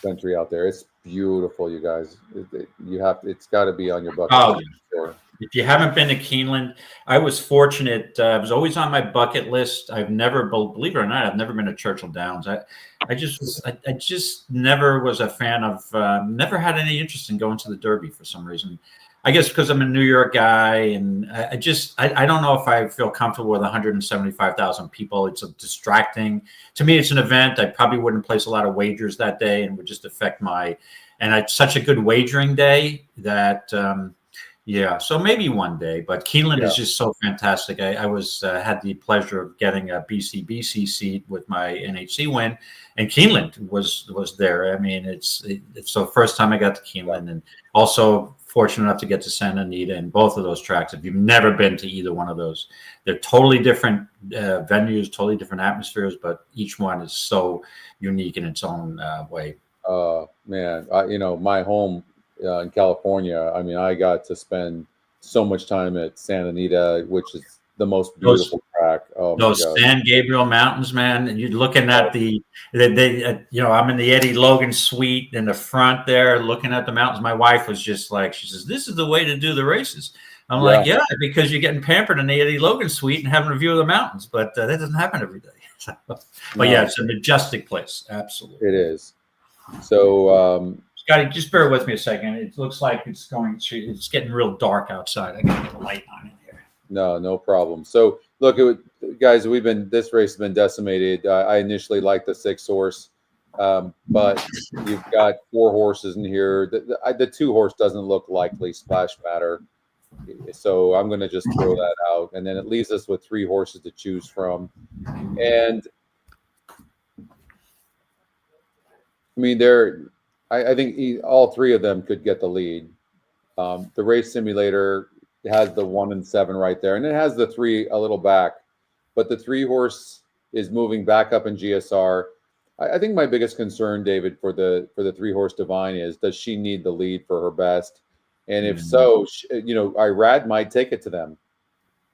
[SPEAKER 1] country out there. It's beautiful, you guys. It's got to be on your bucket list. Sure.
[SPEAKER 2] If you haven't been to Keeneland, I was fortunate. It was always on my bucket list. I've never, believe it or not, I've never been to Churchill Downs. I just never was a fan of. Never had any interest in going to the Derby for some reason. I guess because I'm a New York guy, and I don't know if I feel comfortable with 175,000 people. It's distracting. To me, it's an event. I probably wouldn't place a lot of wagers that day, and would just affect my. And it's such a good wagering day that, so maybe one day. But Keeneland is just so fantastic. I was had the pleasure of getting a BCBC seat with my NHC win, and Keeneland was there. I mean, it's the first time I got to Keeneland, and also fortunate enough to get to Santa Anita in both of those tracks. If you've never been to either one of those, they're totally different venues, totally different atmospheres, but each one is so unique in its own way.
[SPEAKER 1] Man, my home in California, I mean, I got to spend so much time at Santa Anita, which is the most beautiful track. Oh,
[SPEAKER 2] those San Gabriel Mountains, man. And you're looking at I'm in the Eddie Logan suite in the front there, looking at the mountains. My wife was just like, she says, "This is the way to do the races." I'm like, yeah, because you're getting pampered in the Eddie Logan suite and having a view of the mountains, but that doesn't happen every day. But yeah, it's a majestic place. Absolutely.
[SPEAKER 1] It is. So,
[SPEAKER 2] Scotty, just bear with me a second. It looks like it's getting real dark outside. I got to get a light on it here.
[SPEAKER 1] No problem. So look, guys, this race has been decimated. I initially liked the 6 horse. But you've got 4 horses in here. The 2 horse doesn't look likely splash matter. So I'm going to just throw that out. And then it leaves us with 3 horses to choose from. And I mean, I think all 3 of them could get the lead. The race simulator has the 1 and 7 right there, and it has the 3 a little back, but the 3 horse is moving back up in GSR. I think my biggest concern, David, for the 3 horse Divine is, does she need the lead for her best? And if so, Irad might take it to them,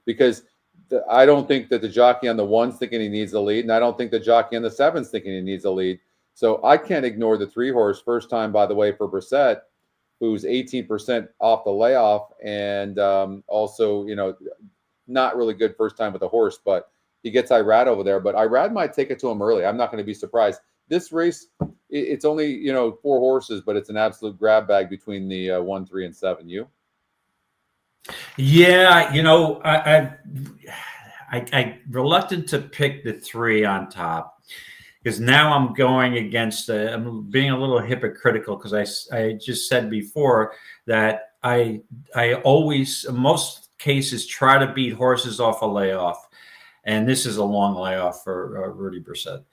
[SPEAKER 1] because I don't think that the jockey on the 1's thinking he needs the lead, and I don't think the jockey on the 7's thinking he needs the lead. So I can't ignore the 3 horse first time, by the way, for Brissett, who's 18% off the layoff, and also, not really good first time with a horse, but he gets Irad over there. But Irad might take it to him early. I'm not going to be surprised. This race, it's only 4 horses, but it's an absolute grab bag between the 1, 3, and 7. You?
[SPEAKER 2] Yeah, I'm reluctant to pick the 3 on top, because now I'm going against. I'm being a little hypocritical, because I just said before that I always, in most cases, try to beat horses off a layoff, and this is a long layoff for Rudy Brissett.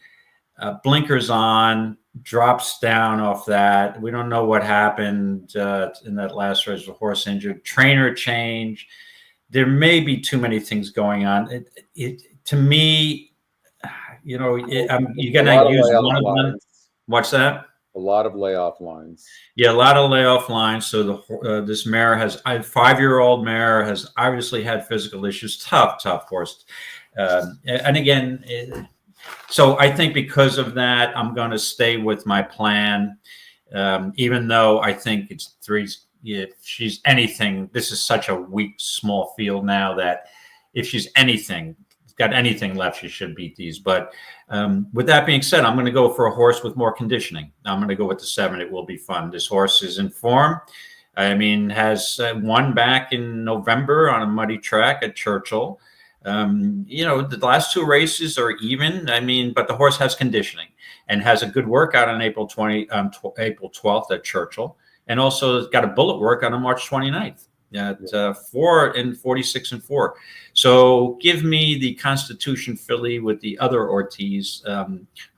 [SPEAKER 2] Blinkers on, drops down off that. We don't know what happened in that last race. The horse injured, trainer change. There may be too many things going on. To me, you're gonna use one of them. What's that?
[SPEAKER 1] A lot of layoff lines.
[SPEAKER 2] Yeah, a lot of layoff lines. So this mare has a 5-year-old mare, has obviously had physical issues. Tough horse. And again. So I think because of that, I'm going to stay with my plan, even though I think it's 3. If she's anything, this is such a weak, small field now that if she's got anything left, she should beat these. But with that being said, I'm going to go for a horse with more conditioning. I'm going to go with the 7. It will be fun. This horse is in form. I mean, has won back in November on a muddy track at Churchill. The last 2 races are even. I mean, but the horse has conditioning and has a good workout on April 12th at Churchill, and also got a bullet workout on March 29th at 4 and 46 and 4. So give me the Constitution filly with the other Ortiz,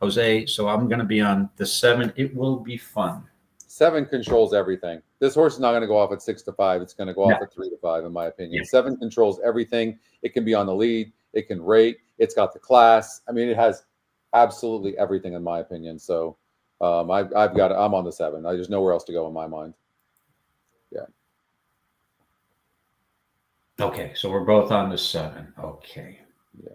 [SPEAKER 2] Jose. So I'm going to be on the 7. It will be fun.
[SPEAKER 1] 7 controls everything. This horse is not going to go off at 6-5. It's going to go off at 3-5, in my opinion. Yeah. 7 controls everything. It can be on the lead. It can rate. It's got the class. I mean, it has absolutely everything, in my opinion. So I'm on the 7. There's nowhere else to go in my mind. Yeah.
[SPEAKER 2] Okay, so we're both on the 7. Okay.
[SPEAKER 1] Yeah.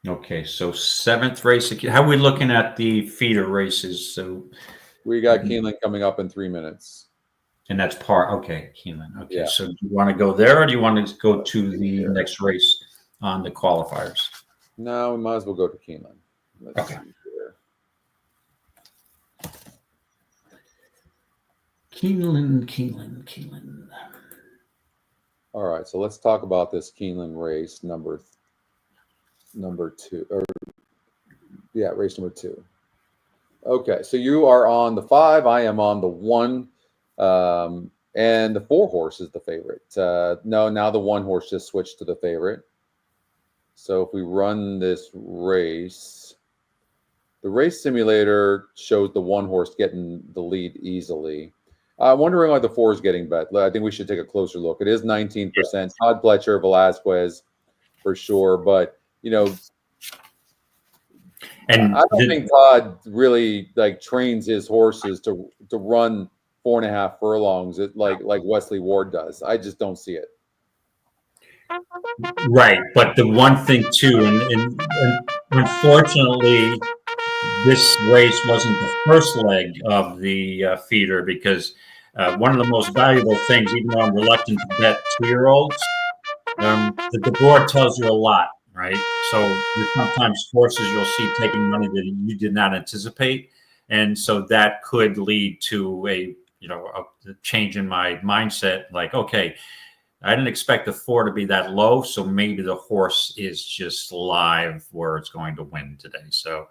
[SPEAKER 2] Okay, so 7th race. How are we looking at the feeder races? So
[SPEAKER 1] we got Keeneland coming up in 3 minutes.
[SPEAKER 2] And that's okay, Keeneland. Okay,
[SPEAKER 1] yeah.
[SPEAKER 2] So do you want to go there, or do you want to go to the next race on the qualifiers?
[SPEAKER 1] No, we might as well go to Keeneland.
[SPEAKER 2] Okay. Keeneland.
[SPEAKER 1] All right, so let's talk about this Keeneland race number 2, race number 2. Okay, so you are on the 5. I am on the 1, and the 4 horse is the favorite. No, now the 1 horse just switched to the favorite. So if we run this race, the race simulator shows the 1 horse getting the lead easily. I'm wondering why the 4 is getting bet. I think we should take a closer look. It is 19%. Yeah. Todd Pletcher, Velasquez, for sure, but and I don't think Todd really trains his horses to run 4.5 furlongs like Wesley Ward does. I just don't see it.
[SPEAKER 2] Right, but the one thing too, and unfortunately, this race wasn't the first leg of the feeder, because one of the most valuable things, even though I'm reluctant to bet 2-year-olds, the board tells you a lot. Right. So there's sometimes horses you'll see taking money that you did not anticipate. And so that could lead to a change in my mindset. Like, okay, I didn't expect the 4 to be that low. So maybe the horse is just live where it's going to win today. So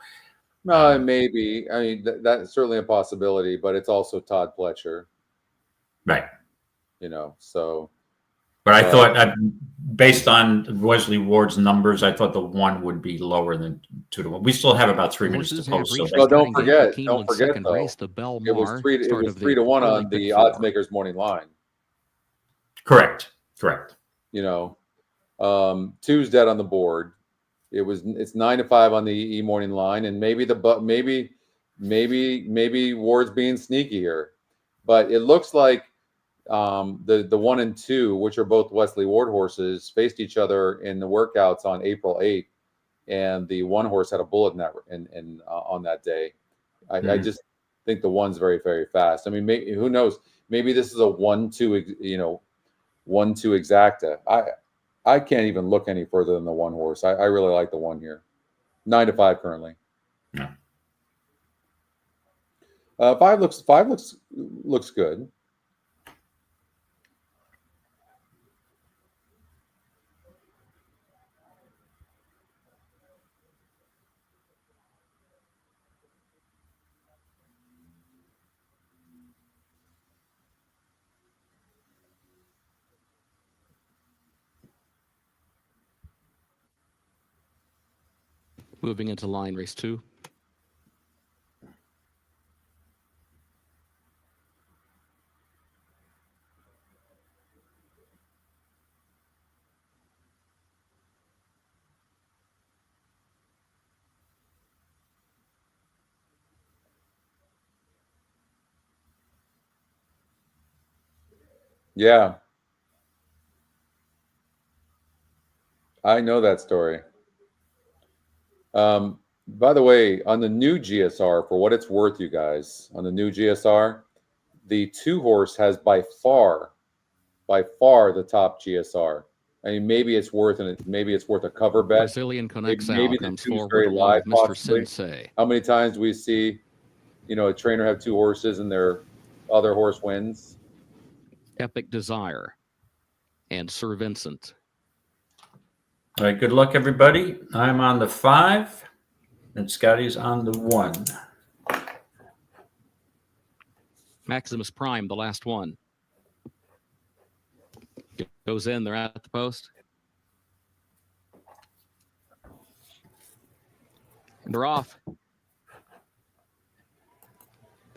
[SPEAKER 1] no, maybe. I mean, that's certainly a possibility, but it's also Todd Pletcher.
[SPEAKER 2] Right.
[SPEAKER 1] You know, so.
[SPEAKER 2] But I thought, based on Wesley Ward's numbers, I thought the 1 would be lower than 2 to 1. We still have about 3 minutes to post. So
[SPEAKER 1] well, don't forget though. It was 3 to 1 on the odds makers morning line.
[SPEAKER 2] Correct.
[SPEAKER 1] You know, 2's dead on the board. It's 9 to 5 on the E morning line, and maybe Ward's being sneaky here, but it looks like the 1 and 2, which are both Wesley Ward horses, faced each other in the workouts on April 8th, and the 1 horse had a bullet on that day. I just think the 1's very, very fast. I mean, who knows? Maybe this is a 1-2, 1-2 exacta. I can't even look any further than the 1 horse. I really like the 1 here. 9 to 5 currently.
[SPEAKER 2] Yeah.
[SPEAKER 1] 5 looks good.
[SPEAKER 6] Moving into line race 2.
[SPEAKER 1] Yeah. I know that story. By the way, on the new GSR, for what it's worth, you guys, on the new GSR, the 2 horse has by far the top GSR. I mean, maybe it's worth a cover bet.
[SPEAKER 6] Brazilian connects
[SPEAKER 1] maybe
[SPEAKER 6] out, comes
[SPEAKER 1] the 2's
[SPEAKER 6] forward
[SPEAKER 1] very live,
[SPEAKER 6] Mr.
[SPEAKER 1] possibly.
[SPEAKER 6] Sensei.
[SPEAKER 1] How many times do we see, a trainer have 2 horses and their other horse wins?
[SPEAKER 6] Epic Desire and Sir Vincent.
[SPEAKER 2] All right, good luck, everybody. I'm on the 5, and Scotty's on the 1.
[SPEAKER 6] Maximus Prime, the last one. Goes in, they're at the post. And they're off.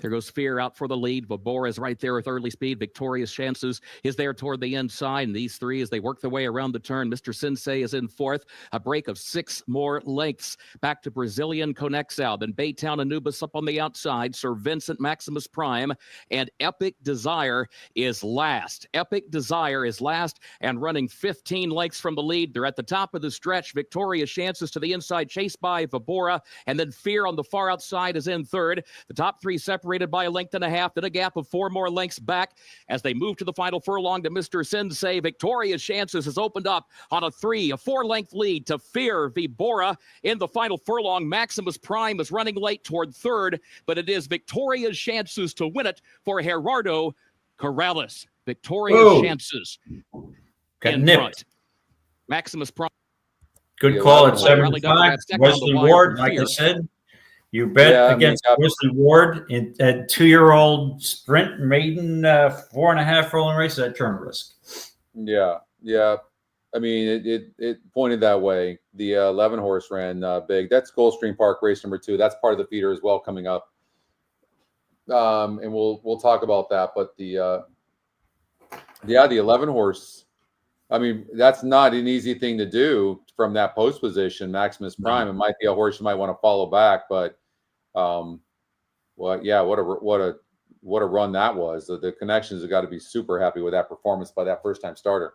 [SPEAKER 6] There goes Fear out for the lead. Vabor is right there with early speed. Victorious Chances is there toward the inside. And these 3, as they work their way around the turn, Mr. Sensei is in 4th. A break of 6 more lengths. Back to Brazilian connects out. Then Baytown Anubis up on the outside. Sir Vincent, Maximus Prime, and Epic Desire is last. Epic Desire is last and running 15 lengths from the lead. They're at the top of the stretch. Victorious Chances to the inside, chased by Vabora. And then Fear on the far outside is in 3rd. The top 3 separated by a length and a half, then a gap of 4 more lengths back as they move to the final furlong to Mr. Sensei. Victorious Chances has opened up on a 4-length lead to Fear Vibora in the final furlong. Maximus Prime is running late toward 3rd, but it is Victorious Chances to win it for Gerardo Corrales. Victorious Chances in front. Maximus Prime.
[SPEAKER 2] Good call at 7-5. Wesley Ward, like I said. You bet against Wesley Ward in a 2-year-old sprint maiden 4.5 furlong race at turn risk.
[SPEAKER 1] Yeah. I mean, it pointed that way. The 11 horse ran big. That's Gulfstream Park race number 2. That's part of the feeder as well coming up. And we'll talk about that. But the 11 horse. I mean, that's not an easy thing to do from that post position, Maximus Prime. It might be a horse you might want to follow back, but what a run that was. The connections have got to be super happy with that performance by that first-time starter.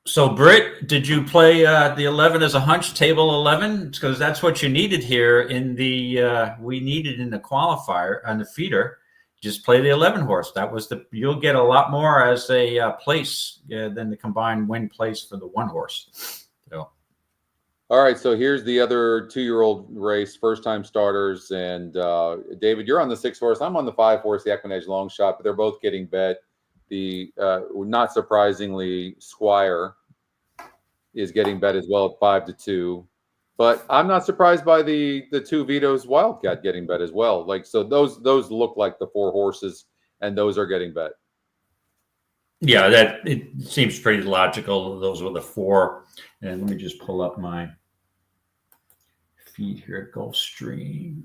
[SPEAKER 2] So, Britt, did you play the 11 as a hunch, table 11? Because that's what you needed here in the we needed in the qualifier on the feeder. Just play the 11 horse. That was you'll get a lot more as a place than the combined win place for the 1 horse. So.
[SPEAKER 1] All right, so here's the other 2-year-old race, first-time starters. And David, you're on the 6 horse. I'm on the 5 horse, the EquinEdge long shot, but they're both getting bet. not surprisingly, Squire is getting bet as well at 5-2. But I'm not surprised by the 2 Vito's Wildcat getting bet as well. Like, so those look like the 4 horses, and those are getting bet.
[SPEAKER 2] Yeah, that it seems pretty logical. Those were the 4. And let me just pull up my feed here at Gulfstream.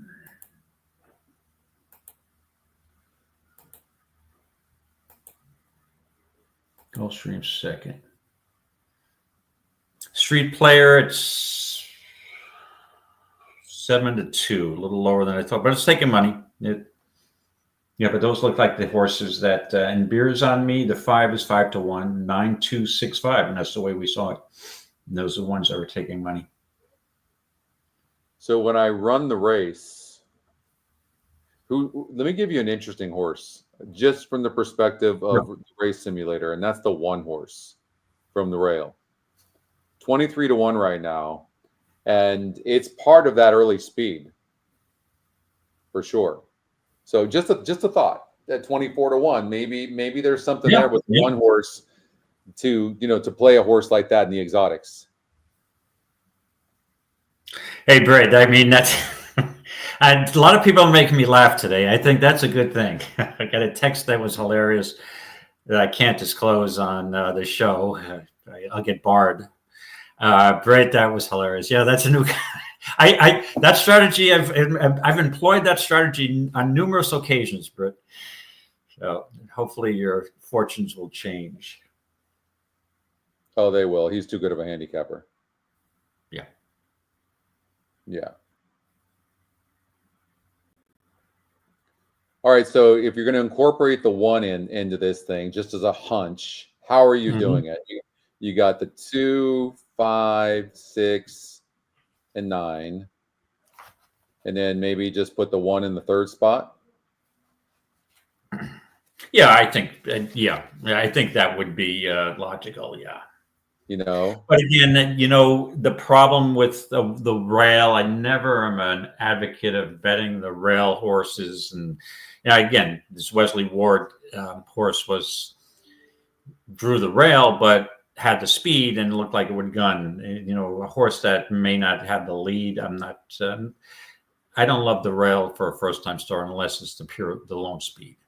[SPEAKER 2] Gulfstream second. Street Player, it's 7-2, a little lower than I thought, but it's taking money. Yeah, but those look like the horses that, and Beers on Me, the 5 is 5-1, 9-2-6-5, and that's the way we saw it. And those are the ones that were taking money.
[SPEAKER 1] So when I run the race, let me give you an interesting horse, just from the perspective of the race simulator, and that's the 1 horse from the rail. 23-1 right now, and it's part of that early speed for sure. So just a thought at 24-1, maybe there's something there with 1 horse to play a horse like that in the exotics.
[SPEAKER 2] Hey, Brad, I mean, that's a lot of people are making me laugh today. I think that's a good thing. I got a text that was hilarious that I can't disclose on the show. I'll get barred. Brett, that was hilarious. Yeah, that's a new. That strategy. I've employed that strategy on numerous occasions, Brett. So hopefully your fortunes will change.
[SPEAKER 1] Oh, they will. He's too good of a handicapper.
[SPEAKER 2] Yeah.
[SPEAKER 1] Yeah. All right. So if you're going to incorporate the 1 into this thing, just as a hunch, how are you doing it? You got the 2, 5, 6, and 9, and then maybe just put the 1 in the 3rd spot.
[SPEAKER 2] Yeah, I think. I think that would be logical. Yeah.
[SPEAKER 1] But
[SPEAKER 2] again, the problem with the rail, I never am an advocate of betting the rail horses, and again, this Wesley Ward horse drew the rail, but had the speed and looked like it would gun. A horse that may not have the lead. I don't love the rail for a first-time start unless it's the lone speed.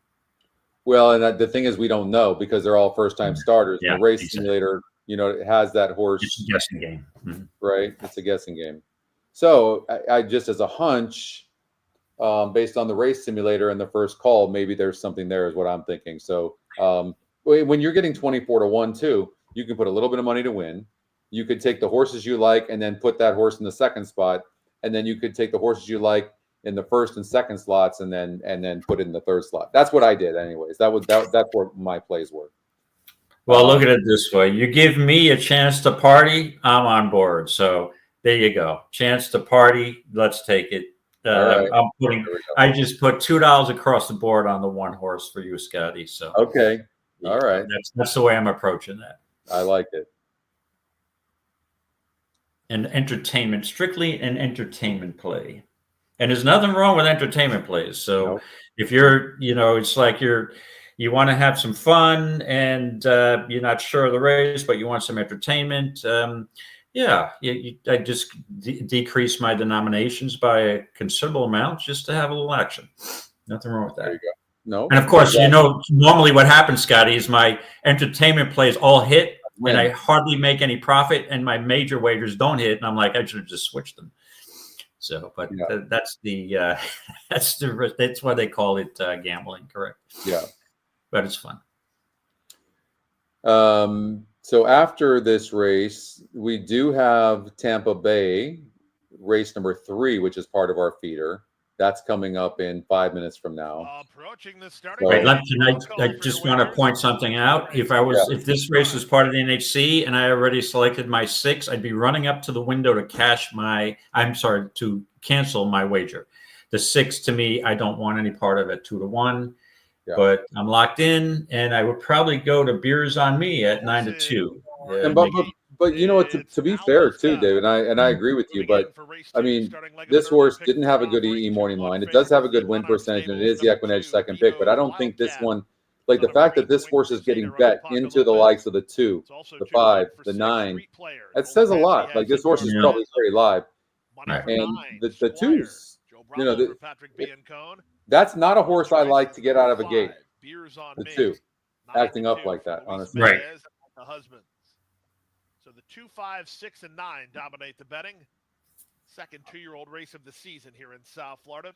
[SPEAKER 1] Well, and the thing is, we don't know because they're all first-time starters. Yeah, the race simulator, it has that horse.
[SPEAKER 2] It's a guessing game,
[SPEAKER 1] right? It's a guessing game. So I just, as a hunch, based on the race simulator and the first call, maybe there's something there, is what I'm thinking. So when you're getting 24-1 too, you can put a little bit of money to win. You could take the horses you like and then put that horse in the 2nd spot, and then you could take the horses you like in the 1st and 2nd slots, and then put it in the 3rd slot. That's what I did, anyways. That's what my plays were.
[SPEAKER 2] Well, look at it this way: you give me a chance to party, I'm on board. So there you go, chance to party. Let's take it.
[SPEAKER 1] Right.
[SPEAKER 2] I just put $2 across the board on the 1 horse for you, Scotty. So
[SPEAKER 1] okay, all right.
[SPEAKER 2] That's the way I'm approaching that.
[SPEAKER 1] I like it.
[SPEAKER 2] And entertainment, strictly an entertainment play. And there's nothing wrong with entertainment plays. So if you're, it's like you want to have some fun and you're not sure of the race, but you want some entertainment. I just decrease my denominations by a considerable amount just to have a little action. Nothing wrong with that.
[SPEAKER 1] There you go. No.
[SPEAKER 2] And of course, normally what happens, Scotty, is my entertainment plays all hit and I hardly make any profit, and my major wagers don't hit. And I'm like, I should have just switched them. So, but that's why they call it gambling, correct?
[SPEAKER 1] Yeah.
[SPEAKER 2] But it's fun.
[SPEAKER 1] So after this race, we do have Tampa Bay race number 3, which is part of our feeder. That's coming up in 5 minutes from now.
[SPEAKER 5] Approaching the starting.
[SPEAKER 2] I just want to point something out. If this race was part of the NHC and I already selected my 6, I'd be running up to the window to cancel my wager. The 6, to me, I don't want any part of it. 2-1. Yeah. But I'm locked in, and I would probably go to Beers on Me at 9-2.
[SPEAKER 1] But you know what? To be fair, too, David, and I agree with you. But I mean, this horse didn't have a good EE morning line. It does have a good win percentage, and it is the EquinEdge second pick. But I don't think this one, like the fact that this horse is getting bet into the likes of the 2, the 5, the 9, that says a lot. Like this horse is probably very live. And the 2s, you know, that's not a horse I like to get out of a gate. The 2 acting up like that, honestly.
[SPEAKER 2] Right.
[SPEAKER 5] The husbands. So the 2, 5, 6, and 9 dominate the betting. Second 2-year-old race of the season here in South Florida.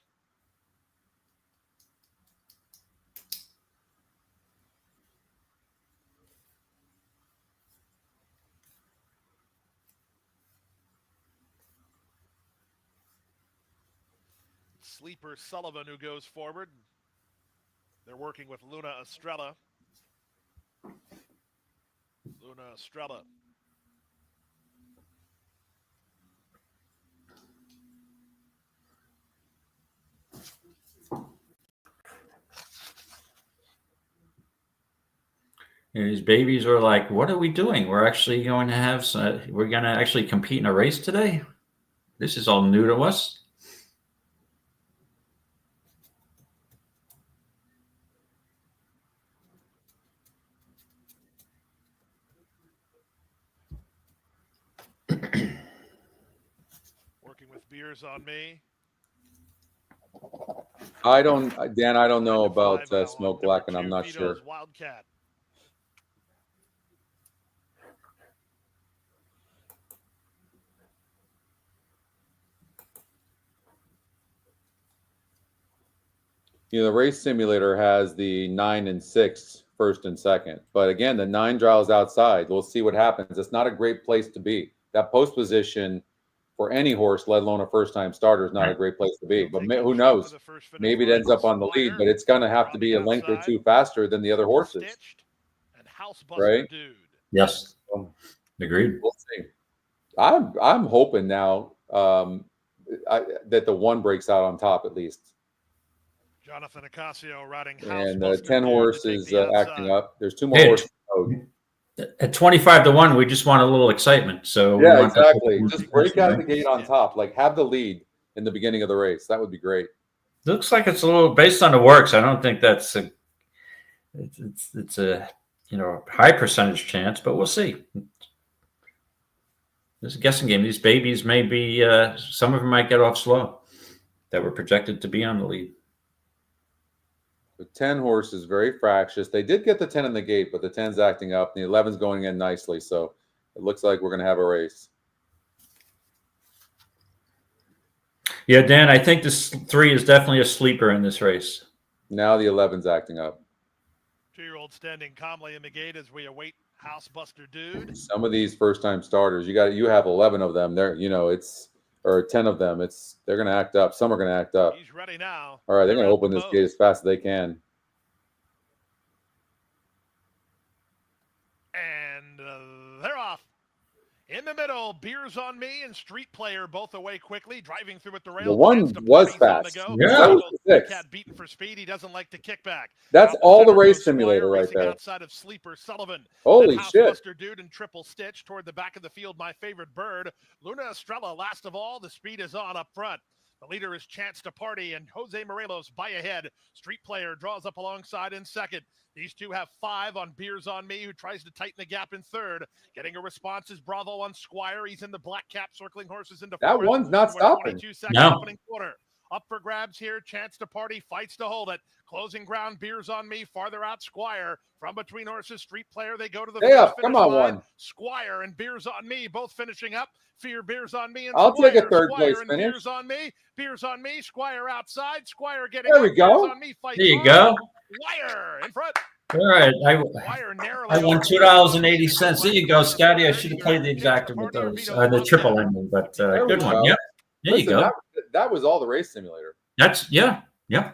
[SPEAKER 5] Sleeper Sullivan who goes forward. They're working with Luna Estrella. Luna Estrella.
[SPEAKER 2] These babies are like, what are we doing? We're actually going to have we're going to actually compete in a race today. This is all new to us.
[SPEAKER 5] Working with Beers on Me.
[SPEAKER 1] I don't know about Smoke Black, and I'm not sure.
[SPEAKER 5] Wildcat.
[SPEAKER 1] You know, the race simulator has the 9 and 6 first and second, but again, the 9 draws outside. We'll see what happens. It's not a great place to be. That post position for any horse, let alone a first-time starter, is not a great place to be. But who knows? Maybe it ends up on the lead, but it's going to have to be a length or 2 faster than the other horses, right?
[SPEAKER 2] Yes, agreed.
[SPEAKER 1] We'll see. I'm hoping now that the 1 breaks out on top at least.
[SPEAKER 5] Jonathan Ocasio riding
[SPEAKER 1] and the 10 horse is acting up. There's 2 more horses.
[SPEAKER 2] At 25-1, we just want a little excitement. So
[SPEAKER 1] yeah, exactly. Just break out the gate on top. Like have the lead in the beginning of the race. That would be great.
[SPEAKER 2] Looks like it's a little based on the works. I don't think that's it's a high percentage chance, but we'll see. This is a guessing game. These babies may be some of them might get off slow that were projected to be on the lead.
[SPEAKER 1] The 10 horse is very fractious. They did get the 10 in the gate, but the 10's acting up. The 11's going in nicely, so it looks like we're going to have a race.
[SPEAKER 2] Yeah, Dan, I think this 3 is definitely a sleeper in this race.
[SPEAKER 1] Now the 11's acting up.
[SPEAKER 5] 2-year-old standing calmly in the gate as we await Housebuster Dude.
[SPEAKER 1] Some of these first-time starters, you have 11 of them. They're or 10 of them. They're going to act up. Some are going to act up.
[SPEAKER 5] He's ready now.
[SPEAKER 1] All right, they're going to open this gate as fast as they can.
[SPEAKER 5] And they're off. In the middle, Beers on Me and Street Player both away quickly, driving through at the rail.
[SPEAKER 1] The 1 was fast.
[SPEAKER 2] Yeah.
[SPEAKER 1] That was the 6.
[SPEAKER 5] Cat beaten for speed. He doesn't like to kick back.
[SPEAKER 1] That's all the race simulator right there.
[SPEAKER 5] Outside of Sleeper Sullivan.
[SPEAKER 1] Holy shit.
[SPEAKER 5] Buster Dude and Triple Stitch toward the back of the field. My favorite bird. Luna Estrella last of all. The speed is on up front. The leader is Chance to Party and Jose Morelos by ahead. Street Player draws up alongside in second. These 2 have 5 on Beers on Me, who tries to tighten the gap in third. Getting a response is Bravo on Squire. He's in the black cap, circling horses into
[SPEAKER 1] that
[SPEAKER 5] fourth.
[SPEAKER 1] 1's not stopping.
[SPEAKER 5] 22 seconds
[SPEAKER 2] No.
[SPEAKER 5] opening quarter. Up for grabs here. Chance to Party fights to hold it. Closing ground, Beers on Me. Farther out, Squire. From between horses, Street Player. They go to the
[SPEAKER 1] come on,
[SPEAKER 5] line.
[SPEAKER 1] 1.
[SPEAKER 5] Squire and Beers on Me both finishing up. Fear Beers on Me and
[SPEAKER 1] I'll
[SPEAKER 5] Squire.
[SPEAKER 1] take a third
[SPEAKER 5] Squire
[SPEAKER 1] place
[SPEAKER 5] and
[SPEAKER 1] finish.
[SPEAKER 5] Beers on Me. Beers on Me. Squire outside. Squire getting
[SPEAKER 1] There we
[SPEAKER 5] up.
[SPEAKER 1] go.
[SPEAKER 5] Beers on Me fights
[SPEAKER 2] There you
[SPEAKER 5] on.
[SPEAKER 2] go.
[SPEAKER 5] Squire in front.
[SPEAKER 2] All right,
[SPEAKER 5] Squire narrowly
[SPEAKER 2] I won
[SPEAKER 5] over
[SPEAKER 2] $2.80. There you go, Scotty. I should have played the exacta with those, the triple ending, but good one. Yep. There you go.
[SPEAKER 1] That was all the race simulator.
[SPEAKER 2] That's yeah, and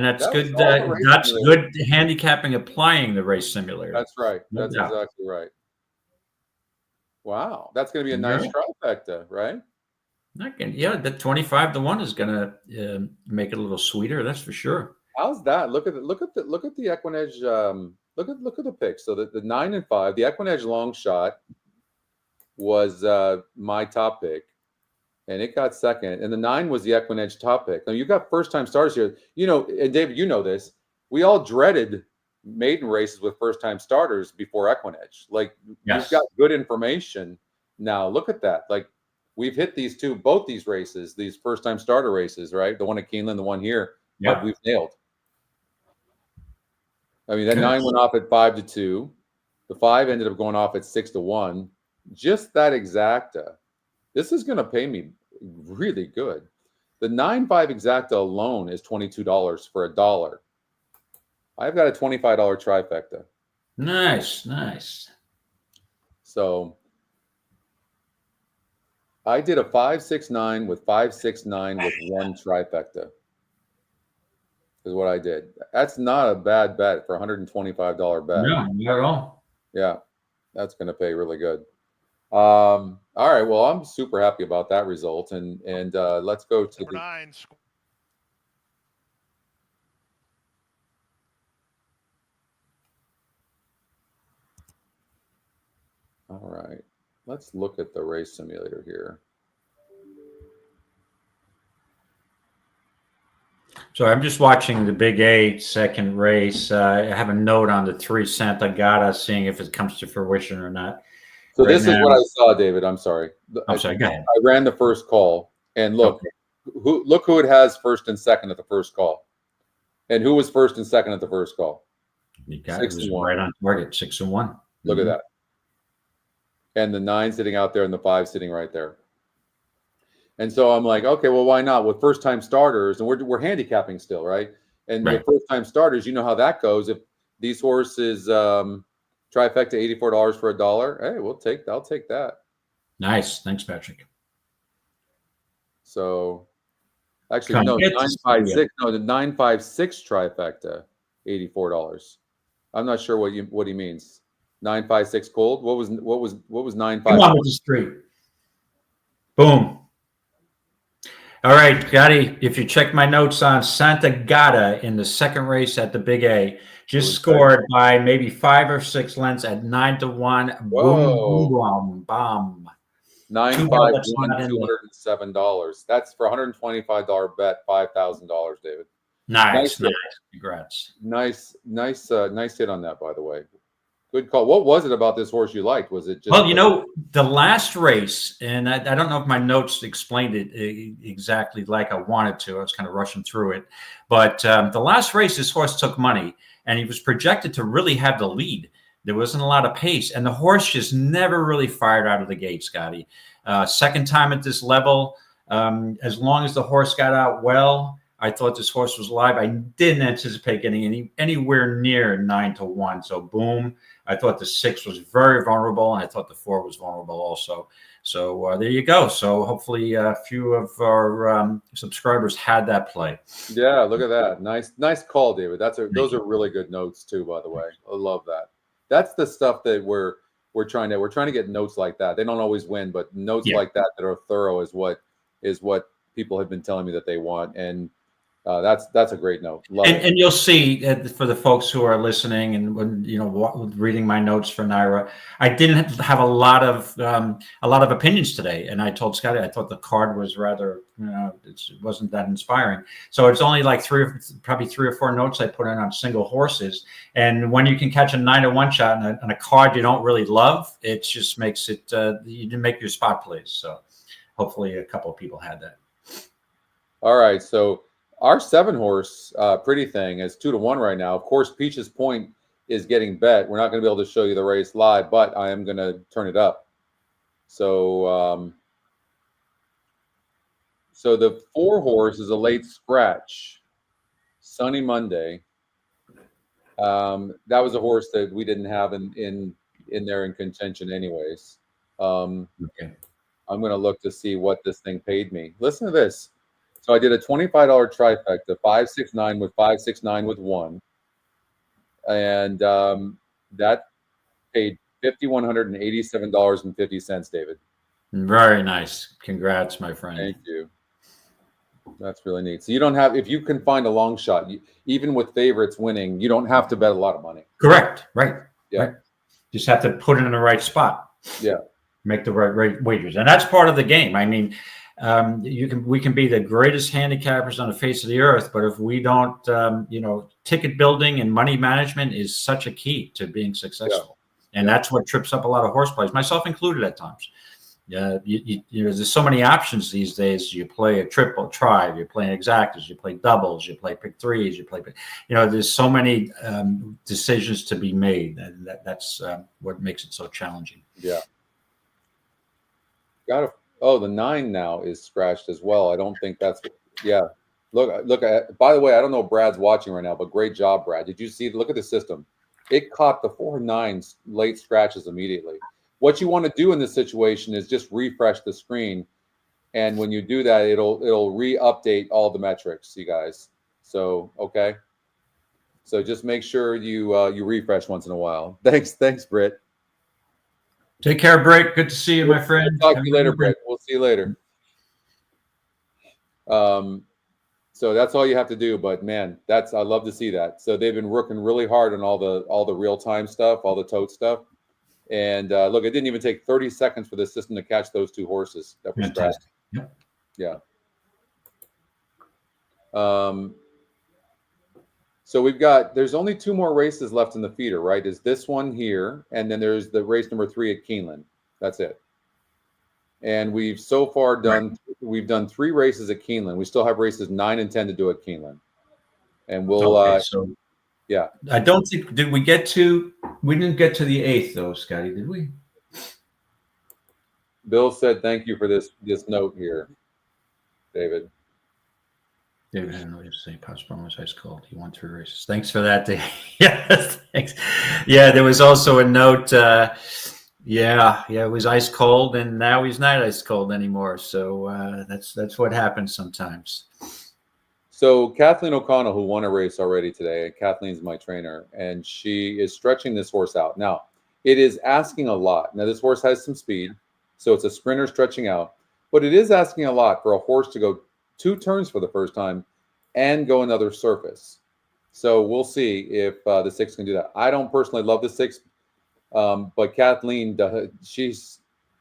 [SPEAKER 2] that's
[SPEAKER 1] That was
[SPEAKER 2] good.
[SPEAKER 1] all the race
[SPEAKER 2] That's
[SPEAKER 1] simulator.
[SPEAKER 2] good handicapping applying the race simulator.
[SPEAKER 1] That's right.
[SPEAKER 2] No
[SPEAKER 1] That's
[SPEAKER 2] doubt.
[SPEAKER 1] exactly right. Wow, that's going to be a nice trifecta, right?
[SPEAKER 2] The 25-1 is going to make it a little sweeter. That's for sure.
[SPEAKER 1] How's that? Look at the EquinEdge. Look at the picks. So the 9 and 5, the EquinEdge long shot was my top pick, and it got second. And the 9 was the EquinEdge top pick. Now you got first time starters here. And David, you know this. We all dreaded maiden races with first-time starters before EquinEdge. Like,
[SPEAKER 2] Yes.
[SPEAKER 1] we've got good information now. Look at that. Like, we've hit both these races, these first-time starter races, right? The one at Keeneland, the one here, but we've nailed. I mean, that 9 went off at 5-2. The 5 ended up going off at 6-1. Just that exacta. This is going to pay me really good. The 9-5 exacta alone is $22 for $1. I've got a $25 trifecta.
[SPEAKER 2] Nice, nice.
[SPEAKER 1] So I did a 5-6-9 with 5-6-9 with 1 trifecta. Is what I did. That's not a bad bet for a $125 bet.
[SPEAKER 2] No, not at all.
[SPEAKER 1] Yeah, that's going to pay really good. All right, well, I'm super happy about that result, and let's go to
[SPEAKER 5] Number 9.
[SPEAKER 1] All right, let's look at the race simulator here.
[SPEAKER 2] So I'm just watching the Big 8 second race. I have a note on the 3 Santa Gata, seeing if it comes to fruition or not.
[SPEAKER 1] So this is what I saw, David. I'm sorry.
[SPEAKER 2] Go ahead.
[SPEAKER 1] I ran the first call, and look, look who it has first and second at the first call, and who was first and second at the first call.
[SPEAKER 2] You got it. Right on target, 6-1.
[SPEAKER 1] Look at that, and the 9 sitting out there, and the 5 sitting right there. And so I'm like, okay, well, why not? With first-time starters, and we're handicapping still, right? And with first-time starters, you know how that goes. If these horses trifecta $84 for $1, hey, I'll take that.
[SPEAKER 2] Nice, thanks, Patrick.
[SPEAKER 1] So, actually, no, 956. No, the 956 trifecta, $84. I'm not sure what he means. 956 cold. What was 956?
[SPEAKER 2] Come on with the street. Boom. All right, Scotty, if you check my notes on Santa Gata in the second race at the Big A, just scored by maybe 5 or 6 lengths at 9-1.
[SPEAKER 1] Whoa.
[SPEAKER 2] Boom, boom, bomb.
[SPEAKER 1] 951, $207. That's for $125 bet, $5,000, David.
[SPEAKER 2] Nice. Congrats.
[SPEAKER 1] Nice hit on that, by the way. Good call. What was it about this horse you liked? Was it just
[SPEAKER 2] the last race, and I don't know if my notes explained it exactly like I wanted to. I was kind of rushing through it. But the last race, this horse took money, and he was projected to really have the lead. There wasn't a lot of pace, and the horse just never really fired out of the gate, Scotty. Second time at this level, as long as the horse got out well, I thought this horse was live. I didn't anticipate getting anywhere near 9-1. So boom. I thought the 6 was very vulnerable, and I thought the 4 was vulnerable also. So there you go. So hopefully a few of our subscribers had that play.
[SPEAKER 1] Yeah, look at that. Nice call, David. Those are really good notes too, by the way. I love that. That's the stuff that we're trying to get notes like that. They don't always win, but notes like that are thorough is what people have been telling me that they want. And that's a great note.
[SPEAKER 2] And you'll see for the folks who are listening and when reading my notes for Naira, I didn't have a lot of opinions today. And I told Scotty I thought the card was rather it wasn't that inspiring. So it's only like probably 3 or 4 notes I put in on single horses. And when you can catch a 9-1 shot on a card you don't really love, it just makes it you didn't make your spot plays. So hopefully a couple of people had that.
[SPEAKER 1] All right, so. Our 7-horse Pretty Thing is 2-1 right now. Of course, Peach's Point is getting bet. We're not going to be able to show you the race live, but I am going to turn it up. So, so the 4-horse is a late scratch. Sunny Monday. That was a horse that we didn't have in there in contention, anyways.
[SPEAKER 2] Okay.
[SPEAKER 1] I'm going to look to see what this thing paid me. Listen to this. So I did a $25 trifecta, 5-6-9 with 5-6-9 with 1, and that paid $5,187.50, David.
[SPEAKER 2] Very nice. Congrats, my friend.
[SPEAKER 1] Thank you. That's really neat. So you don't have, if you can find a long shot, even with favorites winning, you don't have to bet a lot of money.
[SPEAKER 2] Correct. Right.
[SPEAKER 1] Yeah.
[SPEAKER 2] Right. Just have to put it in the right spot.
[SPEAKER 1] Yeah.
[SPEAKER 2] Make the right wagers, and that's part of the game. I mean. we can be the greatest handicappers on the face of the earth, but if we don't, ticket building and money management is such a key to being successful. Yeah. And that's what trips up a lot of horse players, myself included at times. There's so many options these days. You play a triple try, you play exactas, you play doubles, you play pick threes, there's so many decisions to be made, and that's what makes it so challenging.
[SPEAKER 1] Yeah. The 9 now is scratched as well. I don't think that's. Yeah. Look at. By the way, I don't know if Brad's watching right now, but great job, Brad. Did you see? Look at the system. It caught the 4 9s late scratches immediately. What you want to do in this situation is just refresh the screen, and when you do that, it'll re-update all the metrics, you guys. So okay. So just make sure you refresh once in a while. Thanks, Britt.
[SPEAKER 2] Take care, Britt. Good to see you, my friend.
[SPEAKER 1] Talk to you later, Britt. We'll see you later. So that's all you have to do. But man, I love to see that. So they've been working really hard on all the real time stuff, all the tote stuff. And look, it didn't even take 30 seconds for the system to catch those 2 horses that were scratched.
[SPEAKER 2] Yep.
[SPEAKER 1] Yeah. So there's only 2 more races left in the feeder, right? Is this one here, and then there's the race number 3 at Keeneland. That's it. And we've so far done 3 races at Keeneland. We still have races 9 and 10 to do at Keeneland. And we'll yeah.
[SPEAKER 2] I don't think we didn't get to the 8th though, Scotty, did we?
[SPEAKER 1] Bill said thank you for this note here, David.
[SPEAKER 2] David, I don't know what to say. Postpone was ice cold. He won 3 races. Thanks for that, Dave. Yes, thanks. Yeah, there was also a note. It was ice cold, and now he's not ice cold anymore. So that's what happens sometimes.
[SPEAKER 1] So Kathleen O'Connell, who won a race already today, Kathleen's my trainer, and she is stretching this horse out. Now, it is asking a lot. Now, this horse has some speed, so it's a sprinter stretching out, but it is asking a lot for a horse to go 2 turns for the first time and go another surface. So we'll see if the 6 can do that. I don't personally love the 6, but Kathleen, she's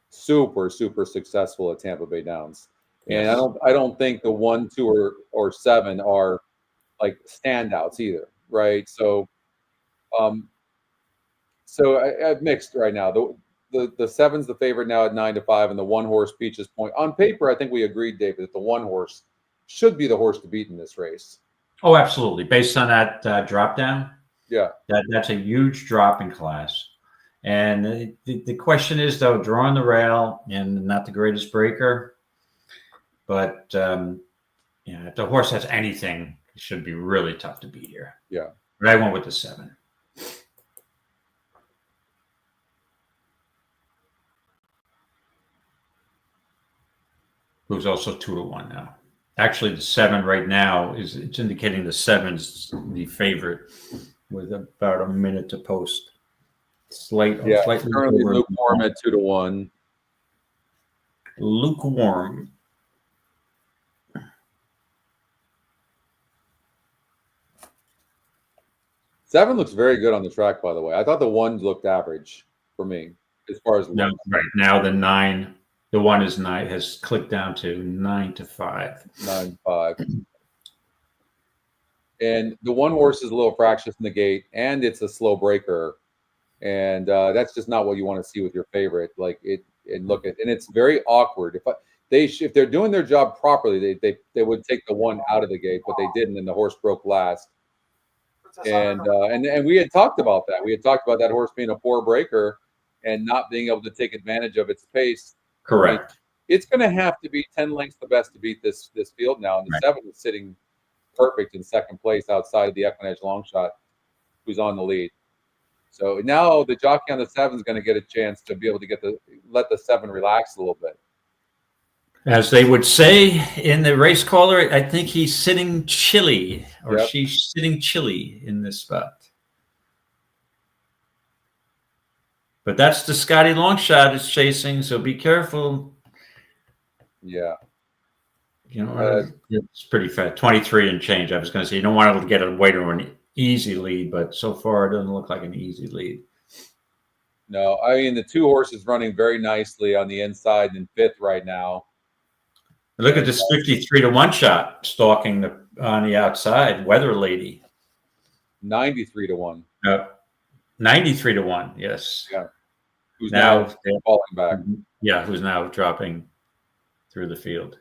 [SPEAKER 1] super, super successful at Tampa Bay Downs. And I don't think the 1, 2, or 7 are like standouts either, right? So, I've mixed right now. The 7's the favorite now at 9-5, and the 1 horse Peaches Point. On paper, I think we agreed, David, that the 1 horse should be the horse to beat in this race.
[SPEAKER 2] Oh, absolutely. Based on that drop down,
[SPEAKER 1] yeah,
[SPEAKER 2] that's a huge drop in class. And the question is, though, drawing the rail and not the greatest breaker. But if the horse has anything, it should be really tough to beat here.
[SPEAKER 1] Yeah.
[SPEAKER 2] But I went with the 7. Who's also 2-1 now. Actually, the 7 right now it's indicating the 7's the favorite with about a minute to post. Slightly
[SPEAKER 1] currently lukewarm at 2-1.
[SPEAKER 2] Lukewarm.
[SPEAKER 1] Seven looks very good on the track, by the way. I thought the 1 looked average for me as far as
[SPEAKER 2] no, right now the 9, the 1 is 9 has clicked down to 9-5.
[SPEAKER 1] 9-5. And the 1 horse is a little fractious in the gate, and it's a slow breaker, and that's just not what you want to see with your favorite. Like and it's very awkward. If they're doing their job properly, they would take the 1 out of the gate, but they didn't, and the horse broke last. And we had talked about that. We had talked about that horse being a poor breaker and not being able to take advantage of its pace.
[SPEAKER 2] Correct.
[SPEAKER 1] I mean, it's going to have to be 10 lengths the best to beat this field now. And the 7 is sitting perfect in second place outside of the EquinEdge long shot, who's on the lead. So now the jockey on the 7 is going to get a chance to be able to let the 7 relax a little bit.
[SPEAKER 2] As they would say in the race caller, I think he's sitting chilly, or she's sitting chilly in this spot. But that's the Scotty long shot is chasing, so be careful.
[SPEAKER 1] Yeah.
[SPEAKER 2] It's pretty fast. 23 and change. I was going to say, you don't want to get away to an easy lead, but so far it doesn't look like an easy lead.
[SPEAKER 1] No, I mean, the 2 horses running very nicely on the inside in 5th right now.
[SPEAKER 2] Look at this 53-1 shot stalking on the outside. Weather Lady.
[SPEAKER 1] 93-1.
[SPEAKER 2] 93-1. Yes.
[SPEAKER 1] Yeah. Who's
[SPEAKER 2] now
[SPEAKER 1] falling back?
[SPEAKER 2] Yeah. Who's now dropping through the field?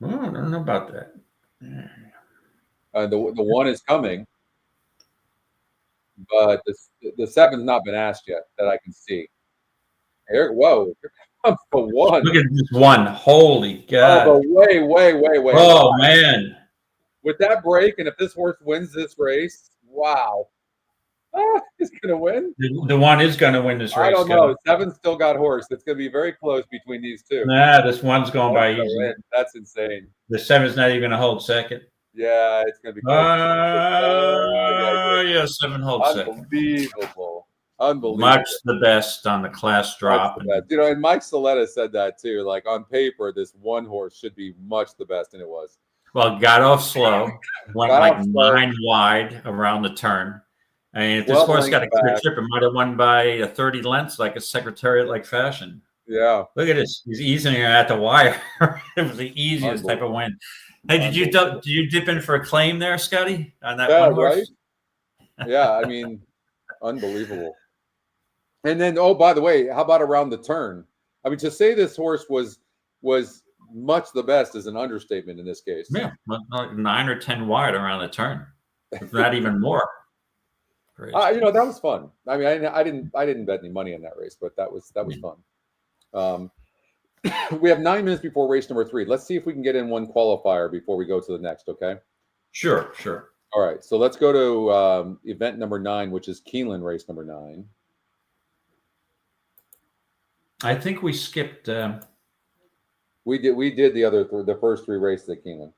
[SPEAKER 2] Oh, I don't know about that.
[SPEAKER 1] The one is coming, but the seven's not been asked yet that I can see. Here, whoa! Here comes the one.
[SPEAKER 2] Look at this one! Holy God!
[SPEAKER 1] Oh, way!
[SPEAKER 2] Oh man!
[SPEAKER 1] With that break, and if this horse wins this race, wow! He's gonna win.
[SPEAKER 2] The one is gonna win this race.
[SPEAKER 1] I don't know. Seven's still got horse. It's gonna be very close between these two.
[SPEAKER 2] Nah, this one's going by easy.
[SPEAKER 1] Win. That's insane.
[SPEAKER 2] The seven's not even gonna hold second.
[SPEAKER 1] Yeah, it's gonna be close.
[SPEAKER 2] Yeah, seven holds second.
[SPEAKER 1] Unbelievable.
[SPEAKER 2] Much the best on the class drop.
[SPEAKER 1] You know, and Mike Saletta said that too. Like on paper, this one horse should be much the best, and it was.
[SPEAKER 2] Well, got off slow, went like 9 wide around the turn. I mean, if this horse got a clear chip, it might have won by 30 lengths, like a Secretariat-like fashion.
[SPEAKER 1] Yeah.
[SPEAKER 2] Look at this. He's easing her at the wire. It was the easiest type of win. Hey, did you dip in for a claim there, Scotty, on that one horse?
[SPEAKER 1] Right? Yeah, I mean, unbelievable. And then, oh, by the way, how about around the turn? I mean, to say this horse was much the best is an understatement in this case.
[SPEAKER 2] Yeah, like 9 or 10 wide around the turn, if not even more.
[SPEAKER 1] You know, that was fun. I mean, I didn't bet any money on that race, but that was fun. We have 9 minutes before race number 3. Let's see if we can get in one qualifier before we go to the next. Okay.
[SPEAKER 2] Sure.
[SPEAKER 1] All right. So let's go to event number 9, which is Keeneland race number 9.
[SPEAKER 2] I think we skipped.
[SPEAKER 1] We did the first 3 races at Keeneland,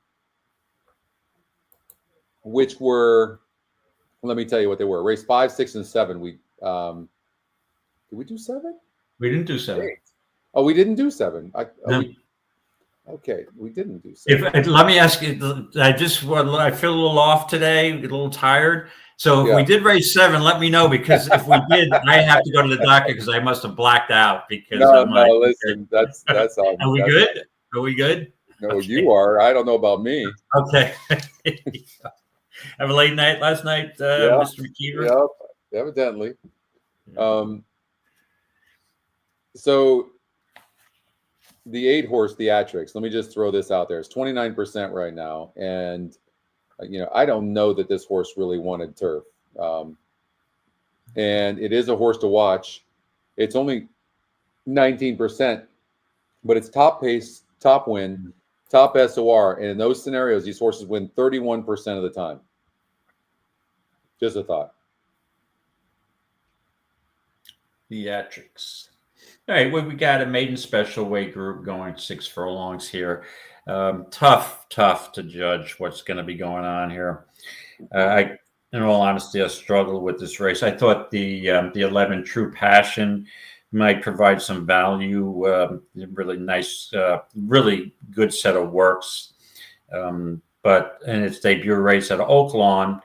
[SPEAKER 1] which were. Let me tell you what they were. Race 5, 6, and 7. Did we do 7?
[SPEAKER 2] We didn't do 7.
[SPEAKER 1] 8. Oh, we didn't do 7. Okay, we didn't do 7.
[SPEAKER 2] Let me ask you. I feel a little off today, a little tired. So if we did race 7, let me know, because if we did, I have to go to the doctor because I must have blacked out. Because
[SPEAKER 1] listen, that's all.
[SPEAKER 2] Are we good? Are we good?
[SPEAKER 1] No, okay. You are. I don't know about me.
[SPEAKER 2] Okay. Have a late night last night, Mr. McKeever?
[SPEAKER 1] Yep, evidently. So the 8 horse theatrics, let me just throw this out there. It's 29% right now. And, you know, I don't know that this horse really wanted turf. And it is a horse to watch. It's only 19%, but it's top pace, top win, top SOR. And in those scenarios, these horses win 31% of the time. Just a thought.
[SPEAKER 2] Theatrics. All right, well, we got a maiden special weight group going 6 furlongs here. Tough to judge what's going to be going on here. In all honesty, I struggled with this race. I thought the 11 True Passion might provide some value. Really nice, really good set of works. But in its debut race at Oaklawn,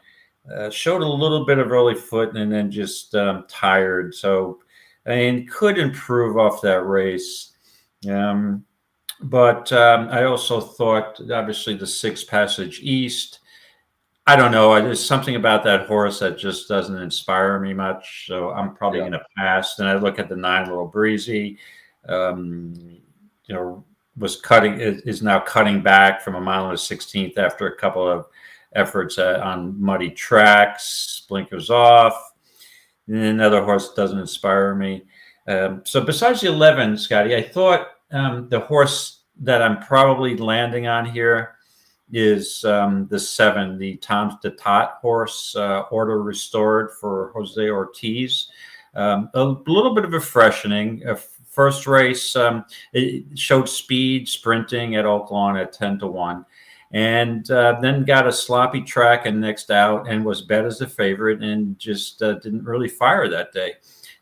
[SPEAKER 2] showed a little bit of early foot and then just tired. So, I mean, could improve off that race. But I also thought, obviously, the 6 Passage East. I don't know. There's something about that horse that just doesn't inspire me much. So I'm probably going to pass. Then I look at the 9 Little Breezy. Is now cutting back from a mile and a 16th after a couple of efforts on muddy tracks, blinkers off. And another horse doesn't inspire me. So besides the 11, Scotty, I thought the horse that I'm probably landing on here is the 7, the Tom's de Tot horse, Order Restored for Jose Ortiz. A little bit of a freshening. First race, it showed speed, sprinting at Oaklawn at 10-1. And then got a sloppy track and next out and was bet as the favorite and just didn't really fire that day.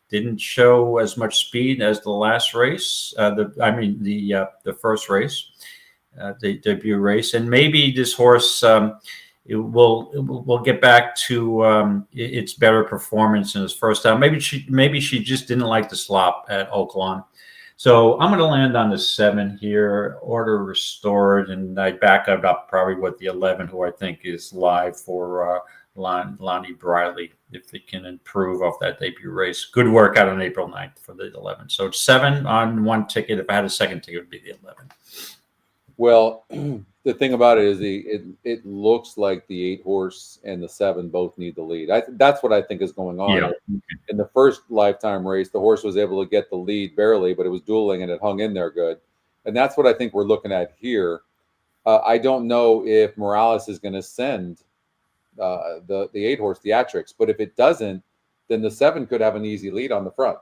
[SPEAKER 2] Didn't show as much speed as the last race. The first race, the debut race. And maybe this horse it will get back to its better performance in his first time. Maybe she just didn't like the slop at Oaklawn. So I'm going to land on the 7 here, order restored, and I back it up probably with the 11, who I think is live for Lonnie Briley, if it can improve off that debut race. Good work out on April 9th for the 11. So it's 7 on 1 ticket. If I had a second ticket, it would be the 11.
[SPEAKER 1] Well, the thing about it is it looks like the 8 horse and the 7 both need the lead. That's what I think is going on.
[SPEAKER 2] Yeah.
[SPEAKER 1] In the first lifetime race, the horse was able to get the lead barely, but it was dueling and it hung in there good. And that's what I think we're looking at here. I don't know if Morales is going to send the 8 horse theatrics, but if it doesn't, then the 7 could have an easy lead on the front.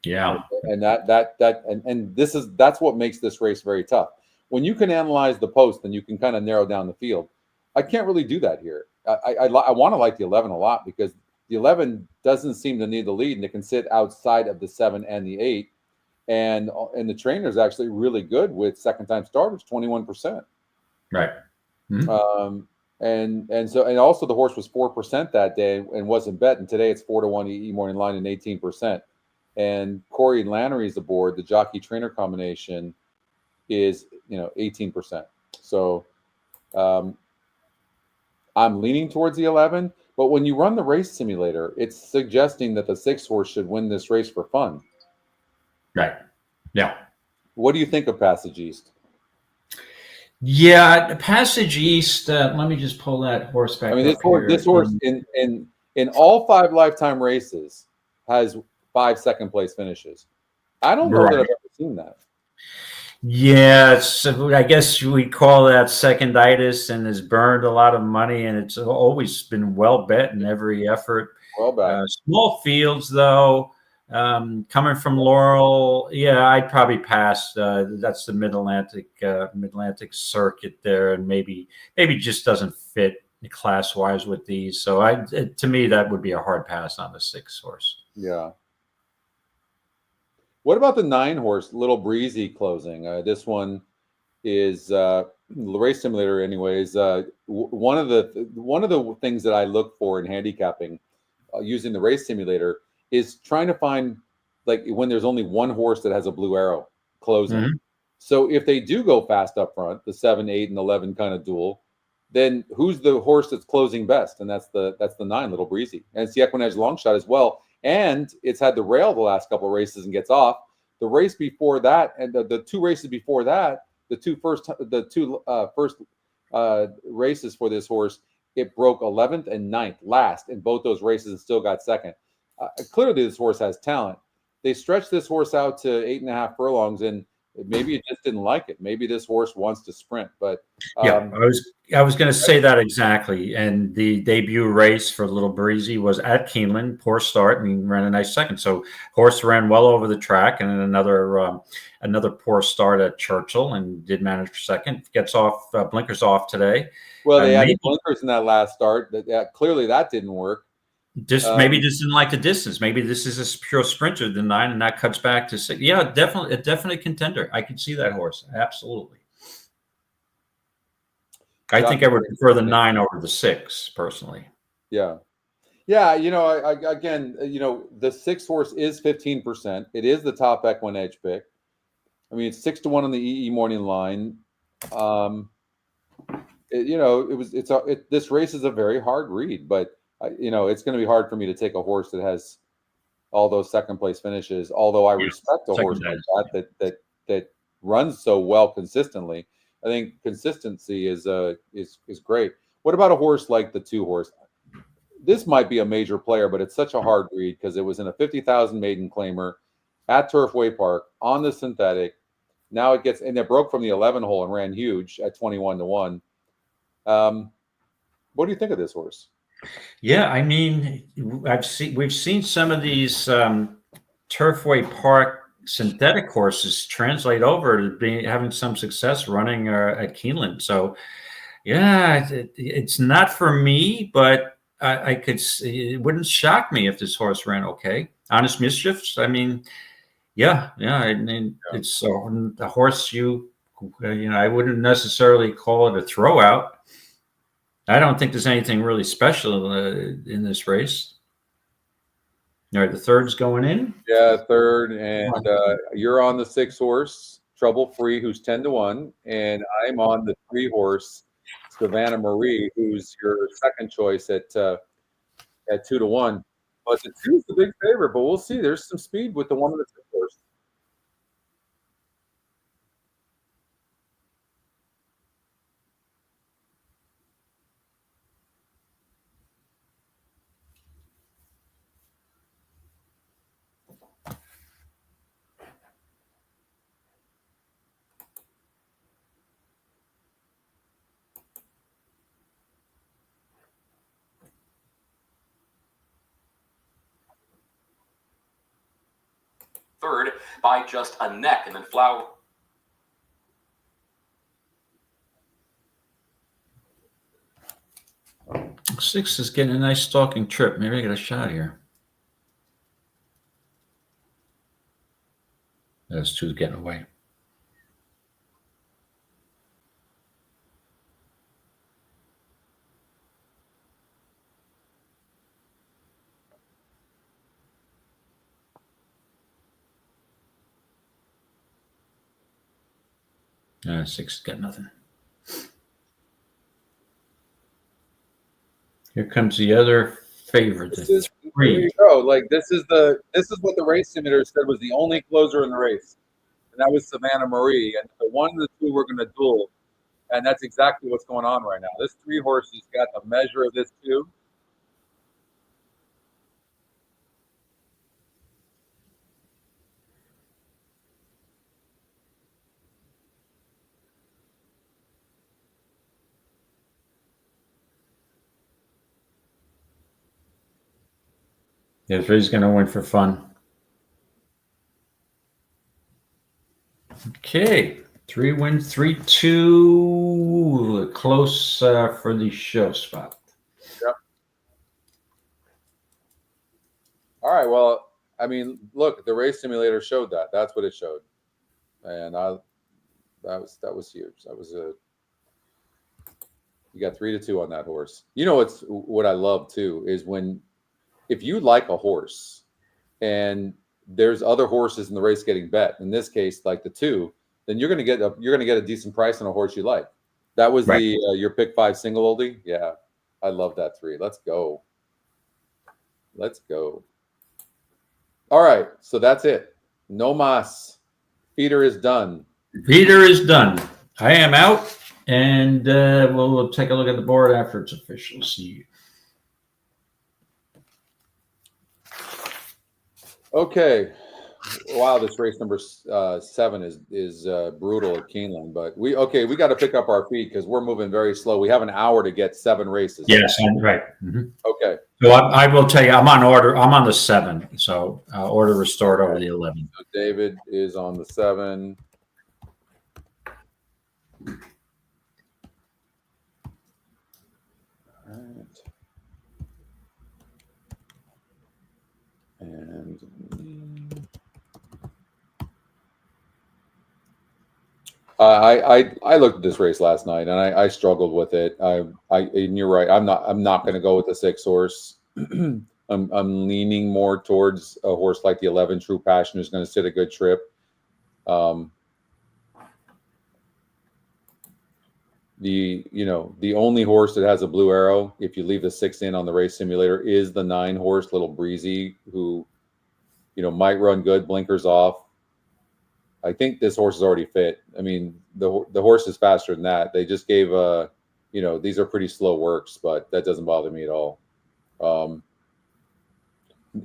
[SPEAKER 2] Yeah.
[SPEAKER 1] And that's what makes this race very tough. When you can analyze the post, then you can kind of narrow down the field. I can't really do that here. I want to like the 11 a lot because the 11 doesn't seem to need the lead, and it can sit outside of the 7 and the 8. And the trainer is actually really good with second-time starters, 21%.
[SPEAKER 2] Right. Mm-hmm.
[SPEAKER 1] And also the horse was 4% that day and wasn't bet, and today it's 4-1 EE morning line and 18%. And Corey Lannery's aboard, the jockey trainer combination is 18%. So I'm leaning towards the 11, but when you run the race simulator, it's suggesting that the 6 horse should win this race for fun.
[SPEAKER 2] Right. Yeah.
[SPEAKER 1] What do you think of Passage East?
[SPEAKER 2] Yeah, Passage East. Let me just pull that horse back.
[SPEAKER 1] I mean, this horse in all 5 lifetime races has 5 second place finishes. I don't know that I've ever seen that.
[SPEAKER 2] Yeah, I guess we call that seconditis, and has burned a lot of money, and it's always been well bet in every effort.
[SPEAKER 1] Well bet.
[SPEAKER 2] Small fields, though, coming from Laurel. Yeah, I'd probably pass. That's the Mid-Atlantic circuit there, and maybe just doesn't fit class-wise with these. So to me, that would be a hard pass on the 6 horse.
[SPEAKER 1] Yeah. What about the 9 horse, Little Breezy closing? This one is the race simulator, anyways. One of the things that I look for in handicapping using the race simulator is trying to find like when there's only one horse that has a blue arrow closing. Mm-hmm. So if they do go fast up front, the 7, 8, and 11 kind of duel, then who's the horse that's closing best? And that's the 9, Little Breezy, and it's the EquinEdge long shot as well. And it's had the rail the last couple of races and gets off. The race before that, and the 2 races before that, the two first races for this horse, it broke 11th and 9th last in both those races and still got second. Clearly, this horse has talent. They stretched this horse out to 8.5 furlongs, and maybe it just didn't like it. Maybe this horse wants to sprint. But
[SPEAKER 2] yeah, I was going to say that exactly. And the debut race for Little Breezy was at Keeneland. Poor start, and ran a nice second. So horse ran well over the track, and then another poor start at Churchill, and did manage for second. Gets off blinkers off today.
[SPEAKER 1] Well, they had blinkers in that last start. Clearly, that didn't work.
[SPEAKER 2] Maybe just didn't like the distance. Maybe this is a pure sprinter, the 9, and that cuts back to 6. Yeah, definitely a definite contender. I could see that horse. Absolutely. I think I would prefer the 9 over the 6 personally.
[SPEAKER 1] Yeah. Yeah. The 6 horse is 15%. It is the top EquinEdge pick. I mean, it's 6-1 on the EE morning line. This race is a very hard read, but it's going to be hard for me to take a horse that has all those second place finishes. Although I respect a horse like that runs so well consistently. I think consistency is great. What about a horse like the 2 horse? This might be a major player, but it's such a hard read because it was in a 50,000 maiden claimer at Turfway Park on the synthetic. Now it broke from the 11 hole and ran huge at 21-1. What do you think of this horse?
[SPEAKER 2] Yeah, I mean, we've seen some of these Turfway Park synthetic horses translate over to having some success running at Keeneland. So, yeah, it's not for me, but I could see, it wouldn't shock me if this horse ran okay. Honest Mischiefs, I mean, yeah. I mean, it's a horse I wouldn't necessarily call it a throwout. I don't think there's anything really special in this race. All right, the third's going in.
[SPEAKER 1] Yeah, third, and you're on the 6 horse, Trouble Free, who's 10-1, and I'm on the 3 horse, Savannah Marie, who's your second choice at 2-1. But the 2's the big favorite, but we'll see. There's some speed with the 1 and the 6 horse.
[SPEAKER 7] Third by just a neck, and then Flower.
[SPEAKER 2] 6 is getting a nice stalking trip. Maybe I get a shot here. Those 2's getting away. Six got nothing. Here comes the other favorite.
[SPEAKER 1] There you go. Like this is what the race simulator said was the only closer in the race, and that was Savannah Marie. And the 1 and the 2 were going to duel, and that's exactly what's going on right now. This 3 horse has got the measure of this 2.
[SPEAKER 2] Yeah, 3's going to win for fun. Okay, 3 wins, 3-2. Close for the show spot.
[SPEAKER 1] Yep. All right. Well, I mean, look, the race simulator showed that. That's what it showed, and that was huge. That was you got 3-2 on that horse. You know, what I love too is if you like a horse and there's other horses in the race getting bet, in this case, like the 2, then you're going to get a decent price on a horse you like. That was right. Your pick 5 single oldie. Yeah. I love that 3. Let's go. Let's go. All right. So that's it. No mas. Feeder is done.
[SPEAKER 2] Feeder is done. I am out, and we'll take a look at the board after it's official. See you.
[SPEAKER 1] Okay. Wow, this race number 7 is brutal at Keeneland, but we got to pick up our feet because we're moving very slow. We have an hour to get 7 races.
[SPEAKER 2] Yes, right. Mm-hmm.
[SPEAKER 1] Okay.
[SPEAKER 2] So I will tell you, I'm on order. I'm on the 7, so order restored over the 11.
[SPEAKER 1] So David is on the 7. All right. And I looked at this race last night and I struggled with it. And you're right. I'm not going to go with the 6 horse. I'm leaning more towards a horse like the 11 True Passion, who's going to sit a good trip. The only horse that has a blue arrow, if you leave the 6 in on the race simulator, is the 9 horse, Little Breezy, who might run good, blinkers off. I think this horse is already fit. I mean, the horse is faster than that. They just gave these are pretty slow works, but that doesn't bother me at all.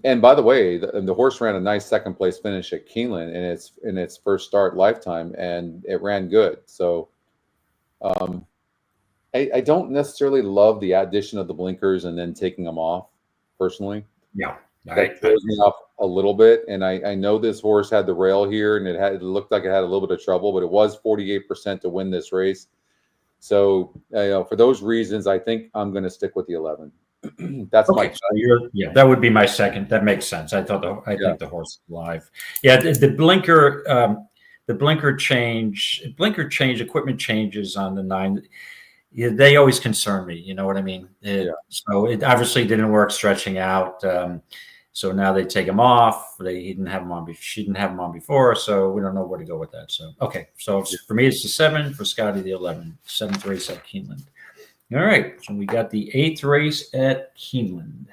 [SPEAKER 1] And by the way, the horse ran a nice 2nd place finish at Keeneland in its first start lifetime, and it ran good. So I don't necessarily love the addition of the blinkers and then taking them off personally.
[SPEAKER 2] Yeah.
[SPEAKER 1] That throws me off a little bit. And I know this horse had the rail here, and it looked like it had a little bit of trouble, but it was 48% to win this race. So for those reasons, I think I'm going to stick with the 11. That's okay.
[SPEAKER 2] That would be my 2nd. That makes sense. I think the horse is live. Yeah, the blinker change, equipment changes on the 9. They always concern me. You know what I mean? So it obviously didn't work stretching out. So now they take him off. He didn't have him on. She didn't have him on before, so we don't know where to go with that. So okay, so for me it's the 7, for Scotty the 11. 7th race at Keeneland. All right, so we got the 8th race at Keeneland.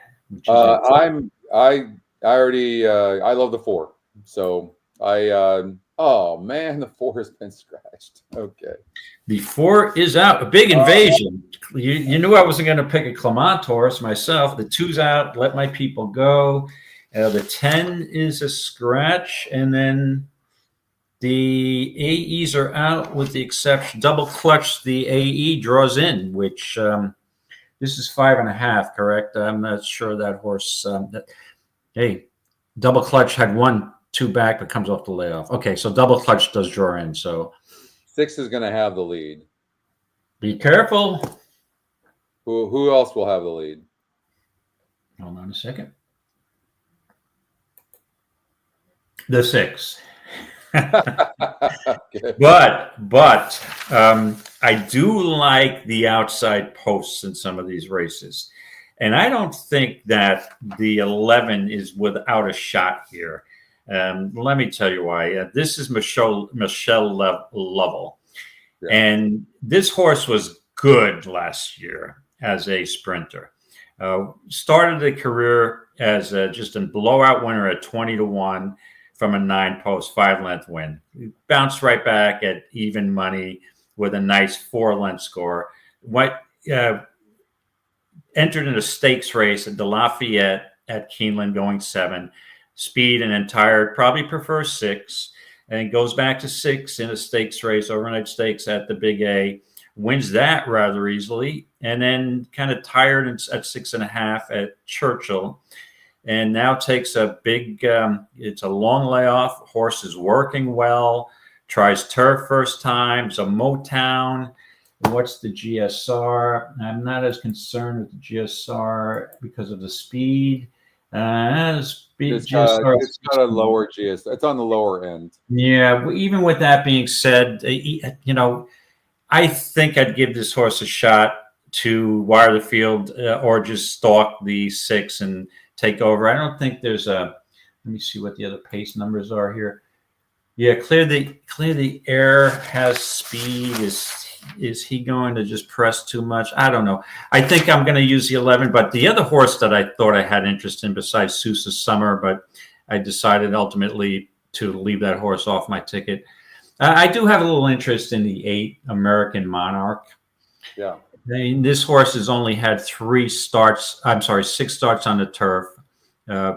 [SPEAKER 1] I love the 4. So oh man, the 4 has been scratched. Okay.
[SPEAKER 2] The 4 is out. A big invasion. You knew I wasn't going to pick a Clement horse myself. The 2's out. Let my people go. The 10 is a scratch, and then the AEs are out with the exception. Double clutch, the AE draws in, which this is 5.5, correct? I'm not sure that horse. Hey, double clutch had 1-2 back, but comes off the layoff. Okay, so double clutch does draw in. So
[SPEAKER 1] 6 is going to have the lead.
[SPEAKER 2] Be careful.
[SPEAKER 1] Who else will have the lead?
[SPEAKER 2] Hold on a second. The 6.
[SPEAKER 1] Okay.
[SPEAKER 2] But I do like the outside posts in some of these races. And I don't think that the 11 is without a shot here. Let me tell you why. This is Michelle Lovell. Yeah. And this horse was good last year as a sprinter. Started a career as just a blowout winner at 20-1 from a 9-post 5-length win. Bounced right back at even money with a nice 4-length score. Entered in a stakes race at De Lafayette at Keeneland going 7. Speed and then tired, probably prefers 6, and goes back to 6 in a stakes race, overnight stakes at the Big A, wins that rather easily, and then kind of tired at 6.5 at Churchill, and now takes a big, it's a long layoff. Horse is working well, tries turf first time, so Motown. What's the GSR? I'm not as concerned with the GSR because of the speed.
[SPEAKER 1] It's got a lower GS. It's on the lower end.
[SPEAKER 2] Yeah. Even with that being said, I think I'd give this horse a shot to wire the field or just stalk the 6 and take over. I don't think there's a. Let me see what the other pace numbers are here. Yeah, clear the air has speed. Is he going to just press too much? I don't know. I think I'm going to use the 11, but the other horse that I thought I had interest in besides Sousa Summer, but I decided ultimately to leave that horse off my ticket. I do have a little interest in the 8 American Monarch.
[SPEAKER 1] Yeah.
[SPEAKER 2] This horse has only had 6 starts on the turf,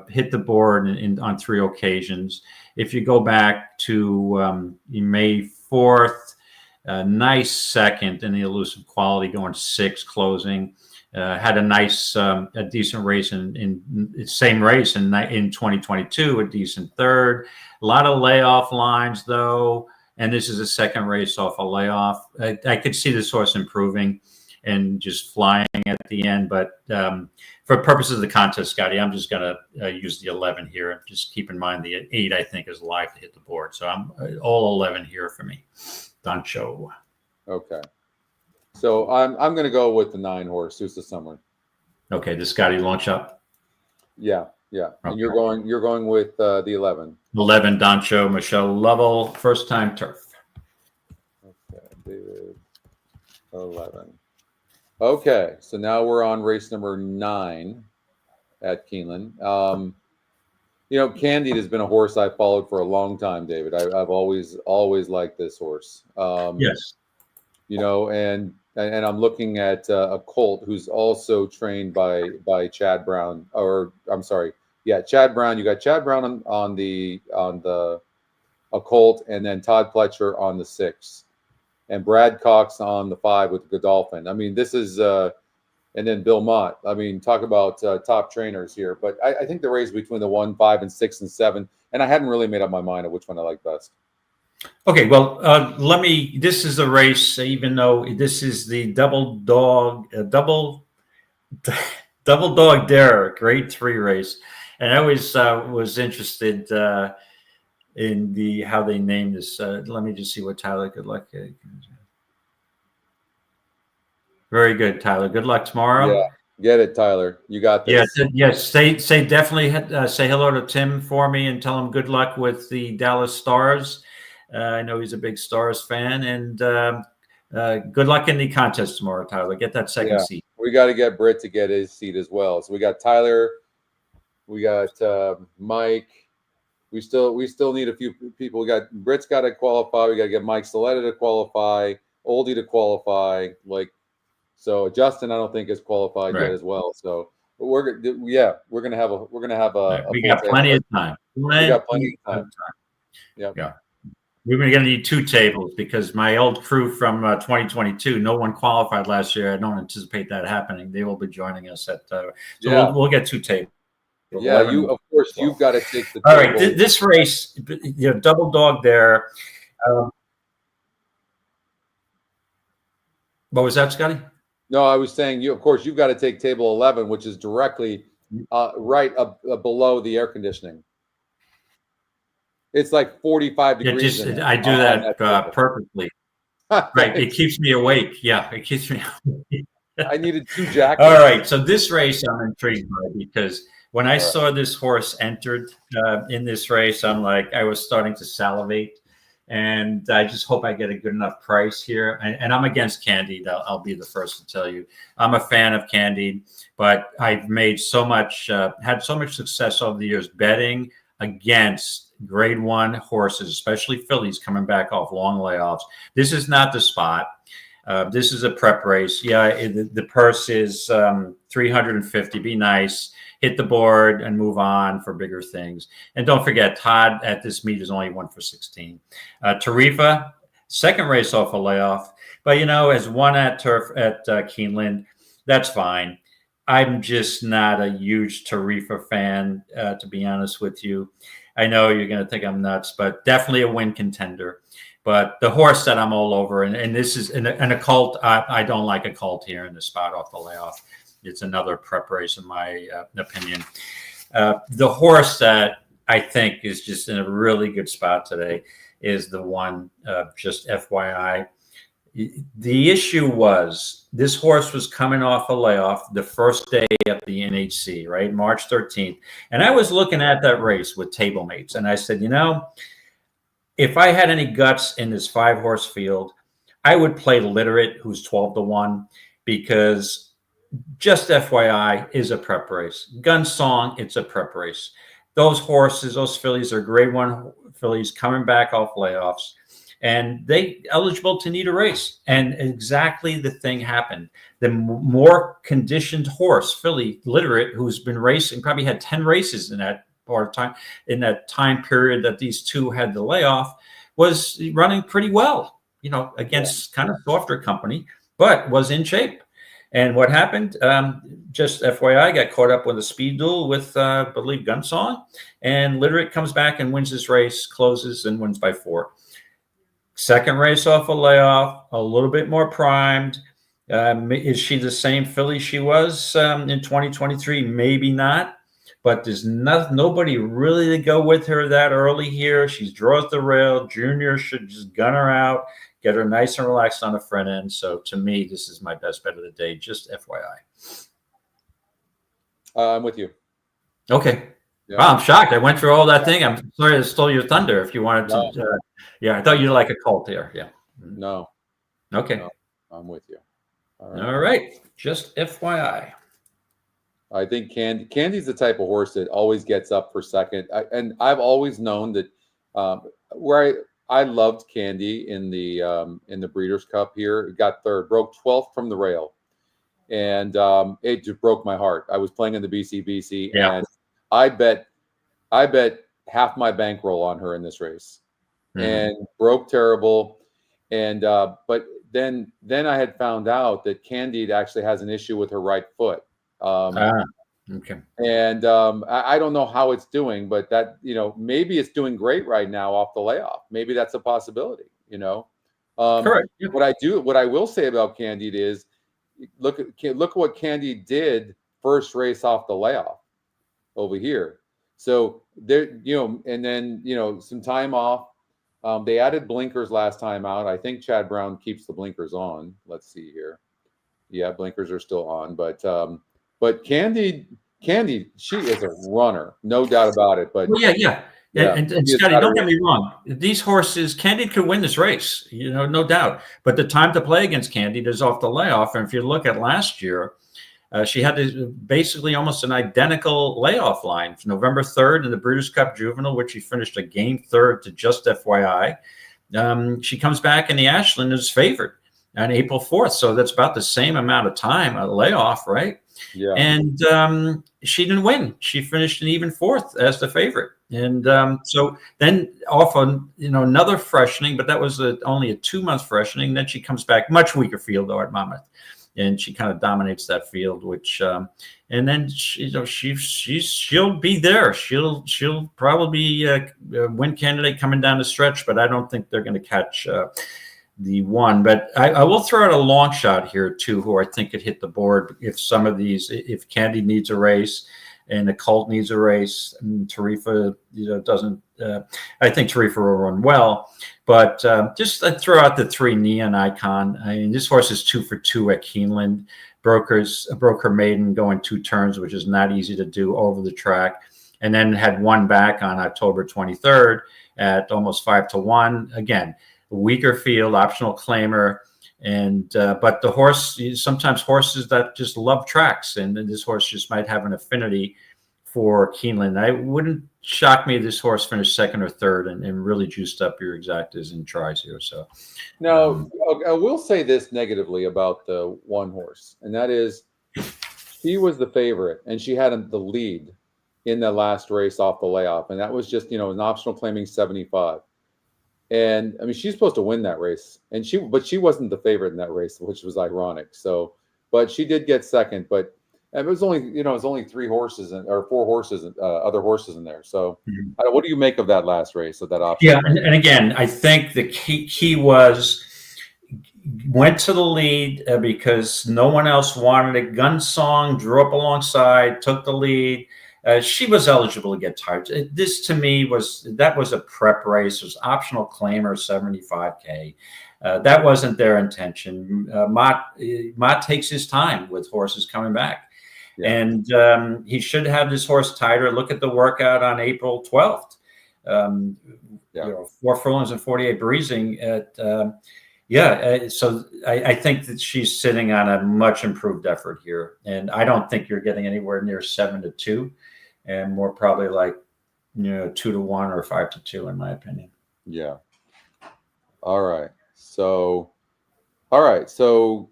[SPEAKER 2] hit the board on 3 occasions. If you go back to May 4th, nice second in the elusive quality, going 6 closing. Had a nice, a decent race in same race in 2022, a decent 3rd. A lot of layoff lines though, and this is a 2nd race off a layoff. I could see this horse improving and just flying at the end, but for purposes of the contest, Scotty, I'm just going to use the 11 here. Just keep in mind the 8 I think is live to hit the board, so I'm all 11 here for me. Doncho.
[SPEAKER 1] Okay. So I'm going to go with the 9 horse, Sousa Summer.
[SPEAKER 2] Okay, the Scotty launch up.
[SPEAKER 1] Yeah.
[SPEAKER 2] Okay.
[SPEAKER 1] And you're going with the 11.
[SPEAKER 2] 11 Doncho, Michelle Lovell, first time turf.
[SPEAKER 1] Okay, David. 11. Okay, so now we're on race number 9 at Keeneland. Candide has been a horse I've followed for a long time, David. I've always liked this horse.
[SPEAKER 2] Yes.
[SPEAKER 1] And I'm looking at a colt who's also trained by Chad Brown, Chad Brown. You got Chad Brown on a colt, and then Todd Pletcher on the 6, and Brad Cox on the 5 with Godolphin. I mean, this is and then Bill Mott. I mean, talk about top trainers here. But I think the race between the 1, 5, and 6 and 7, and I hadn't really made up my mind of which one I like best.
[SPEAKER 2] Okay, well, this is a race, even though this is the double dog dare grade 3 race. And I always was interested in how they named this. Let me just see what Tyler, good luck. Very good, Tyler. Good luck tomorrow.
[SPEAKER 1] Get it, Tyler. You got this.
[SPEAKER 2] Yes. Say definitely say hello to Tim for me and tell him good luck with the Dallas Stars. I know he's a big Stars fan, and good luck in the contest tomorrow, Tyler. Get that second seat.
[SPEAKER 1] We got to get Britt to get his seat as well. So we got Tyler, we got Mike. We still need a few people. We got Britt's got to qualify. We got to get Mike Saletta to qualify, Oldie to qualify. So Justin, I don't think is qualified yet as well. So we're gonna have a
[SPEAKER 2] we got plenty of time.
[SPEAKER 1] We got plenty of time.
[SPEAKER 2] Yeah. We're going to need 2 tables because my old crew from 2022, no one qualified last year. I don't anticipate that happening. They will be joining us at. We'll get 2 tables.
[SPEAKER 1] Yeah, you've got to take the.
[SPEAKER 2] All right, this race, double dog there. What was that, Scotty?
[SPEAKER 1] No, I was saying you've got to take table 11, which is directly right up below the air conditioning. It's like 45 degrees.
[SPEAKER 2] I do that purposely. Right. It keeps me awake. Yeah, it keeps me awake.
[SPEAKER 1] I needed 2 jackets.
[SPEAKER 2] All right. So this race I'm intrigued by because when I saw this horse entered in this race, I was starting to salivate. And I just hope I get a good enough price here. And I'm against Candied. I'll be the first to tell you. I'm a fan of Candied, but I've made had so much success over the years betting against grade 1 horses, especially fillies coming back off long layoffs. This is not the spot. This is a prep race. Yeah, the purse is $350. Be nice. Hit the board and move on for bigger things. And don't forget, Todd at this meet is only 1 for 16. Tarifa, second race off a layoff, but has won at Keeneland. That's fine. I'm just not a huge Tarifa fan, to be honest with you. I know you're going to think I'm nuts, but definitely a win contender. But the horse that I'm all over, and this is a cult. I don't like a cult here in the spot off the layoff. It's another prep race, in my opinion. The horse that I think is just in a really good spot today is the one, just FYI. The issue was this horse was coming off a layoff the first day of the NHC, right? March 13th. And I was looking at that race with table mates. And I said, if I had any guts in this 5-horse field, I would play Literate, who's 12 to 1, because just FYI is a prep race. Gun Song, it's a prep race. Those horses, those fillies are grade 1 fillies coming back off layoffs. And they eligible to need a race. And exactly the thing happened. The more conditioned horse, filly, Literate, who's been racing, probably had 10 races in that part of time, in that time period that these 2 had the layoff, was running pretty well, against kind of softer company, but was in shape. And what happened, just FYI, got caught up with a speed duel with, I believe, Gun Song. And Literate comes back and wins this race, closes and wins by 4. Second race off a layoff, a little bit more primed. Is she the same filly she was in 2023? Maybe not, but there's nobody really to go with her that early here. She draws the rail. Junior should just gun her out, get her nice and relaxed on the front end. So to me, this is my best bet of the day, just FYI.
[SPEAKER 1] I'm with you.
[SPEAKER 2] Okay.
[SPEAKER 1] Yeah.
[SPEAKER 2] Wow, I'm shocked. I went through all that thing. I'm sorry I stole your thunder. If you wanted to, I thought you'd like a cult here. Yeah.
[SPEAKER 1] No.
[SPEAKER 2] Okay.
[SPEAKER 1] No, I'm with you.
[SPEAKER 2] All right. Just FYI.
[SPEAKER 1] I think Candy's the type of horse that always gets up for second. And I've always known that where I loved Candy in the Breeders' Cup here. It got third, broke 12th from the rail, and it just broke my heart. I was playing in the BCBC, and I bet half my bankroll on her in this race, and broke terrible. And but then I had found out that Candy actually has an issue with her right foot.
[SPEAKER 2] Okay.
[SPEAKER 1] And I don't know how it's doing, but that, maybe it's doing great right now off the layoff. Maybe that's a possibility,
[SPEAKER 2] Correct.
[SPEAKER 1] What I will say about Candide is look at what Candide did first race off the layoff over here. So there, and then, some time off. They added blinkers last time out. I think Chad Brown keeps the blinkers on. Let's see here. Yeah, blinkers are still on, but But Candy, she is a runner, no doubt about it. But
[SPEAKER 2] yeah. And Scotty, don't get me wrong. These horses, Candy could win this race, no doubt. But the time to play against Candy is off the layoff. And if you look at last year, she had basically almost an identical layoff line. November 3rd in the Breeders' Cup Juvenile, which she finished a game third to Just FYI. She comes back in the Ashland as favored on April 4th. So that's about the same amount of time, a layoff, right?
[SPEAKER 1] Yeah.
[SPEAKER 2] And she didn't win. She finished an even fourth as the favorite. And so then off on, another freshening, but that was only a 2-month freshening. Then she comes back, much weaker field though at Monmouth. And she kind of dominates that field, which, and then she'll be there. She'll probably win candidate coming down the stretch, but I don't think they're going to catch the one. But I will throw out a long shot here too, who I think could hit the board if some of these, if Candy needs a race and the Colt needs a race, and Tarifa, doesn't. I think Tarifa will run well, but just throw out the 3 Neon Icon. I mean, this horse is 2 for 2 at Keeneland. Broke her maiden going 2 turns, which is not easy to do over the track, and then had one back on October 23rd at almost 5-1. Again, weaker field, optional claimer. And but the horse, sometimes horses that just love tracks, and this horse just might have an affinity for Keeneland. I wouldn't shock me if this horse finished 2nd or 3rd and really juiced up your exactas and tries here. So
[SPEAKER 1] now I will say this negatively about the one horse, and that is she was the favorite and she had the lead in the last race off the layoff, and that was just an optional claiming 75. And I mean, she's supposed to win that race, but she wasn't the favorite in that race, which was ironic. So, but she did get second. But it was only 3 horses or 4 horses, other horses in there. So, what do you make of that last race of that option?
[SPEAKER 2] Yeah, and again, I think the key was went to the lead because no one else wanted it. Gun Song drew up alongside, took the lead. She was eligible to get tired. This to me was a prep race. It was optional claimer 75K. That wasn't their intention. Mott takes his time with horses coming back. Yeah. And he should have this horse tighter. Look at the workout on April 12th. 4 furlongs and 48 breezing at so I think that she's sitting on a much improved effort here. And I don't think you're getting anywhere near 7-2. And more probably like 2-1 or 5-2 in my opinion.
[SPEAKER 1] Yeah. All right. So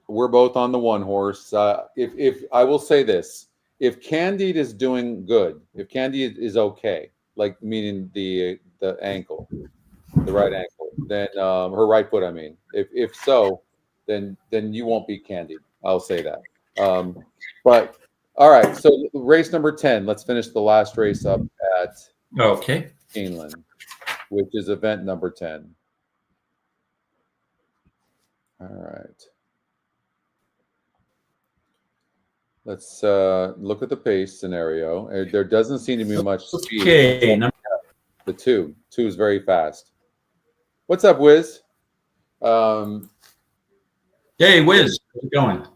[SPEAKER 1] we're both on the one horse. If I will say this, if Candide is doing good, if Candide is okay, like meaning the ankle, the right ankle, then her right foot. I mean, if so, then you won't beat Candide. I'll say that. But. All right, so race number 10. Let's finish the last race up at Keeneland, which is event number 10. All right. Let's look at the pace scenario. There doesn't seem to be much speed.
[SPEAKER 2] Okay.
[SPEAKER 1] The 2 is very fast. What's up, Wiz?
[SPEAKER 2] Hey, Wiz, how's it going?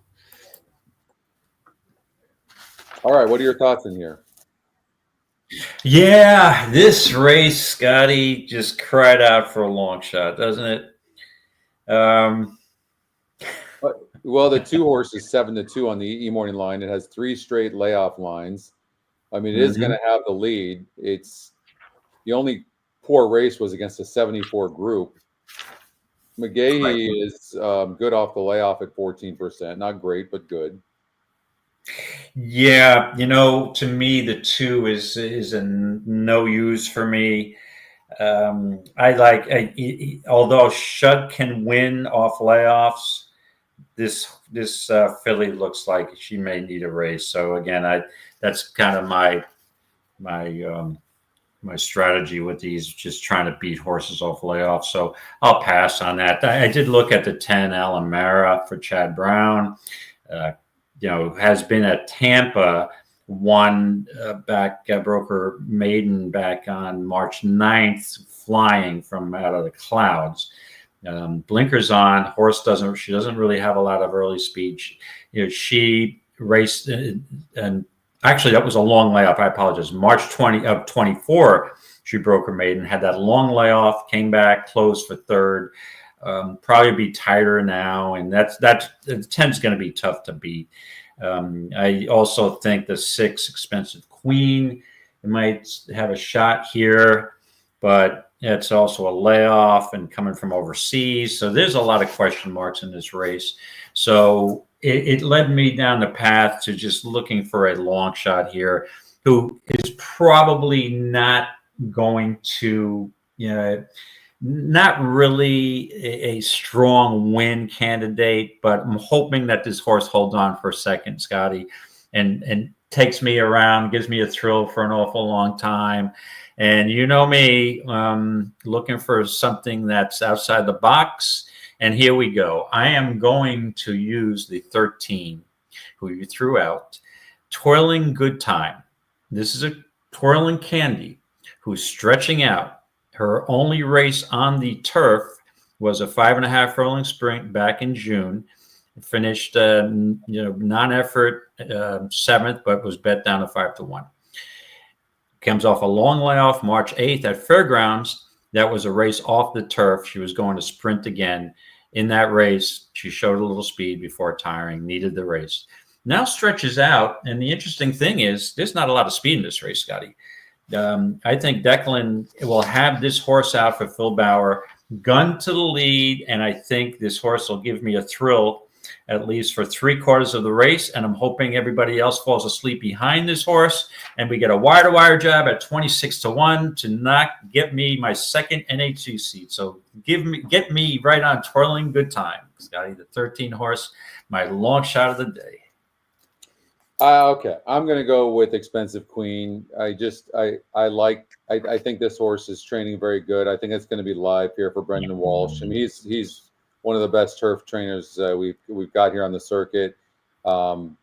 [SPEAKER 1] All right, what are your thoughts in here?
[SPEAKER 2] Yeah, this race, Scotty, just cried out for a long shot, doesn't it?
[SPEAKER 1] Well, the 2 horse is 7-2 on the E-Morning line. It has 3 straight layoff lines. I mean, it is going to have the lead. It's the only poor race was against a 74 group. McGahee is good off the layoff at 14%. Not great, but good.
[SPEAKER 2] Yeah, to me, the 2 is a no use for me. Although Shug can win off layoffs, this filly looks like she may need a race. So again, that's kind of my strategy with these, just trying to beat horses off layoffs. So I'll pass on that. I did look at the 10 Alamara for Chad Brown. Has been at Tampa, won broke her maiden back on March 9th, flying from out of the clouds. Blinkers on, horse doesn't really have a lot of early speed. She race, and actually that was a long layoff. I apologize. March 20 of 24, she broke her maiden, had that long layoff, came back, closed for third. Probably be tighter now, and that 10's going to be tough to beat. I also think the 6 Expensive Queen might have a shot here, but it's also a layoff and coming from overseas. So there's a lot of question marks in this race. So it led me down the path to just looking for a long shot here, who is probably not going to, not really a strong win candidate, but I'm hoping that this horse holds on for a second, Scotty, and takes me around, gives me a thrill for an awful long time. And you know me, looking for something that's outside the box. And here we go. I am going to use the 13, who you threw out, Twirling Good Time. This is a Twirling Candy who's stretching out. Her only race on the turf was a 5.5 furlong sprint back in June. Finished, non-effort 7th, but was bet down to 5-1. Comes off a long layoff March 8th at Fairgrounds. That was a race off the turf. She was going to sprint again. In that race, she showed a little speed before tiring, needed the race. Now stretches out, and the interesting thing is there's not a lot of speed in this race, Scotty. I think Declan will have this horse out for Phil Bauer, gun to the lead, and I think this horse will give me a thrill at least for 3/4 of the race, and I'm hoping everybody else falls asleep behind this horse, and we get a wire-to-wire job at 26-1 to not get me my second NHC seat. So get me right on Twirling Good Time, Scotty, the 13 horse, my long shot of the day.
[SPEAKER 1] Okay, I'm going to go with Expensive Queen. I think this horse is training very good. I think it's going to be live here for Brendan Walsh. I mean, he's one of the best turf trainers we've got here on the circuit. The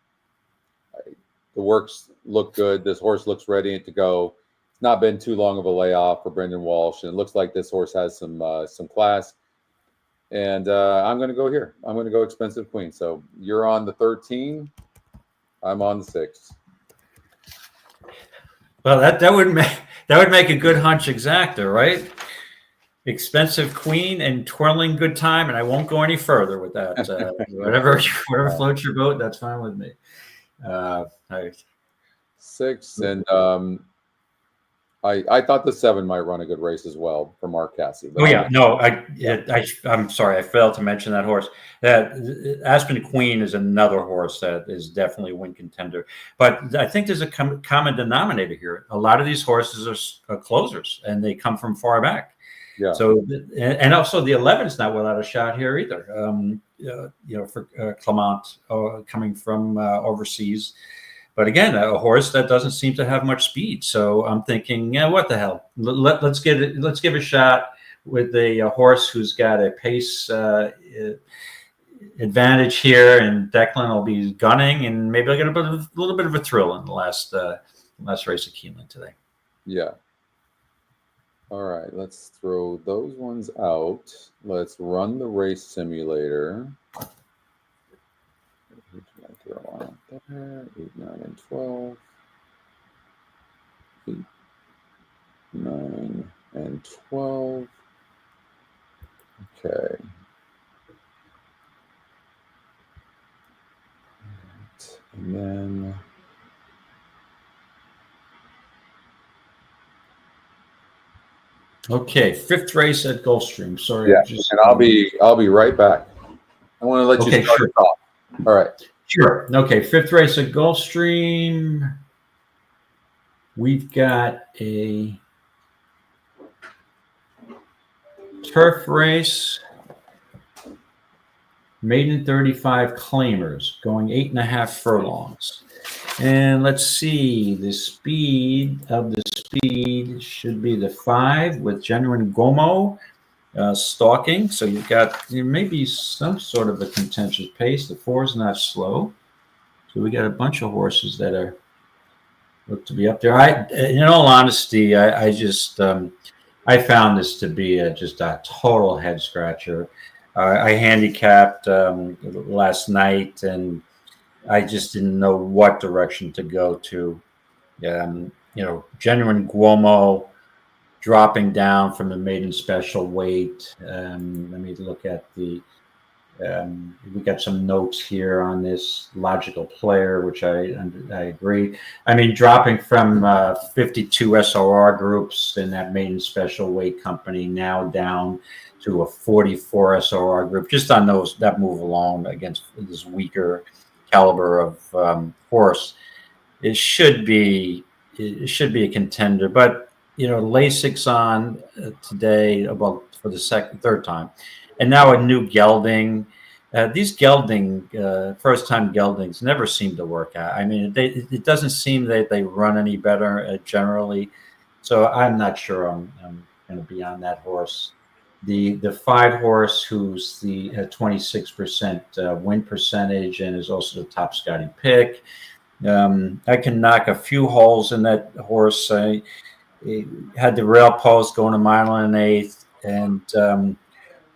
[SPEAKER 1] works look good. This horse looks ready to go. It's not been too long of a layoff for Brendan Walsh, and it looks like this horse has some class. And I'm going to go here. I'm going to go Expensive Queen. So you're on the 13. I'm on the 6.
[SPEAKER 2] Well, that would make a good hunch exactor, right? Expensive Queen and Twirling Good Time, and I won't go any further with that. Whatever floats your boat, that's fine with me. All right. 6,
[SPEAKER 1] and I thought the 7 might run a good race as well for Mark Cassie.
[SPEAKER 2] Oh yeah, no, I'm sorry, I failed to mention that horse. That Aspen Queen is another horse that is definitely a win contender. But I think there's a common denominator here. A lot of these horses are closers, and they come from far back. Yeah. So, and also the 11 is not without a shot here either. For Clement coming from overseas. But again, a horse that doesn't seem to have much speed. So I'm thinking, what the hell? Let's give a shot with a horse who's got a pace advantage here, and Declan will be gunning, and maybe I'll get a little bit of a thrill in the last race at Keeneland today.
[SPEAKER 1] Yeah. All right, let's throw those ones out. Let's run the race simulator. 8, 9, and 12. 8, 9, and 12. Okay. And then
[SPEAKER 2] okay, 5th race at Gulfstream. Sorry,
[SPEAKER 1] yeah, and I'll be right back. I want to let you start it off. All right.
[SPEAKER 2] Sure. Okay, 5th race at Gulfstream. We've got a turf race. Maiden 35 claimers going 8.5 furlongs. And let's see, the speed should be the 5 with Genuine Gomo stalking. So you've got maybe some sort of a contentious pace. The 4 is not slow. So we got a bunch of horses that look to be up there. In all honesty, I just I found this to be just a total head scratcher. I handicapped last night, and I just didn't know what direction to go to. Genuine Guomo dropping down from the maiden special weight. Let me look at the. We got some notes here on this logical player, which I agree. I mean, dropping from 52 SOR groups in that maiden special weight company now down to a 44 SOR group, just on that move alone against this weaker caliber of horse. It should be a contender, but Lasix on today about for the third time. And now a new gelding. These first-time geldings never seem to work out. I mean, it doesn't seem that they run any better generally. So I'm not sure I'm going to be on that horse. The 5 horse, who's the 26% win percentage and is also the top Scotty pick. I can knock a few holes in that horse. I had the rail post going a mile and an eighth, and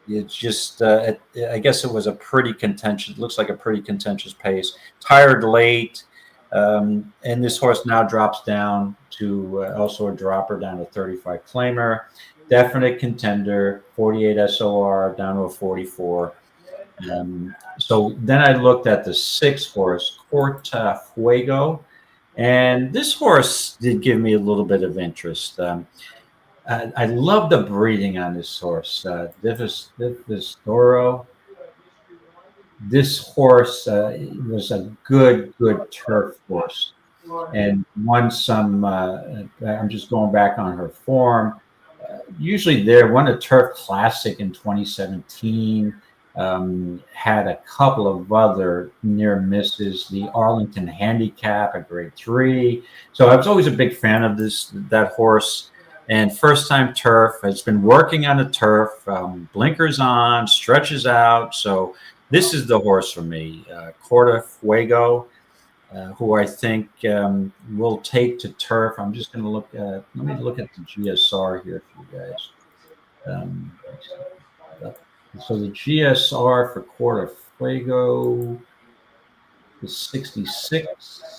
[SPEAKER 2] it's just, I guess it was looks like a pretty contentious pace. Tired late, and this horse now drops down to also a dropper down to 35 claimer. Definite contender, 48 SOR down to a 44. So then I looked at the 6 horse, Corta Fuego, and this horse did give me a little bit of interest. I love the breeding on this horse. This Doro. This horse was a good turf horse, and won some. I'm just going back on her form. Usually, won a Turf Classic in 2017. Had a couple of other near misses. The Arlington Handicap, a grade 3. So I was always a big fan of that horse. And first time turf, has been working on the turf, blinkers on, stretches out. So this is the horse for me, Corta Fuego, who I think will take to turf. I'm just going to let me look at the GSR here for you guys. So the GSR for Corta Fuego is 66.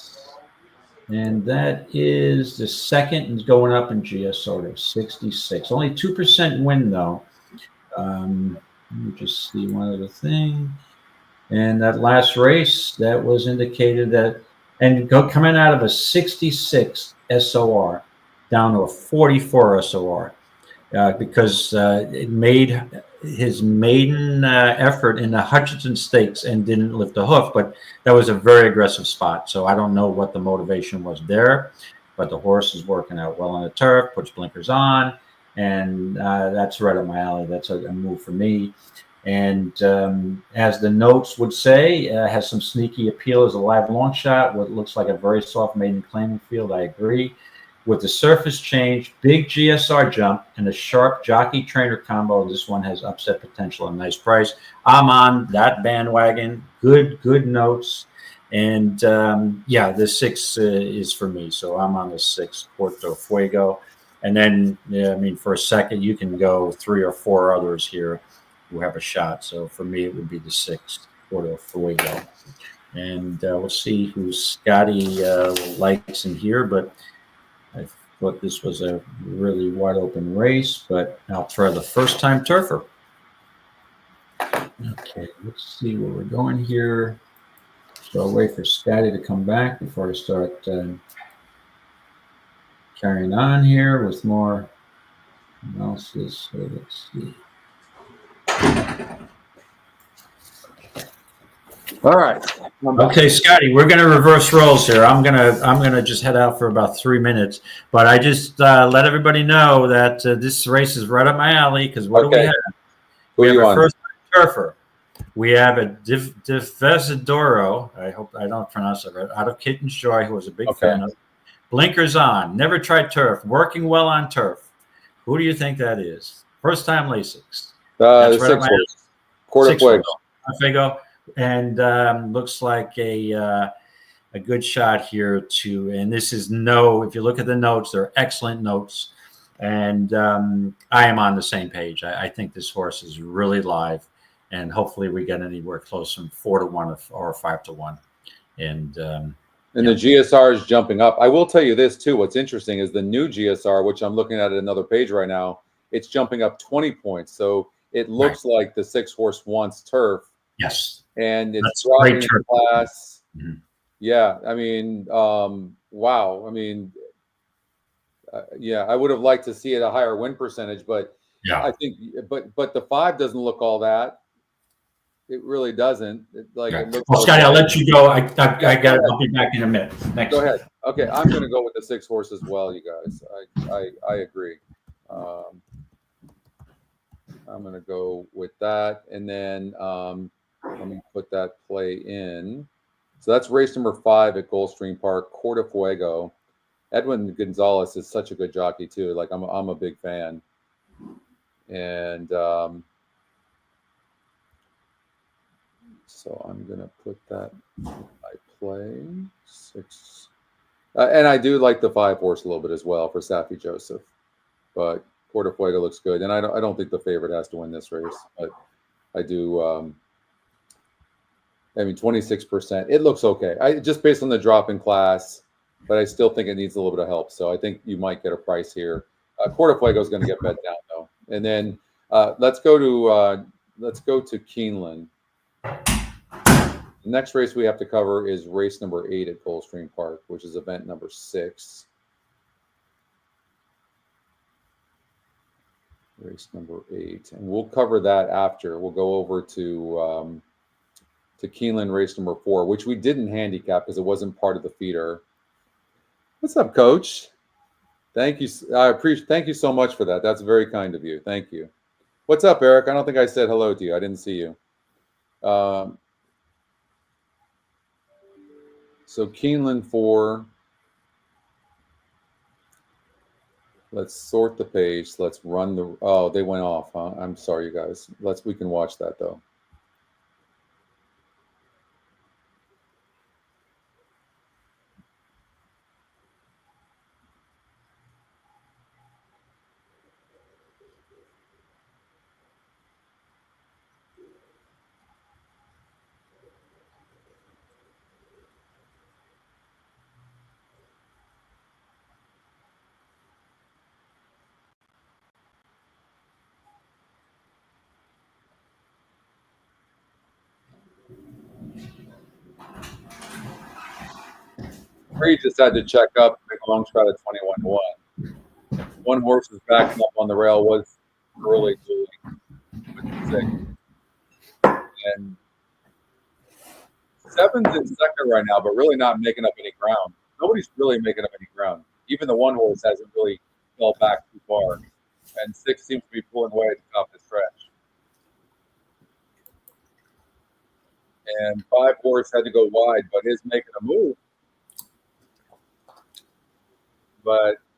[SPEAKER 2] And that is the second and going up in GSO to 66. Only 2% win, though. Let me just see one other thing. And that last race, that was indicated that, and coming out of a 66 SOR down to a 44 SOR, because it made his maiden effort in the Hutchinson Stakes and didn't lift a hoof, but that was a very aggressive spot. So I don't know what the motivation was there, but the horse is working out well on the turf, puts blinkers on, and that's right up my alley. That's a move for me. And as the notes would say, has some sneaky appeal as a live long shot, what looks like a very soft maiden claiming field. I agree. With the surface change, big GSR jump, and a sharp jockey trainer combo, this one has upset potential and nice price. I'm on that bandwagon. Good notes. And the 6 is for me. So I'm on the 6, Corta Fuego. And then, for a second, you can go 3 or 4 others here who have a shot. So for me, it would be the 6, Corta Fuego. And we'll see who Scotty likes in here, but I thought this was a really wide open race, but I'll try the first time turfer. Okay, let's see where we're going here. So I'll wait for Scotty to come back before I start carrying on here with more analysis. So let's see. All right. Okay, Scotty, we're going to reverse roles here. I'm gonna just head out for about 3 minutes, but I just let everybody know that this race is right up my alley. Because what do we have? We have a first-time turfer. We have a Divezadoro. I hope I don't pronounce it right. Out of Kitten's Joy, who was a big fan of. Blinkers on. Never tried turf. Working well on turf. Who do you think that is? First-time Lasix.
[SPEAKER 1] The 6 horse. Corta
[SPEAKER 2] Fuego. And looks like a good shot here and this is if you look at the notes, they're excellent notes. And I am on the same page. I think this horse is really live, and hopefully we get anywhere close from 4-1 or 5-1. And
[SPEAKER 1] the GSR is jumping up. I will tell you this too. What's interesting is the new GSR, which I'm looking at another page right now. It's jumping up 20 points. So it looks like the 6-horse wants turf.
[SPEAKER 2] Yes.
[SPEAKER 1] And it's
[SPEAKER 2] That's
[SPEAKER 1] dropping
[SPEAKER 2] great
[SPEAKER 1] in
[SPEAKER 2] turf.
[SPEAKER 1] class.
[SPEAKER 2] Mm-hmm.
[SPEAKER 1] Yeah. I mean, wow. I mean, yeah, I would have liked to see it a higher win percentage, but I think, but the 5 doesn't look all that. It really doesn't. It looks.
[SPEAKER 2] Well, Scotty, I'll let you go. I got it. I'll be back in a minute. Thanks.
[SPEAKER 1] Go ahead. Okay, I'm going to go with the 6-horse as well, you guys. I agree. I'm going to go with that, and then let me put that play in. So that's race number 5 at Gulfstream Park, Corte Fuego. Edwin Gonzalez is such a good jockey too. Like I'm a big fan, and so I'm gonna put that. I play 6, and I do like the 5-horse a little bit as well for Safi Joseph, but Corte Fuego looks good, and I don't think the favorite has to win this race, but I do. I mean, 26%. It looks okay. Just based on the drop in class. But I still think it needs a little bit of help. So I think you might get a price here. Corte Fuego is going to get bet down though. And then let's go to Keeneland. The next race we have to cover is race number 8 at Gulfstream Park, which is event number 6. Race number 8, and we'll cover that after. We'll go over to Keeneland race number 4, which we didn't handicap because it wasn't part of the feeder. What's up, Coach? Thank you. I appreciate. Thank you so much for that. That's very kind of you. Thank you. What's up, Eric? I don't think I said hello to you. I didn't see you. So Keeneland 4. Let's sort the page. Let's run the. Oh, they went off. Huh? I'm sorry, you guys. We can watch that though. Reed just had to check up. Big long shot at 21-1. 1 horse was backing up on the rail. Was early with 6, and 7's in second right now, but really not making up any ground. Nobody's really making up any ground. Even the 1 horse hasn't really fell back too far, and 6 seems to be pulling away at the top of the stretch. And 5 horse had to go wide, but is making a move.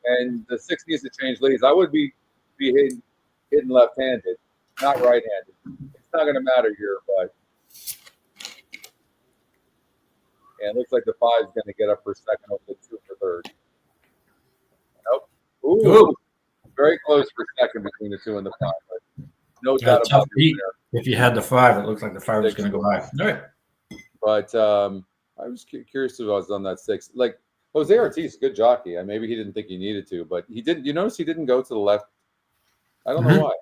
[SPEAKER 1] And the 6 needs to change leads. I would be hitting left-handed, not right-handed. It's not going to matter here, but and it looks like the 5 is going to get up for second over the 2 for third. Nope. Ooh. Very close for second between the 2 and the 5. But no doubt about it.
[SPEAKER 2] If you had the 5, it looks like the 5 was going to go high. All right.
[SPEAKER 1] But I was curious if I was on that 6. Like, Jose Ortiz, good jockey. And maybe he didn't think he needed to, but he didn't. You notice he didn't go to the left. I don't know why.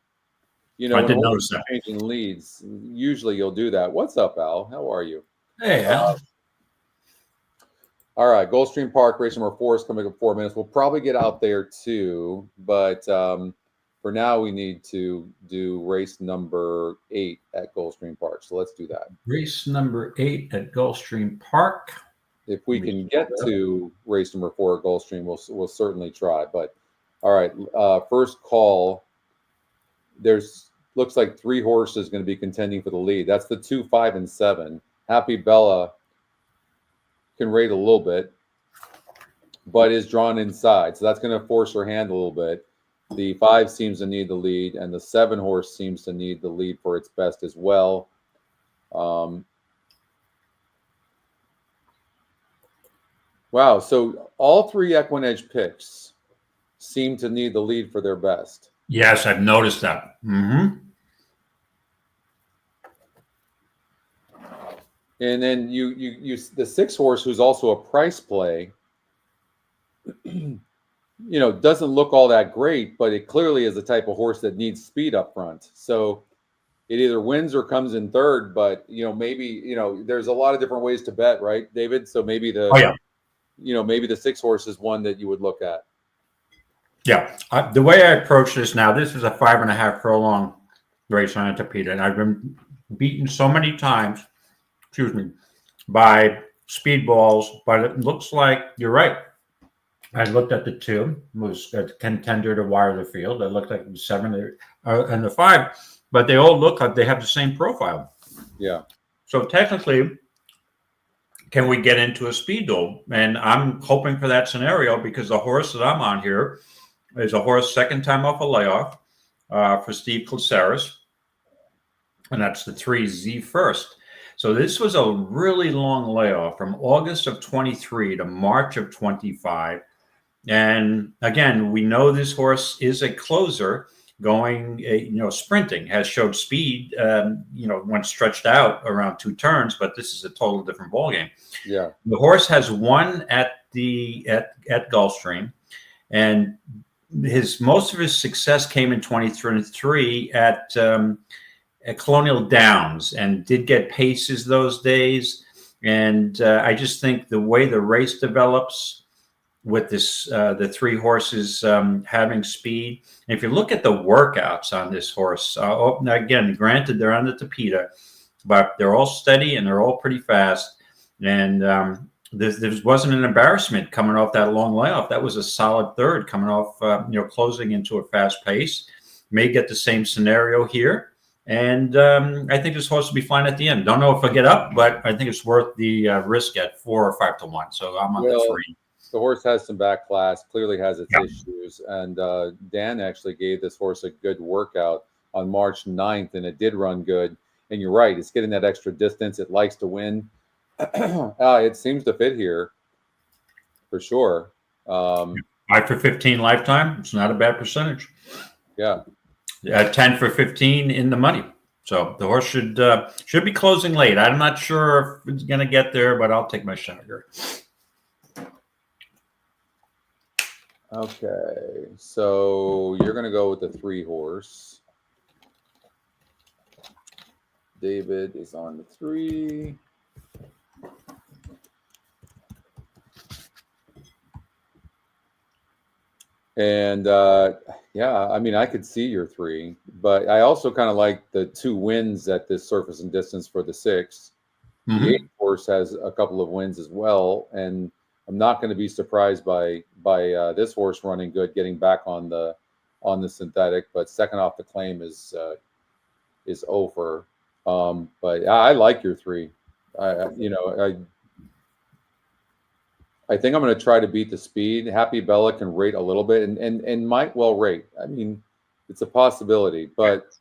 [SPEAKER 1] You know,
[SPEAKER 2] I didn't notice that.
[SPEAKER 1] Changing leads, usually you'll do that. What's up, Al? How are you?
[SPEAKER 2] Hey, Al.
[SPEAKER 1] All right, Gulfstream Park, race number 4 is coming up 4 minutes. We'll probably get out there too, but for now we need to do race number 8 at Gulfstream Park. So let's do that.
[SPEAKER 2] Race number 8 at Gulfstream Park.
[SPEAKER 1] If we can get to race number 4 at Gulfstream, we'll certainly try. But all right, first call. Looks like 3 horses going to be contending for the lead. That's the 2, 5, and 7. Happy Bella can rate a little bit, but is drawn inside. So that's going to force her hand a little bit. The 5 seems to need the lead, and the 7 horse seems to need the lead for its best as well. Wow. So all 3 EquinEdge picks seem to need the lead for their best.
[SPEAKER 2] Yes, I've noticed that. Mm-hmm.
[SPEAKER 1] And then you the 6 horse, who's also a price play, doesn't look all that great, but it clearly is the type of horse that needs speed up front. So it either wins or comes in third, but maybe there's a lot of different ways to bet, right, David? So maybe maybe the 6 horse is one that you would look at.
[SPEAKER 2] Yeah, the way I approach this now, this is a 5.5 furlong race on Anita, and I've been beaten so many times, by speedballs, but it looks like you're right. I looked at the 2, was a contender to wire the field. I looked at the 7 and the 5, but they all look like they have the same profile.
[SPEAKER 1] Yeah.
[SPEAKER 2] So technically, can we get into a speed duel? And I'm hoping for that scenario because the horse that I'm on here is a horse second time off a layoff for Steve Caceres, and that's the 3 Z First. So this was a really long layoff from August of 23 to March of 25. And again, we know this horse is a closer going, sprinting, has showed speed, when stretched out around 2 turns, but this is a total different ballgame.
[SPEAKER 1] Yeah.
[SPEAKER 2] The horse has won at Gulfstream, and most of his success came in 2023 at Colonial Downs, and did get paces those days. And I just think the way the race develops with this, the 3 horses having speed. And if you look at the workouts on this horse, again, granted they're on the Tapeta, but they're all steady and they're all pretty fast. And there wasn't an embarrassment coming off that long layoff. That was a solid third coming off, closing into a fast pace. May get the same scenario here. And I think this horse will be fine at the end. Don't know if I'll get up, but I think it's worth the risk at 4 or 5 to 1. So I'm on the 3.
[SPEAKER 1] The horse has some back class, clearly has its issues. And Dan actually gave this horse a good workout on March 9th, and it did run good. And you're right, it's getting that extra distance. It likes to win. It seems to fit here for sure.
[SPEAKER 2] 5 for 15 lifetime. It's not a bad percentage.
[SPEAKER 1] Yeah.
[SPEAKER 2] 10 for 15 in the money. So the horse should be closing late. I'm not sure if it's going to get there, but I'll take my shot here.
[SPEAKER 1] Okay, so you're going to go with the 3 horse. David is on the 3. And I could see your 3, but I also kind of like the 2 wins at this surface and distance for the 6. Mm-hmm. The 8 horse has a couple of wins as well, and I'm not going to be surprised by this horse running good, getting back on the synthetic. But second off the claim is over. But I like your 3. I think I'm going to try to beat the speed. Happy Bella can rate a little bit and might well rate. I mean, it's a possibility, but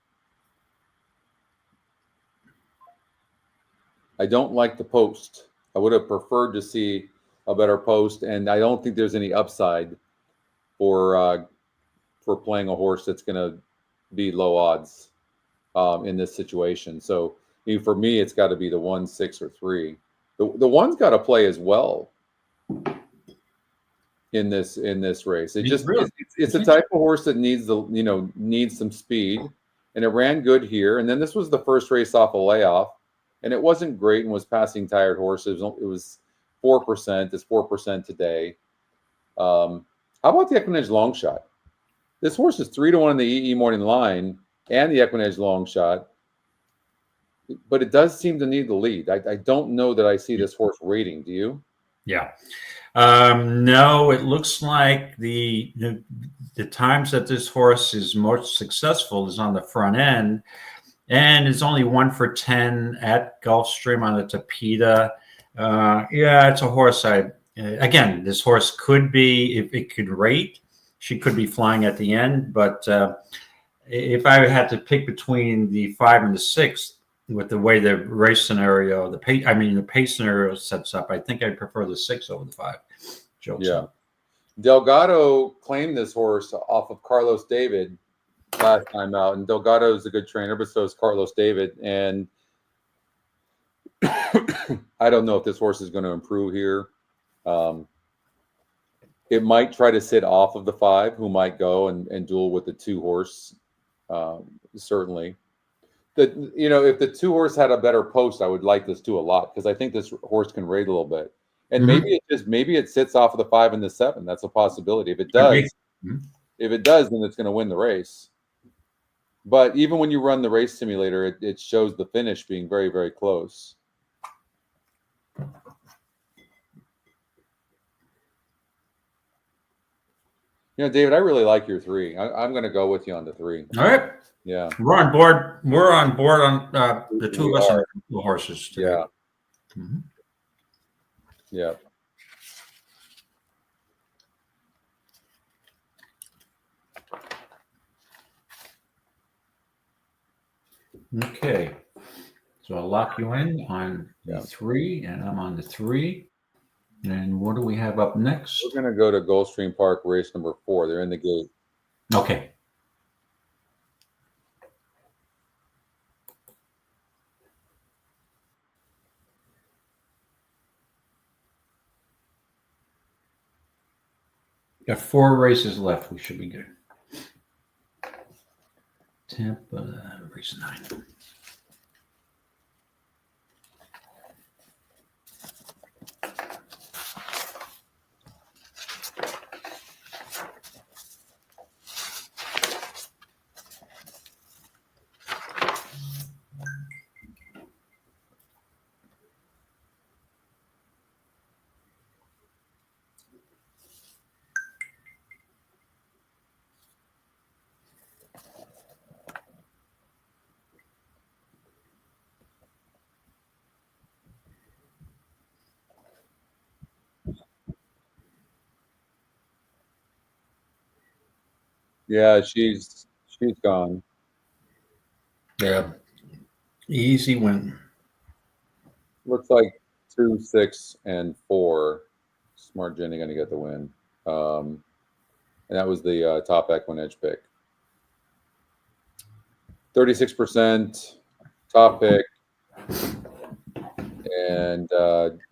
[SPEAKER 1] I don't like the post. I would have preferred to see a better post, and I don't think there's any upside for playing a horse that's going to be low odds in this situation. So for me, it's got to be the 1, 6, or 3. The 1's got to play as well in this race. It's a type of horse that needs some speed, and it ran good here. And then this was the first race off a layoff, and it wasn't great and was passing tired horses. It was 4%. It's 4% today. How about the EquinEdge long shot? This horse is 3 to 1 in the EE morning line and the EquinEdge long shot, but it does seem to need the lead. I don't know that I see this horse rating. Do you?
[SPEAKER 2] Yeah. No, it looks like the times that this horse is most successful is on the front end, and it's only 1 for 10 at Gulfstream on the Tapeta. It's a horse. Again, this horse could be, if it could rate, she could be flying at the end. But if I had to pick between the 5 and the 6, with the way the race scenario, the pace scenario sets up, I think I'd prefer the 6 over the 5.
[SPEAKER 1] Yeah. Delgado claimed this horse off of Carlos David last time out, and Delgado is a good trainer, but so is Carlos David. And I don't know if this horse is going to improve here. It might try to sit off of the 5, who might go and duel with the 2 horse. Certainly, if the 2 horse had a better post, I would like this too a lot, because I think this horse can rate a little bit, and maybe it sits off of the 5 and the 7. That's a possibility. If it does, then it's going to win the race. But even when you run the race simulator, it shows the finish being very, very close. David, I really like your 3. I'm going to go with you on the 3.
[SPEAKER 2] All right.
[SPEAKER 1] Yeah.
[SPEAKER 2] We're on board. We're on board on the 2 of us on the horses today.
[SPEAKER 1] Yeah. Yeah.
[SPEAKER 2] Okay. So I'll lock you in on the 3, and I'm on the 3. And what do we have up next?
[SPEAKER 1] We're going to go to Gulfstream Park, race number 4. They're in the gate.
[SPEAKER 2] Okay. Got 4 races left. We should be good. Tampa, race 9.
[SPEAKER 1] Yeah, she's gone.
[SPEAKER 2] Yeah. Easy win.
[SPEAKER 1] Looks like 2, 6, and 4. Smart Jenny going to get the win. And that was the top EquinEdge pick. 36% top pick, and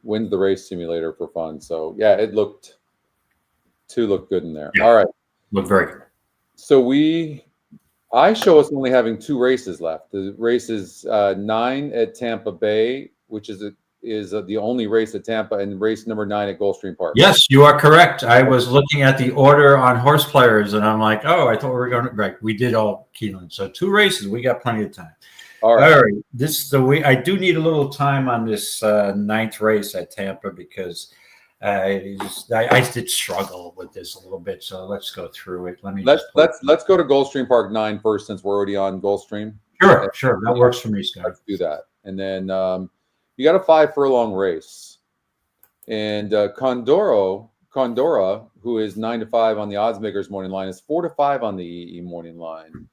[SPEAKER 1] wins the race simulator for fun. So yeah, it looked good in there.
[SPEAKER 2] Yeah.
[SPEAKER 1] All right.
[SPEAKER 2] Looked very good.
[SPEAKER 1] So I show us only having 2 races left. The race is 9 at Tampa Bay, which is the only race at Tampa, and race number 9 at Gulfstream Park.
[SPEAKER 2] Yes, you are correct. I was looking at the order on horse players, and I'm like, oh, I thought we were going to right. We did all Keeneland. So 2 races. We got plenty of time. All right. This is the way. I do need a little time on this 9th race at Tampa, because I did struggle with this a little bit. So let's go through it.
[SPEAKER 1] Let's go to Gulfstream Park 9 first, since we're already on Gulfstream.
[SPEAKER 2] Sure. That works for me, Scott.
[SPEAKER 1] Let's do that. And then you got a 5 furlong race, and Condora, who is 9-5 on the odds makers morning line, is 4-5 on the EE morning line.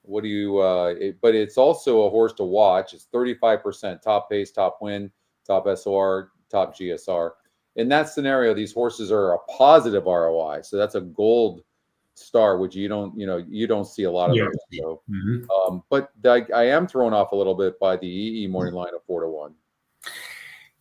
[SPEAKER 1] What do you? But it's also a horse to watch. It's 35% top pace, top win, top SOR, top GSR. In that scenario, these horses are a positive ROI, so that's a gold star, which you don't see a lot of. So, but I am thrown off a little bit by the EE morning line of 4-1.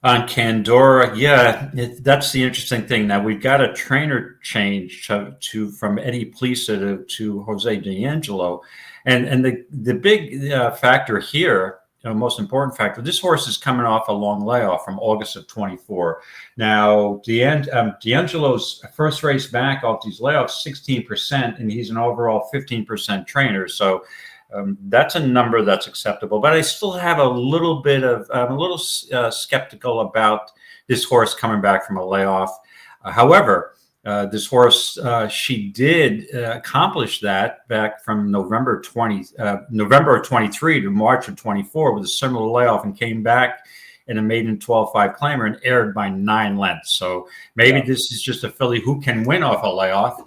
[SPEAKER 2] On Condora, yeah, that's the interesting thing. Now we've got a trainer change to from Eddie Plisa to Jose D'Angelo, and the big factor here, most important factor, this horse is coming off a long layoff from August of 24. Now D'Angelo's first race back off these layoffs, 16%, and he's an overall 15% trainer. So. That's a number that's acceptable, but I still have I'm a little skeptical about this horse coming back from a layoff. However, this horse, she did accomplish that back from November of 23 to March of 24 with a similar layoff, and came back in a maiden 12-5 claimer and aired by 9 lengths. So maybe this is just a filly who can win off a layoff.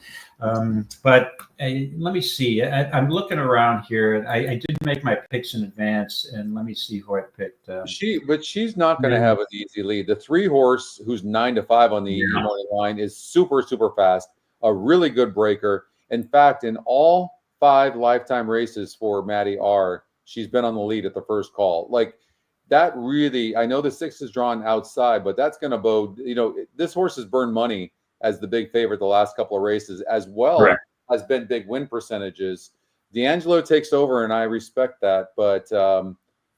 [SPEAKER 2] But let me see. I'm looking around here. I did make my picks in advance, and let me see who I picked.
[SPEAKER 1] She's not going to have an easy lead. The 3 horse, who's 9-5 on the morning line, is super fast. A really good breaker. In fact, in all 5 lifetime races for Maddie R, she's been on the lead at the first call. Like, that really, I know the 6 is drawn outside, but that's going to bode, this horse has burned money as the big favorite the last couple of races, as well
[SPEAKER 2] Correct.
[SPEAKER 1] as been big win percentages. D'Angelo takes over, and I respect that, but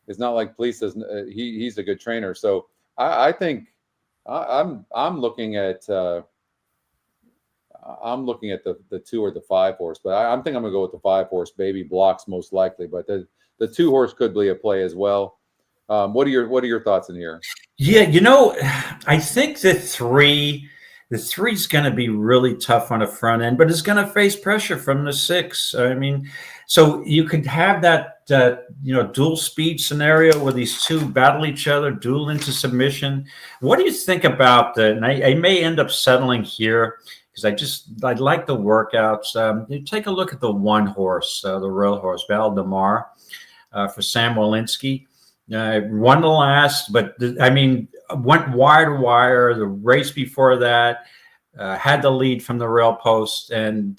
[SPEAKER 1] it's not like Police says he's a good trainer. So I think I'm looking at the 2 or the 5 horse, but I think I'm gonna go with the 5 horse. Baby Blocks most likely, but the 2 horse could be a play as well. What are your thoughts in here?
[SPEAKER 2] Yeah, I think the 3's going to be really tough on the front end, but it's going to face pressure from the 6. I mean, so you could have that dual speed scenario where these 2 battle each other, duel into submission. What do you think about that? And I may end up settling here because I like the workouts. You take a look at the 1 horse, the Royal horse, Valdemar, for Sam Walensky. Won the last, but went wire to wire. The race before that had the lead from the rail post and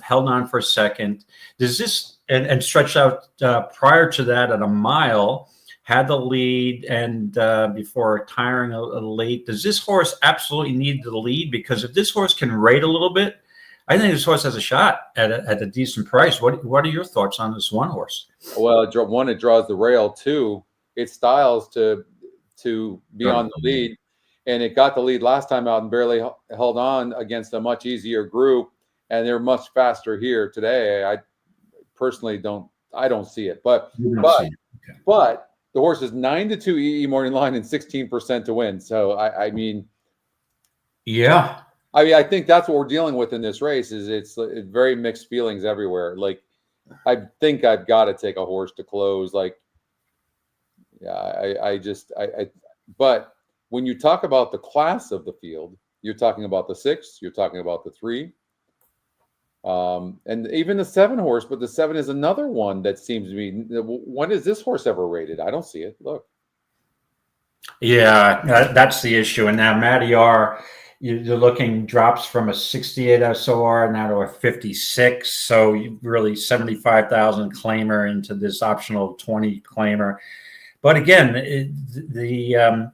[SPEAKER 2] held on for a second. Does this and stretched out prior to that at a mile, had the lead and before tiring a late. Does this horse absolutely need the lead? Because if this horse can rate a little bit, I think this horse has a shot at a decent price. What are your thoughts on this 1 horse?
[SPEAKER 1] Well, 1, it draws the rail. 2, it styles to be on the lead, and it got the lead last time out and barely held on against a much easier group, and they're much faster here today. I personally don't see it, but the horse is 9-2 EE morning line and 16% to win. So I think that's what we're dealing with in this race. Is it's very mixed feelings everywhere. Like I think I've got to take a horse to close. Like. Yeah, but when you talk about the class of the field, you're talking about the 6, you're talking about the 3, and even the 7 horse, but the 7 is another one that seems to be, when is this horse ever rated? I don't see it. Look.
[SPEAKER 2] Yeah, that's the issue. And now Matty R, you're looking drops from a 68 SOR now to a 56. So you really 75,000 claimer into this optional 20 claimer. But again, the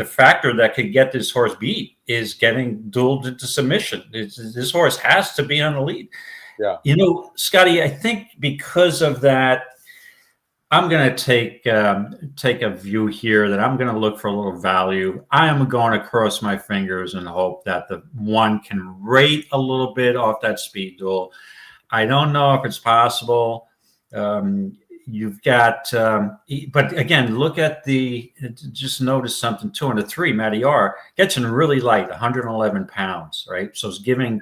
[SPEAKER 2] factor that could get this horse beat is getting dueled into submission. This horse has to be on the lead.
[SPEAKER 1] Yeah.
[SPEAKER 2] Scotty, I think because of that, I'm going to take a view here that I'm going to look for a little value. I am going to cross my fingers and hope that the 1 can rate a little bit off that speed duel. I don't know if it's possible. You've got, but again, look at just notice something too. On the 3, Matty R gets in really light, 111 pounds, right? So it's giving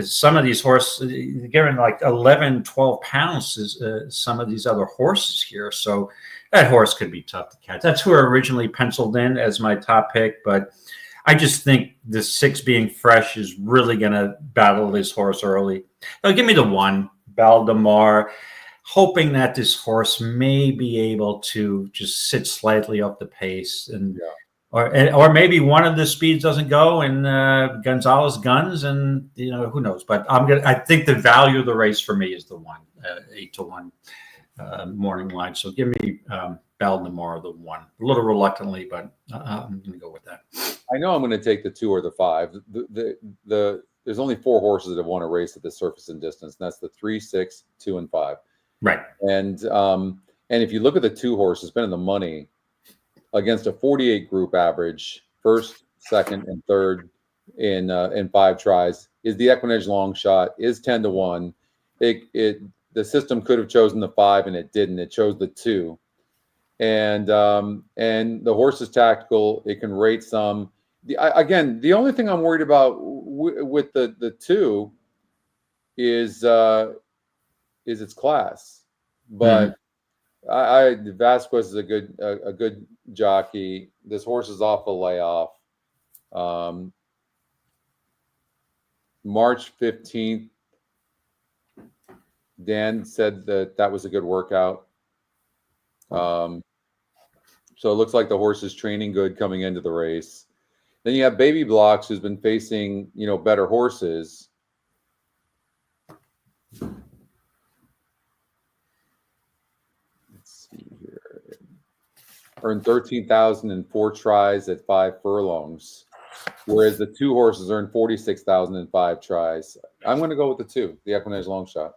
[SPEAKER 2] some of these horses, giving like 11, 12 pounds is some of these other horses here. So that horse could be tough to catch. That's who I originally penciled in as my top pick, but I just think the 6 being fresh is really going to battle this horse early. Now, give me the 1, Valdemar. Hoping that this horse may be able to just sit slightly up the pace, or maybe one of the speeds doesn't go and Gonzalez guns, and who knows. But I think the value of the race for me is the 1, 8-1 morning line. So give me Valdemar the 1, a little reluctantly, but I'm going to go with that.
[SPEAKER 1] I know I'm going to take the 2 or the 5. There's only 4 horses that have won a race at the surface and distance, and that's the 3, 6, 2, and 5.
[SPEAKER 2] Right.
[SPEAKER 1] And if you look at the 2 horses, been in the money against a 48 group average, 1st, 2nd, and 3rd in 5 tries, is the EquinEdge long shot, is 10-1. The system could have chosen the 5 and it didn't. It chose the 2. And the horse is tactical. It can rate some. Again, the only thing I'm worried about with the 2 is its class, but Vasquez is a good jockey. This horse is off a layoff. March 15th, Dan said that was a good workout. So it looks like the horse is training good coming into the race. Then you have Baby Blocks, who's been facing better horses. earned 13,000 in 4 tries at 5 furlongs, whereas the 2 horses earned 46,000 in 5 tries. I'm going to go with the 2, the EquinEdge long shot.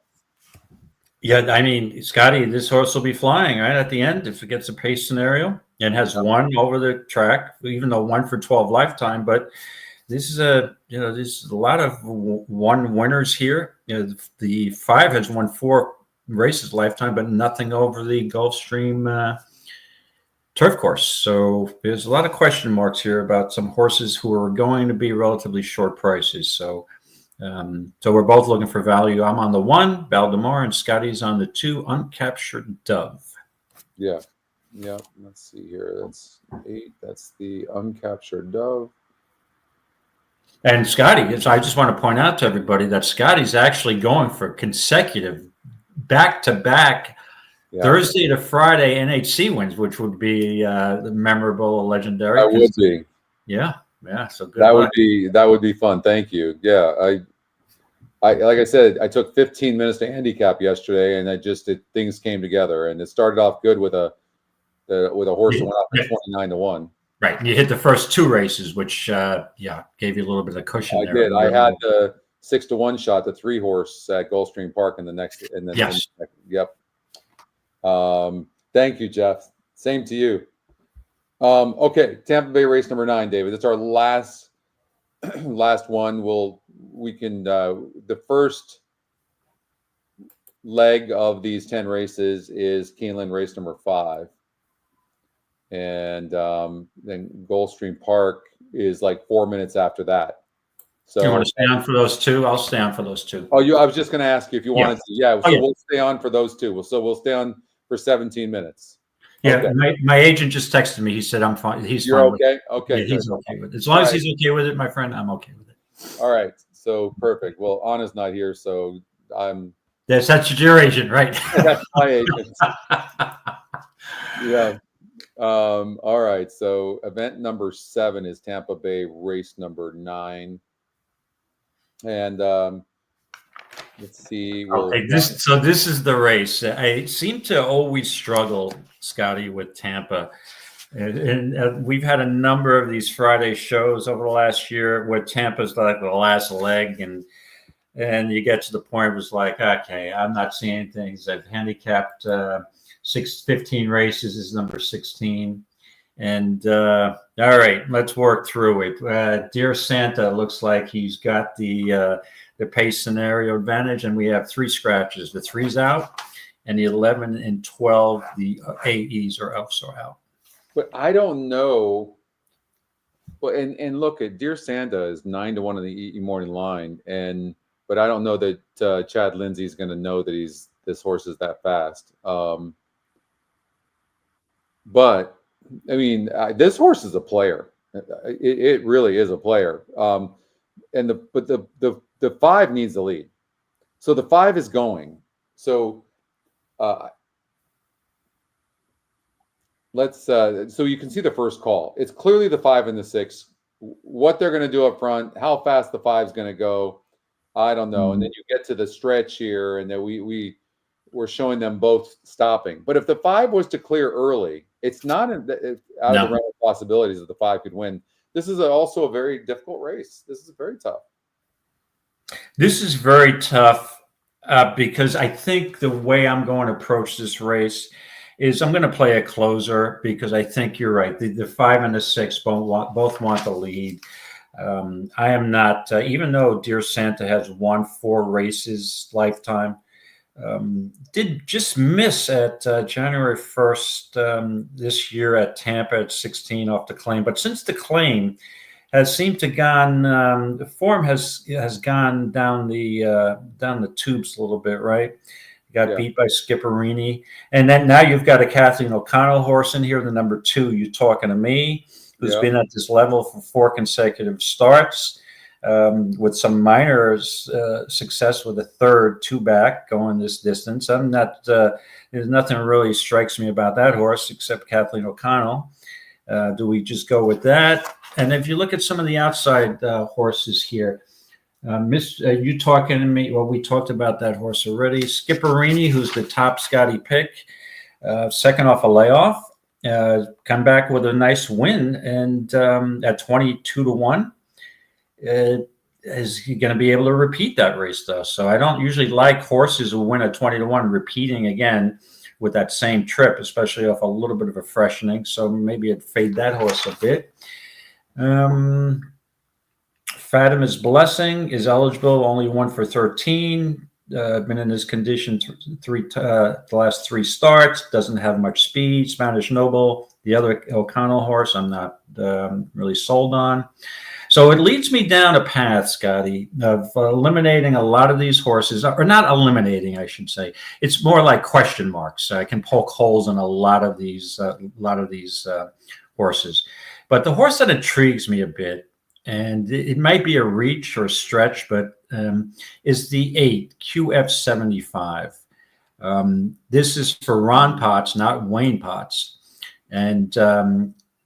[SPEAKER 2] Yeah, I mean, Scotty, this horse will be flying right at the end if it gets a pace scenario and has won over the track, even though 1 for 12 lifetime. But this is there's a lot of one winners here. The 5 has won 4 races lifetime, but nothing over the Gulfstream turf course. So there's a lot of question marks here about some horses who are going to be relatively short prices. So we're both looking for value. I'm on the 1, Baldemar, and Scotty's on the 2, Uncaptured Dove.
[SPEAKER 1] Yeah. Let's see here. That's 8. That's the Uncaptured Dove.
[SPEAKER 2] And Scotty, I just want to point out to everybody that Scotty's actually going for consecutive back-to-back Thursday to Friday NHC wins, which would be memorable, legendary.
[SPEAKER 1] That would be.
[SPEAKER 2] Yeah. So good.
[SPEAKER 1] That would be fun. Thank you. Yeah. I like I said, I took 15 minutes to handicap yesterday, and things came together, and it started off good with a horse that went out for 29-1.
[SPEAKER 2] Right. And you hit the first 2 races, which gave you a little bit of cushion.
[SPEAKER 1] I did. I had the 6-1 shot, the 3 horse at Gulfstream Park in the next. Yep. Thank you, Jeff. Same to you. Okay, Tampa Bay race number 9, David. That's our last one. The first leg of these 10 races is Keeneland race number 5. And then Gulfstream Park is like 4 minutes after that. So
[SPEAKER 2] you want to stay on for those 2? I'll stay on for those 2.
[SPEAKER 1] Oh, I was just going to ask you if you wanted to. Yeah, so we'll stay on for those 2. So we'll stay on for 17 minutes.
[SPEAKER 2] Yeah,
[SPEAKER 1] okay.
[SPEAKER 2] My agent just texted me. He said I'm fine.
[SPEAKER 1] You're okay? Okay.
[SPEAKER 2] Yeah, he's okay with it. As long as he's okay with it, my friend, I'm okay with it.
[SPEAKER 1] All right. So perfect. Well, Anna's not here, so I'm.
[SPEAKER 2] Yes, that's your agent, right?
[SPEAKER 1] That's my agent. Yeah. All right. So event number 7 is Tampa Bay race number 9. And let's see.
[SPEAKER 2] Okay, this is the race. I seem to always struggle, Scotty, with Tampa. And we've had a number of these Friday shows over the last year where Tampa's like the last leg, and you get to the point where it's like, okay, I'm not seeing things. I've handicapped 15 races is number 16. And all right, let's work through it. Dear Santa looks like he's got the pace scenario advantage, and we have 3 scratches. The 3's out, and the 11 and 12, the AEs are also out.
[SPEAKER 1] But I don't know. Well, and look at Dear Santa is 9-1 in the E morning line, but I don't know that Chad Lindsay's going to know that this horse is that fast. But I mean, this horse is a player. It really is a player. But the 5 needs the lead, so the 5 is going. So so you can see the first call. It's clearly the 5 and the 6. What they're going to do up front, how fast the 5 is going to go, I don't know. And then you get to the stretch here, and then we're showing them both stopping. But if the 5 was to clear early, it's not out of the realm of possibilities that the 5 could win. This is also a very difficult race. This is very tough.
[SPEAKER 2] This is very tough because I think the way I'm going to approach this race is I'm going to play a closer, because I think you're right. The 5 and the 6 both want the lead. I am not, even though Dear Santa has won 4 races lifetime, did just miss at January 1st this year at Tampa at 16 off the claim. But since the claim has seemed to the form has gone down the tubes a little bit, right? Got beat by Skipperini. And then now you've got a Kathleen O'Connell horse in here, the number 2, You Talking to Me, who's been at this level for 4 consecutive starts, with some minor success with a 3rd 2-back going this distance. I'm not, there's nothing really strikes me about that horse except Kathleen O'Connell. Do we just go with that? And if you look at some of the outside horses here, You Talking to Me, well, we talked about that horse already. Skipperini, who's the top Scotty pick, second off a layoff. come back with a nice win, and at 22-1, is he going to be able to repeat that race though? So I don't usually like horses who win at 20-1 repeating again with that same trip, especially off a little bit of a freshening. So maybe I'd fade that horse a bit. Fatima's Blessing is eligible, only 1 for 13. Been in this condition the last 3 starts. Doesn't have much speed. Spanish Noble, the other O'Connell horse, I'm not really sold on. So it leads me down a path, Scotty, of eliminating a lot of these horses, or not eliminating, I should say. It's more like question marks. I can poke holes in a lot of these horses. But the horse that intrigues me a bit, and it might be a reach or a stretch, but is the 8 QF75. This is for Ron Potts, not Wayne Potts. And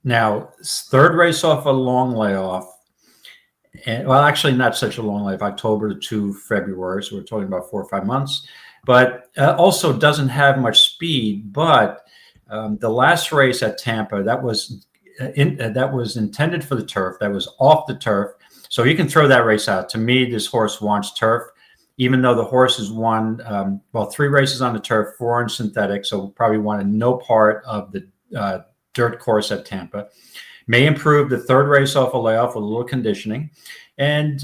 [SPEAKER 2] now, 3rd race off a long layoff. And, well, actually, not such a long layoff, October to February. So we're talking about 4 or 5 months. But also doesn't have much speed. But the last race at Tampa, that was intended for the turf. That was off the turf. So you can throw that race out. To me, this horse wants turf, even though the horse has won, 3 races on the turf, 4 in synthetic. So probably wanted no part of the dirt course at Tampa. May improve the 3rd race off a layoff with a little conditioning. And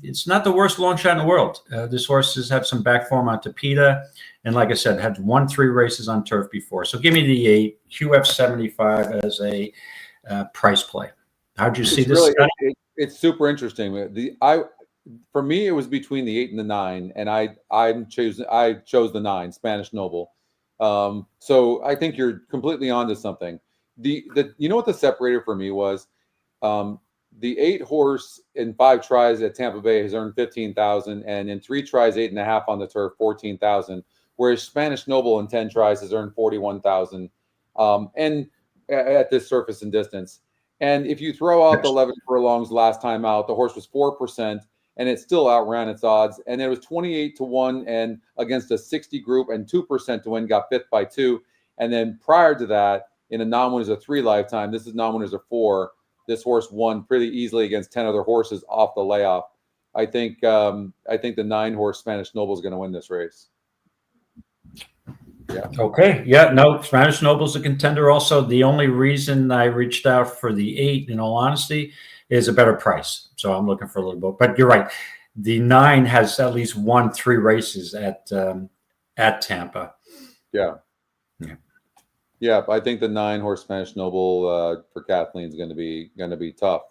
[SPEAKER 2] it's not the worst long shot in the world. This horse has had some back form on Tapeta. And like I said, had won 3 races on turf before. So give me the 8 QF75 as a price play. How'd you see this?
[SPEAKER 1] Really, it's super interesting. For me, it was between the 8 and the 9, and I chose the 9, Spanish Noble. So I think you're completely onto something. You know what the separator for me was? The 8 horse in 5 tries at Tampa Bay has earned $15,000, and in 3 tries, 8.5 on the turf, $14,000. Whereas Spanish Noble in 10 tries has earned $41,000, and at this surface and distance. And if you throw out the 11 furlongs last time out, the horse was 4%, and it still outran its odds. And it was 28-1, and against a 60 group, and 2% to win, got 5th by 2. And then prior to that, in a non-winners of 3 lifetime, this is non-winners of 4. This horse won pretty easily against 10 other horses off the layoff. I think the 9 horse Spanish Noble is going to win this race. Yeah.
[SPEAKER 2] Okay. Yeah. No, Spanish Noble's a contender. Also, the only reason I reached out for the 8, in all honesty, is a better price. So I'm looking for a little bit. But you're right. The 9 has at least won 3 races at Tampa.
[SPEAKER 1] Yeah. Yeah. I think the 9 horse Spanish Noble for Kathleen is going to be tough.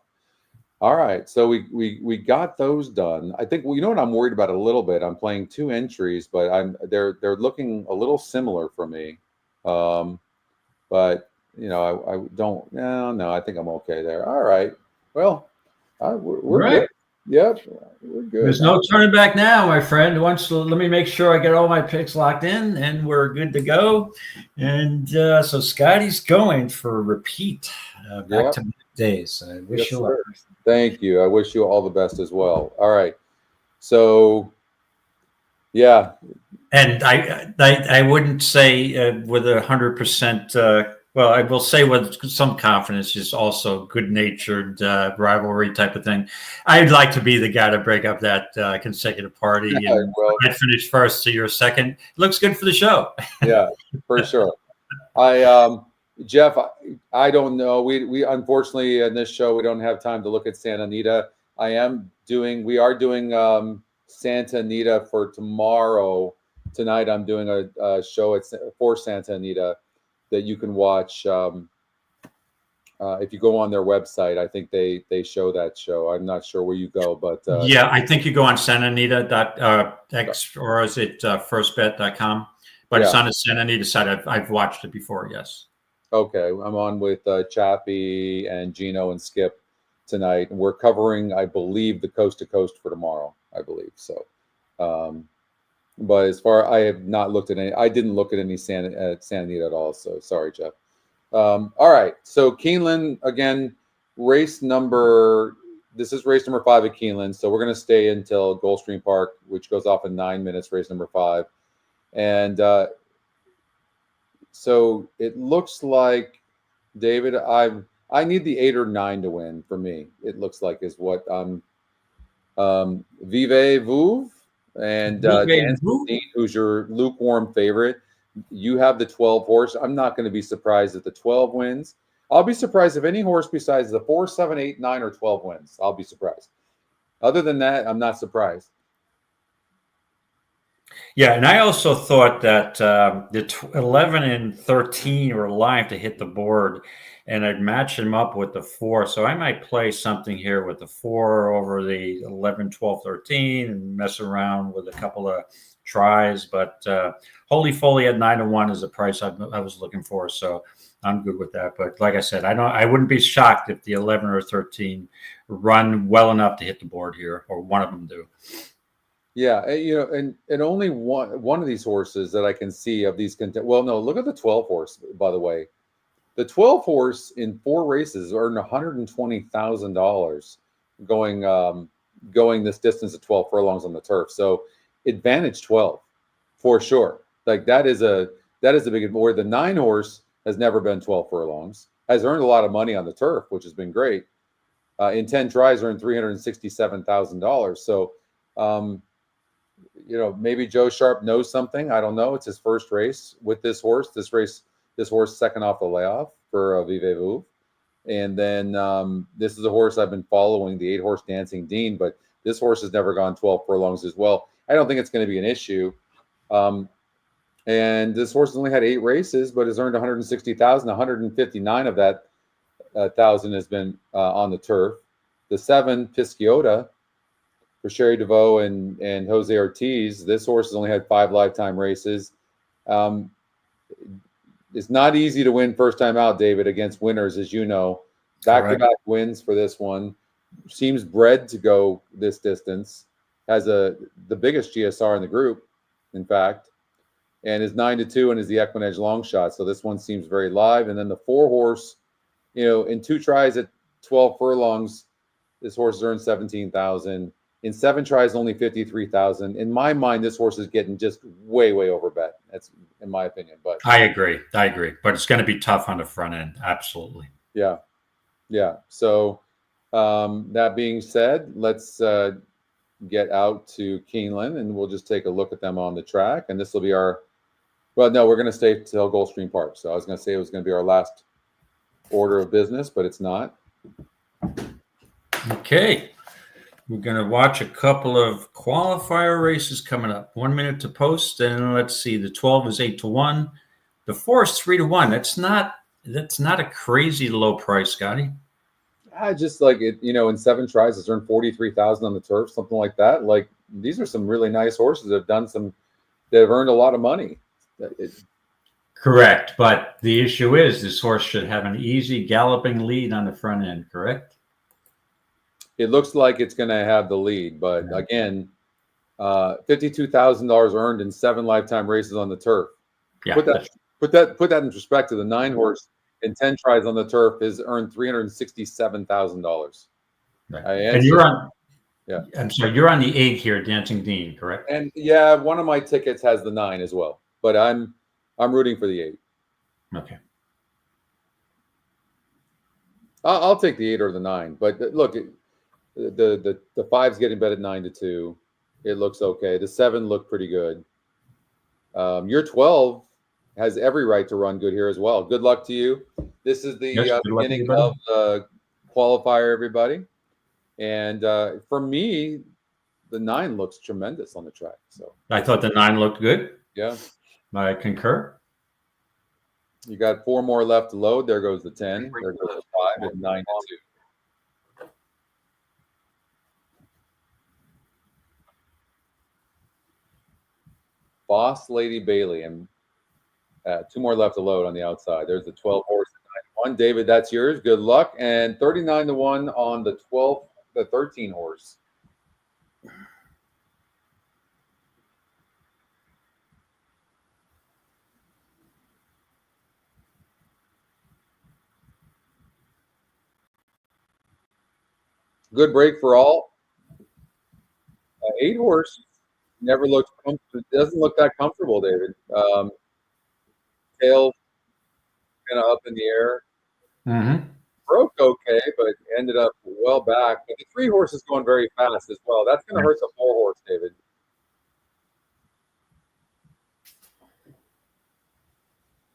[SPEAKER 1] All right, so we got those done. I think, well, you know what I'm worried about a little bit. I'm playing 2 entries, but they're looking a little similar for me. But you know, I don't. No, I think I'm okay there. All right. Well, we're
[SPEAKER 2] right.
[SPEAKER 1] Good. Yep, we're good.
[SPEAKER 2] There's no turning back now, my friend. Let me make sure I get all my picks locked in, and we're good to go. And so Scotty's going for a repeat back to days. I wish you luck.
[SPEAKER 1] Thank you. I wish you all the best as well. All right. So, yeah.
[SPEAKER 2] And I wouldn't say with 100%. Well, I will say with some confidence, just also good-natured rivalry type of thing. I'd like to be the guy to break up that consecutive party.
[SPEAKER 1] Yeah,
[SPEAKER 2] and I'd finish first, so you're second. Looks good for the show. Yeah,
[SPEAKER 1] for sure. Jeff, I don't know. We unfortunately in this show we don't have time to look at Santa Anita. We are doing Santa Anita for tomorrow. Tonight I'm doing a show for Santa Anita that you can watch. If you go on their website, I think they show that show. I'm not sure where you go, but
[SPEAKER 2] yeah, I think you go on SantaAnita.x or is it firstbet.com? But yeah. It's on the Santa Anita site. I've watched it before. Yes.
[SPEAKER 1] Okay, I'm on with Chappie and Gino and Skip tonight, and we're covering, I believe, the coast to coast for tomorrow. I believe so. But as far, I have not looked at any. I didn't look at any Santa Anita at all. So sorry, Jeff. All right. So Keeneland again, race number. This is race number 5 at Keeneland. So we're going to stay until Gulfstream Park, which goes off in 9 minutes. Race number 5, and so it looks like David, I need the 8 or 9 to win for me. It looks like is what Vive Vuv and Dean, who's your lukewarm favorite. You have the 12 horse. I'm not going to be surprised if the 12 wins. I'll be surprised if any horse besides the 4, 7, 8, 9, or 12 wins. I'll be surprised. Other than that, I'm not surprised.
[SPEAKER 2] Yeah, and I also thought that the 11 and 13 were live to hit the board, and I'd match them up with the 4. So I might play something here with the 4 over the 11, 12, 13 and mess around with a couple of tries. But Holy Foley at 9-1 is the price I was looking for. So I'm good with that. But like I said, I wouldn't be shocked if the 11 or 13 run well enough to hit the board here, or one of them do.
[SPEAKER 1] Yeah, and only one of these horses that I can see of these well, no, look at the 12 horse, by the way. The 12 horse in 4 races earned $120,000 going this distance of 12 furlongs on the turf. So advantage 12 for sure. Like that is a big, where the 9 horse has never been 12 furlongs, has earned a lot of money on the turf, which has been great. In 10 tries earned $367,000. So maybe Joe Sharp knows something. I don't know. It's his first race with this horse. This horse second off the layoff for Vive Vuv. And then this is a horse I've been following, the 8 horse Dancing Dean, but this horse has never gone 12 furlongs as well. I don't think it's going to be an issue. And this horse has only had 8 races, but has earned $160,000. 159 of that 1,000 has been on the turf. The 7 Pisciota for Sherry DeVoe and Jose Ortiz. This horse has only had 5 lifetime races. It's not easy to win first time out, David, against winners, as you know. Back-to-back wins for this one. Seems bred to go this distance. Has the biggest GSR in the group, in fact, and is 9-2 and is the EquinEdge long shot. So this one seems very live. And then the 4 horse, in 2 tries at 12 furlongs, this horse has earned $17,000. In 7 tries, only $53,000. In my mind, this horse is getting just way, way over bet. That's in my opinion. But
[SPEAKER 2] I agree. But it's going to be tough on the front end. Absolutely.
[SPEAKER 1] Yeah. So that being said, let's get out to Keeneland, and we'll just take a look at them on the track. And this will be we're going to stay till Gulfstream Park. So I was going to say it was going to be our last order of business, but it's not.
[SPEAKER 2] Okay. We're going to watch a couple of qualifier races coming up. 1 minute to post, and let's see. The 12 is 8-1. The 4 is 3-1. That's not a crazy low price, Scotty.
[SPEAKER 1] I just like it. In 7 tries, it's earned $43,000 on the turf, something like that. Like these are some really nice horses that have earned a lot of money.
[SPEAKER 2] Correct, but the issue is this horse should have an easy galloping lead on the front end. Correct.
[SPEAKER 1] It looks like it's going to have the lead, but again, $52,000 earned in 7 lifetime races on the turf.
[SPEAKER 2] Yeah,
[SPEAKER 1] put that in perspective. The 9 horse in 10 tries on the turf has earned $367,000.
[SPEAKER 2] Right. And you're on. Yeah, I'm sorry. You're on the 8 here, Dancing Dean, correct?
[SPEAKER 1] And yeah, one of my tickets has the 9 as well, but I'm rooting for the 8.
[SPEAKER 2] Okay.
[SPEAKER 1] I'll take the 8 or the 9, but look. The 5's getting bet at 9-2. It looks okay. The 7 looked pretty good. Your 12 has every right to run good here as well. Good luck to you. This is the beginning of the qualifier, everybody. And for me, the 9 looks tremendous on the track. So
[SPEAKER 2] I thought the 9 looked good.
[SPEAKER 1] Yeah,
[SPEAKER 2] I concur.
[SPEAKER 1] You got 4 more left to load. There goes the 10. There goes the 5 at 9-2. Boss Lady Bailey, and 2 more left to load on the outside. There's the 12 horse at 9-1. David, that's yours. Good luck. And 39-1 on the 13 horse. Good break for all. 8 horse. Never looked comfortable. It doesn't look that comfortable, David. Tail kind of up in the air.
[SPEAKER 2] Mm-hmm.
[SPEAKER 1] Broke okay, but ended up well back. But the 3 horse is going very fast as well. That's going to hurt the 4 horse, David.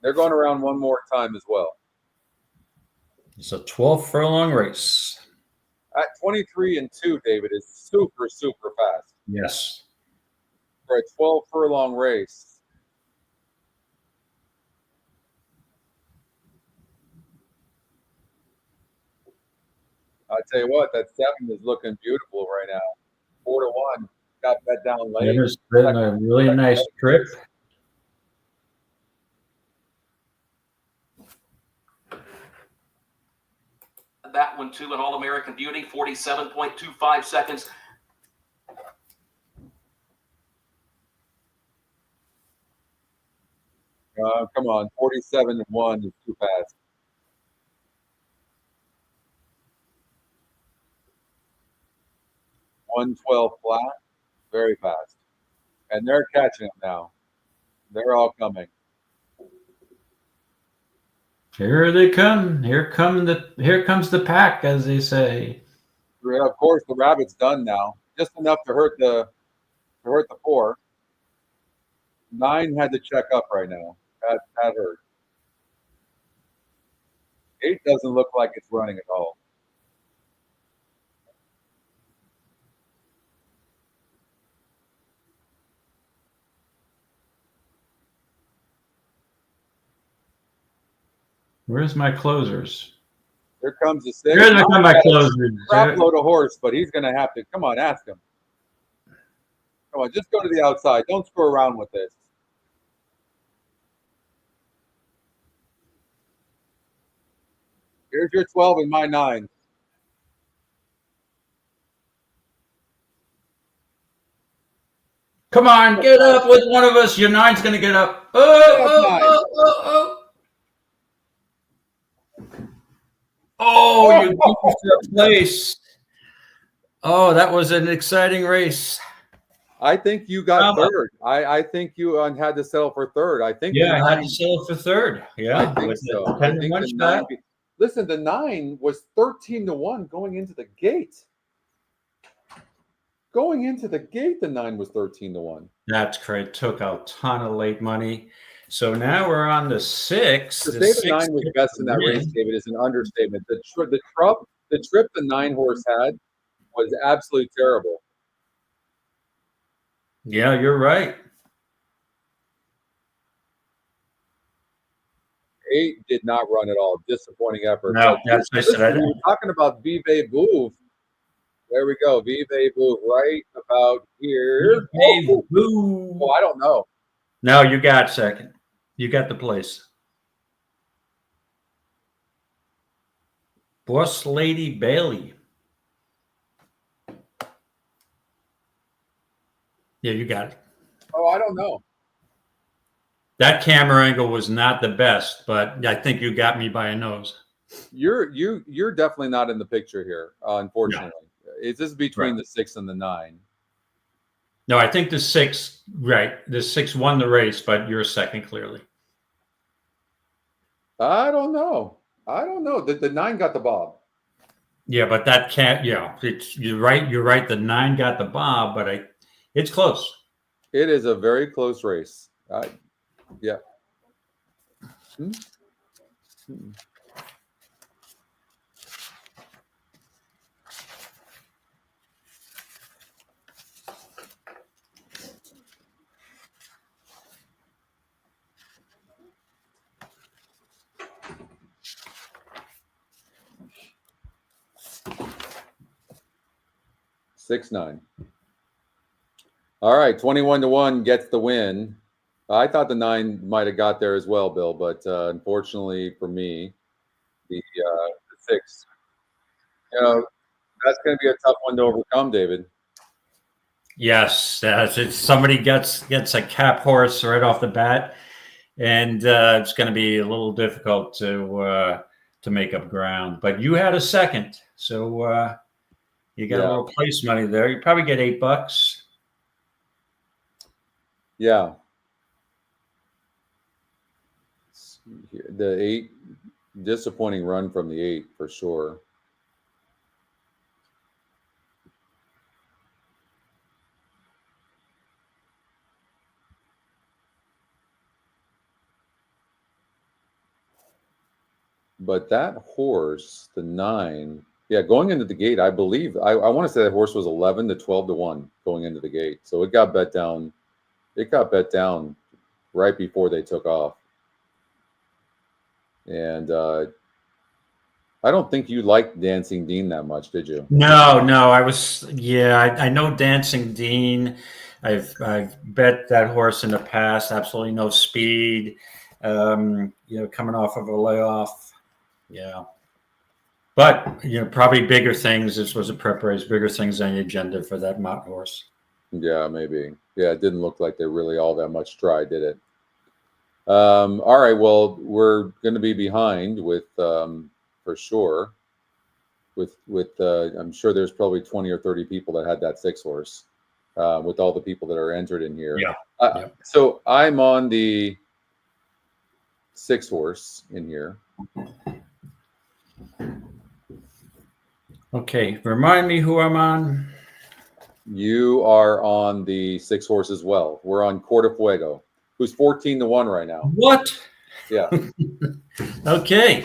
[SPEAKER 1] They're going around one more time as well.
[SPEAKER 2] It's a 12 furlong race.
[SPEAKER 1] At 23-2, David, is super, super fast.
[SPEAKER 2] Yes.
[SPEAKER 1] For a 12 furlong race. I tell you what, that 7 is looking beautiful right now. 4-1. Got that down late.
[SPEAKER 2] It has been a really nice trip.
[SPEAKER 7] That one too, an All-American Beauty, 47.25 seconds.
[SPEAKER 1] Come on, 47-1 is too fast. 112 flat, very fast. And they're catching it now. They're all coming.
[SPEAKER 2] Here they come. Here comes the pack, as they say.
[SPEAKER 1] Yeah, of course, the rabbit's done now. Just enough to hurt the 4. 9 had to check up right now. That hurt. 8 doesn't look like it's running at all.
[SPEAKER 2] Where's my closers?
[SPEAKER 1] Here comes the 6.
[SPEAKER 2] Here come my closers.
[SPEAKER 1] Crap load of horse, but he's going to have to. Come on, ask him. Come on, just go to the outside. Don't screw around with this. Here's your 12 and my 9.
[SPEAKER 2] Come on, get up with one of us. Your 9's going to get up. Oh, you beat your place. Oh, that was an exciting race.
[SPEAKER 1] I think you got third. I think you had to settle for third. I think.
[SPEAKER 2] Yeah, I had to settle for third. Yeah,
[SPEAKER 1] I think so. I think the 9, listen, the 9 was 13-1 going into the gate. Going into the gate, the 9 was 13-1.
[SPEAKER 2] That's great. Took a ton of late money. So now we're on the 6.
[SPEAKER 1] To say the 9 was best in that race, David, is an understatement. The trip the 9 horse had was absolutely terrible.
[SPEAKER 2] Yeah, you're right.
[SPEAKER 1] 8 did not run at all. Disappointing effort.
[SPEAKER 2] No, that's I said.
[SPEAKER 1] We're talking about Vive Bouve. There we go. Vive Bouve right about here.
[SPEAKER 2] Vive Bouve.
[SPEAKER 1] Oh, I don't know.
[SPEAKER 2] No, you got second. You got the place. Boss Lady Bailey. Yeah, you got it.
[SPEAKER 1] Oh, I don't know.
[SPEAKER 2] That camera angle was not the best, but I think you got me by a nose.
[SPEAKER 1] You're definitely not in the picture here, unfortunately. No. This is between the 6 and the 9.
[SPEAKER 2] No, I think the 6, right. The 6 won the race, but you're second clearly.
[SPEAKER 1] I don't know. The 9 got the bob.
[SPEAKER 2] Yeah, but that can't. Yeah, you're right. You're right. The 9 got the bob, but it's close.
[SPEAKER 1] It is a very close race. Yeah. Hmm. 6-9. All right, 21-1 gets the win. I thought the 9 might have got there as well, Bill, but unfortunately for me, the 6. That's going to be a tough one to overcome, David.
[SPEAKER 2] Yes, somebody gets a cap horse right off the bat, and it's going to be a little difficult to make up ground. But you had a second, so you got a little place money there. You probably get $8.
[SPEAKER 1] Yeah. The 8. Disappointing run from the 8 for sure. But that horse, the 9, yeah, going into the gate, I believe, I want to say that horse was 11 to 12 to 1 going into the gate. So it got bet down. It got bet down right before they took off. And I don't think you liked Dancing Dean that much, did you?
[SPEAKER 2] No, I was, I know Dancing Dean. I've bet that horse in the past. Absolutely no speed. Coming off of a layoff. Yeah. But, probably bigger things. This was a prep race, bigger things on the agenda for that mountain horse.
[SPEAKER 1] Yeah, maybe. Yeah, it didn't look like they really all that much tried, did it? All right, well, we're going to be behind with, for sure, with I'm sure there's probably 20 or 30 people that had that 6 horse, with all the people that are entered in here.
[SPEAKER 2] Yeah.
[SPEAKER 1] So I'm on the 6 horse in here.
[SPEAKER 2] Okay, remind me who I'm on.
[SPEAKER 1] You are on the 6 horse as well. We're on Corte Fuego, who's 14 to 1 right now.
[SPEAKER 2] What?
[SPEAKER 1] Yeah.
[SPEAKER 2] Okay.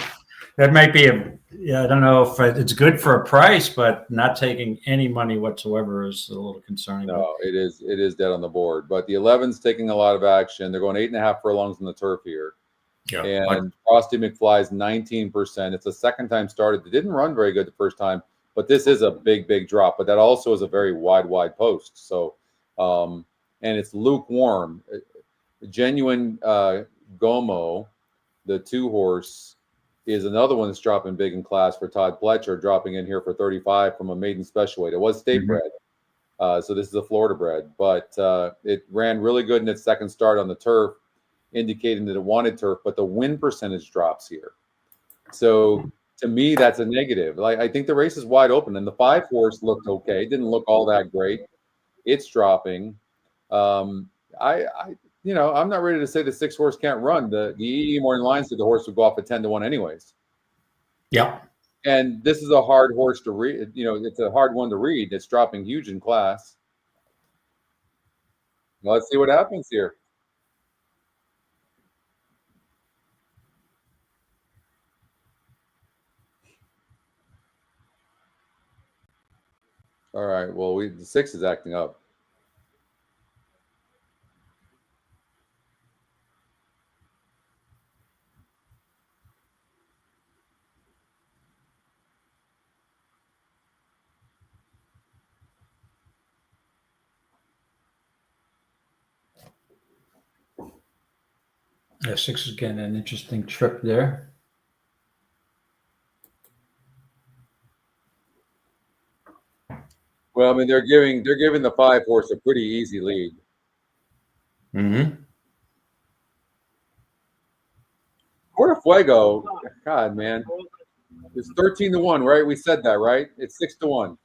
[SPEAKER 2] That might be I don't know if it's good for a price, but not taking any money whatsoever is a little concerning.
[SPEAKER 1] No, it is dead on the board. But the 11's taking a lot of action. They're going 8.5 furlongs on the turf here.
[SPEAKER 2] Yeah.
[SPEAKER 1] And Frosty McFly's 19%. It's the second time started. They didn't run very good the first time, but this is a big drop. But that also is a very wide post. So, and it's lukewarm. Genuine Gomo, the 2 horse, is another one that's dropping big in class for Todd Pletcher, dropping in here for 35 from a maiden special weight. It was state bred. So this is a Florida bred, but it ran really good in its second start on the turf, indicating that it wanted turf, but the win percentage drops here. So to me, that's a negative. Like, I think the race is wide open, and the 5 horse looked okay. It didn't look all that great. It's dropping. I'm not ready to say the 6 horse can't run. The EE Morning Line said the horse would go off at 10 to 1 anyways.
[SPEAKER 2] Yeah.
[SPEAKER 1] And this is a hard horse to read. It's a hard one to read. It's dropping huge in class. Let's see what happens here. All right. Well, the 6 is acting up.
[SPEAKER 2] Yeah, 6 is getting an interesting trip there.
[SPEAKER 1] Well, I mean, they're giving the 5 horse a pretty easy lead.
[SPEAKER 2] Mm-hmm.
[SPEAKER 1] Corte Fuego, God, man, it's 13 to 1, right? We said that, right? It's 6 to 1.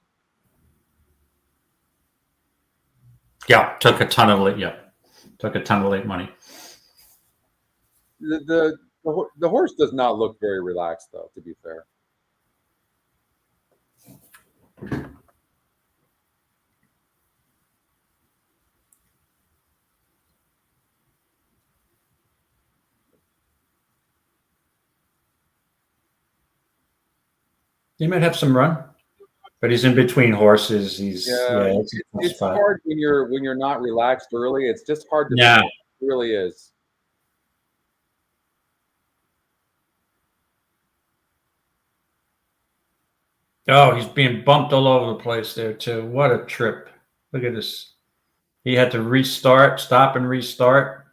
[SPEAKER 2] Yeah, took a ton of late money.
[SPEAKER 1] The horse does not look very relaxed, though, to be fair.
[SPEAKER 2] He might have some run, but he's in between horses.
[SPEAKER 1] It's hard when you're not relaxed early. It's just hard to.
[SPEAKER 2] Yeah,
[SPEAKER 1] it really is.
[SPEAKER 2] Oh, he's being bumped all over the place there too. What a trip! Look at this. He had to stop and restart.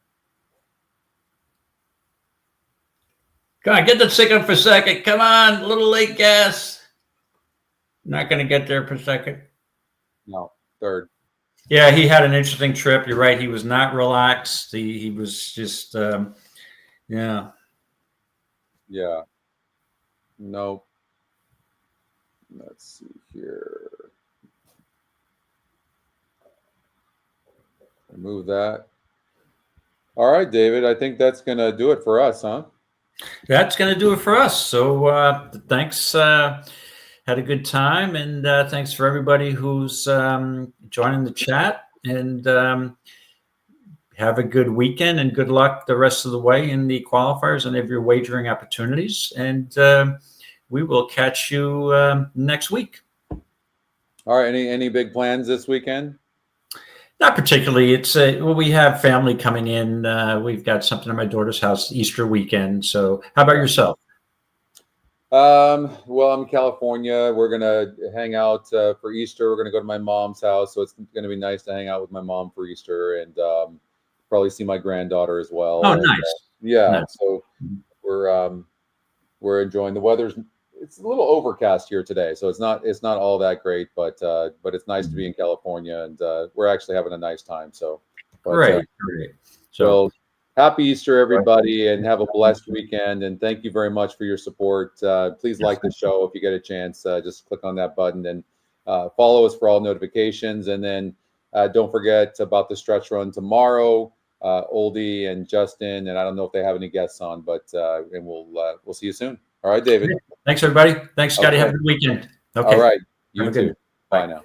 [SPEAKER 2] Come on, get the stick up for second. Come on, a little late gas. Not going to get there for second.
[SPEAKER 1] No, third.
[SPEAKER 2] Yeah, he had an interesting trip. You're right. He was not relaxed. He was just, yeah.
[SPEAKER 1] Yeah. Nope. Let's see here. Remove that. All right, David. I think that's going to do it for us, huh?
[SPEAKER 2] That's going to do it for us. So thanks. Had a good time, and thanks for everybody who's joining the chat. And have a good weekend and good luck the rest of the way in the qualifiers and of your wagering opportunities. And we will catch you next week.
[SPEAKER 1] All right. Any big plans this weekend?
[SPEAKER 2] Not particularly. It's well, we have family coming in. We've got something at my daughter's house Easter weekend. So how about yourself?
[SPEAKER 1] Well, I'm in California. We're gonna hang out for Easter. We're gonna go to my mom's house, so it's gonna be nice to hang out with my mom for Easter and probably see my granddaughter as well.
[SPEAKER 2] Oh,
[SPEAKER 1] and,
[SPEAKER 2] nice.
[SPEAKER 1] Yeah.
[SPEAKER 2] Nice.
[SPEAKER 1] So we're enjoying the weather's. It's a little overcast here today, so it's not all that great, but it's nice to be in California, and we're actually having a nice time. So
[SPEAKER 2] Great.
[SPEAKER 1] So happy Easter, everybody, and have a blessed weekend. And thank you very much for your support. Please like the show if you get a chance. Just click on that button and follow us for all notifications. And then don't forget about the stretch run tomorrow. Oldie and Justin, and I don't know if they have any guests on, but and we'll see you soon. All right, David.
[SPEAKER 2] Thanks, everybody. Thanks, Scotty.
[SPEAKER 1] Okay.
[SPEAKER 2] Have a good weekend. Okay.
[SPEAKER 1] All right. You
[SPEAKER 2] Have a
[SPEAKER 1] too.
[SPEAKER 2] good-
[SPEAKER 1] Bye now.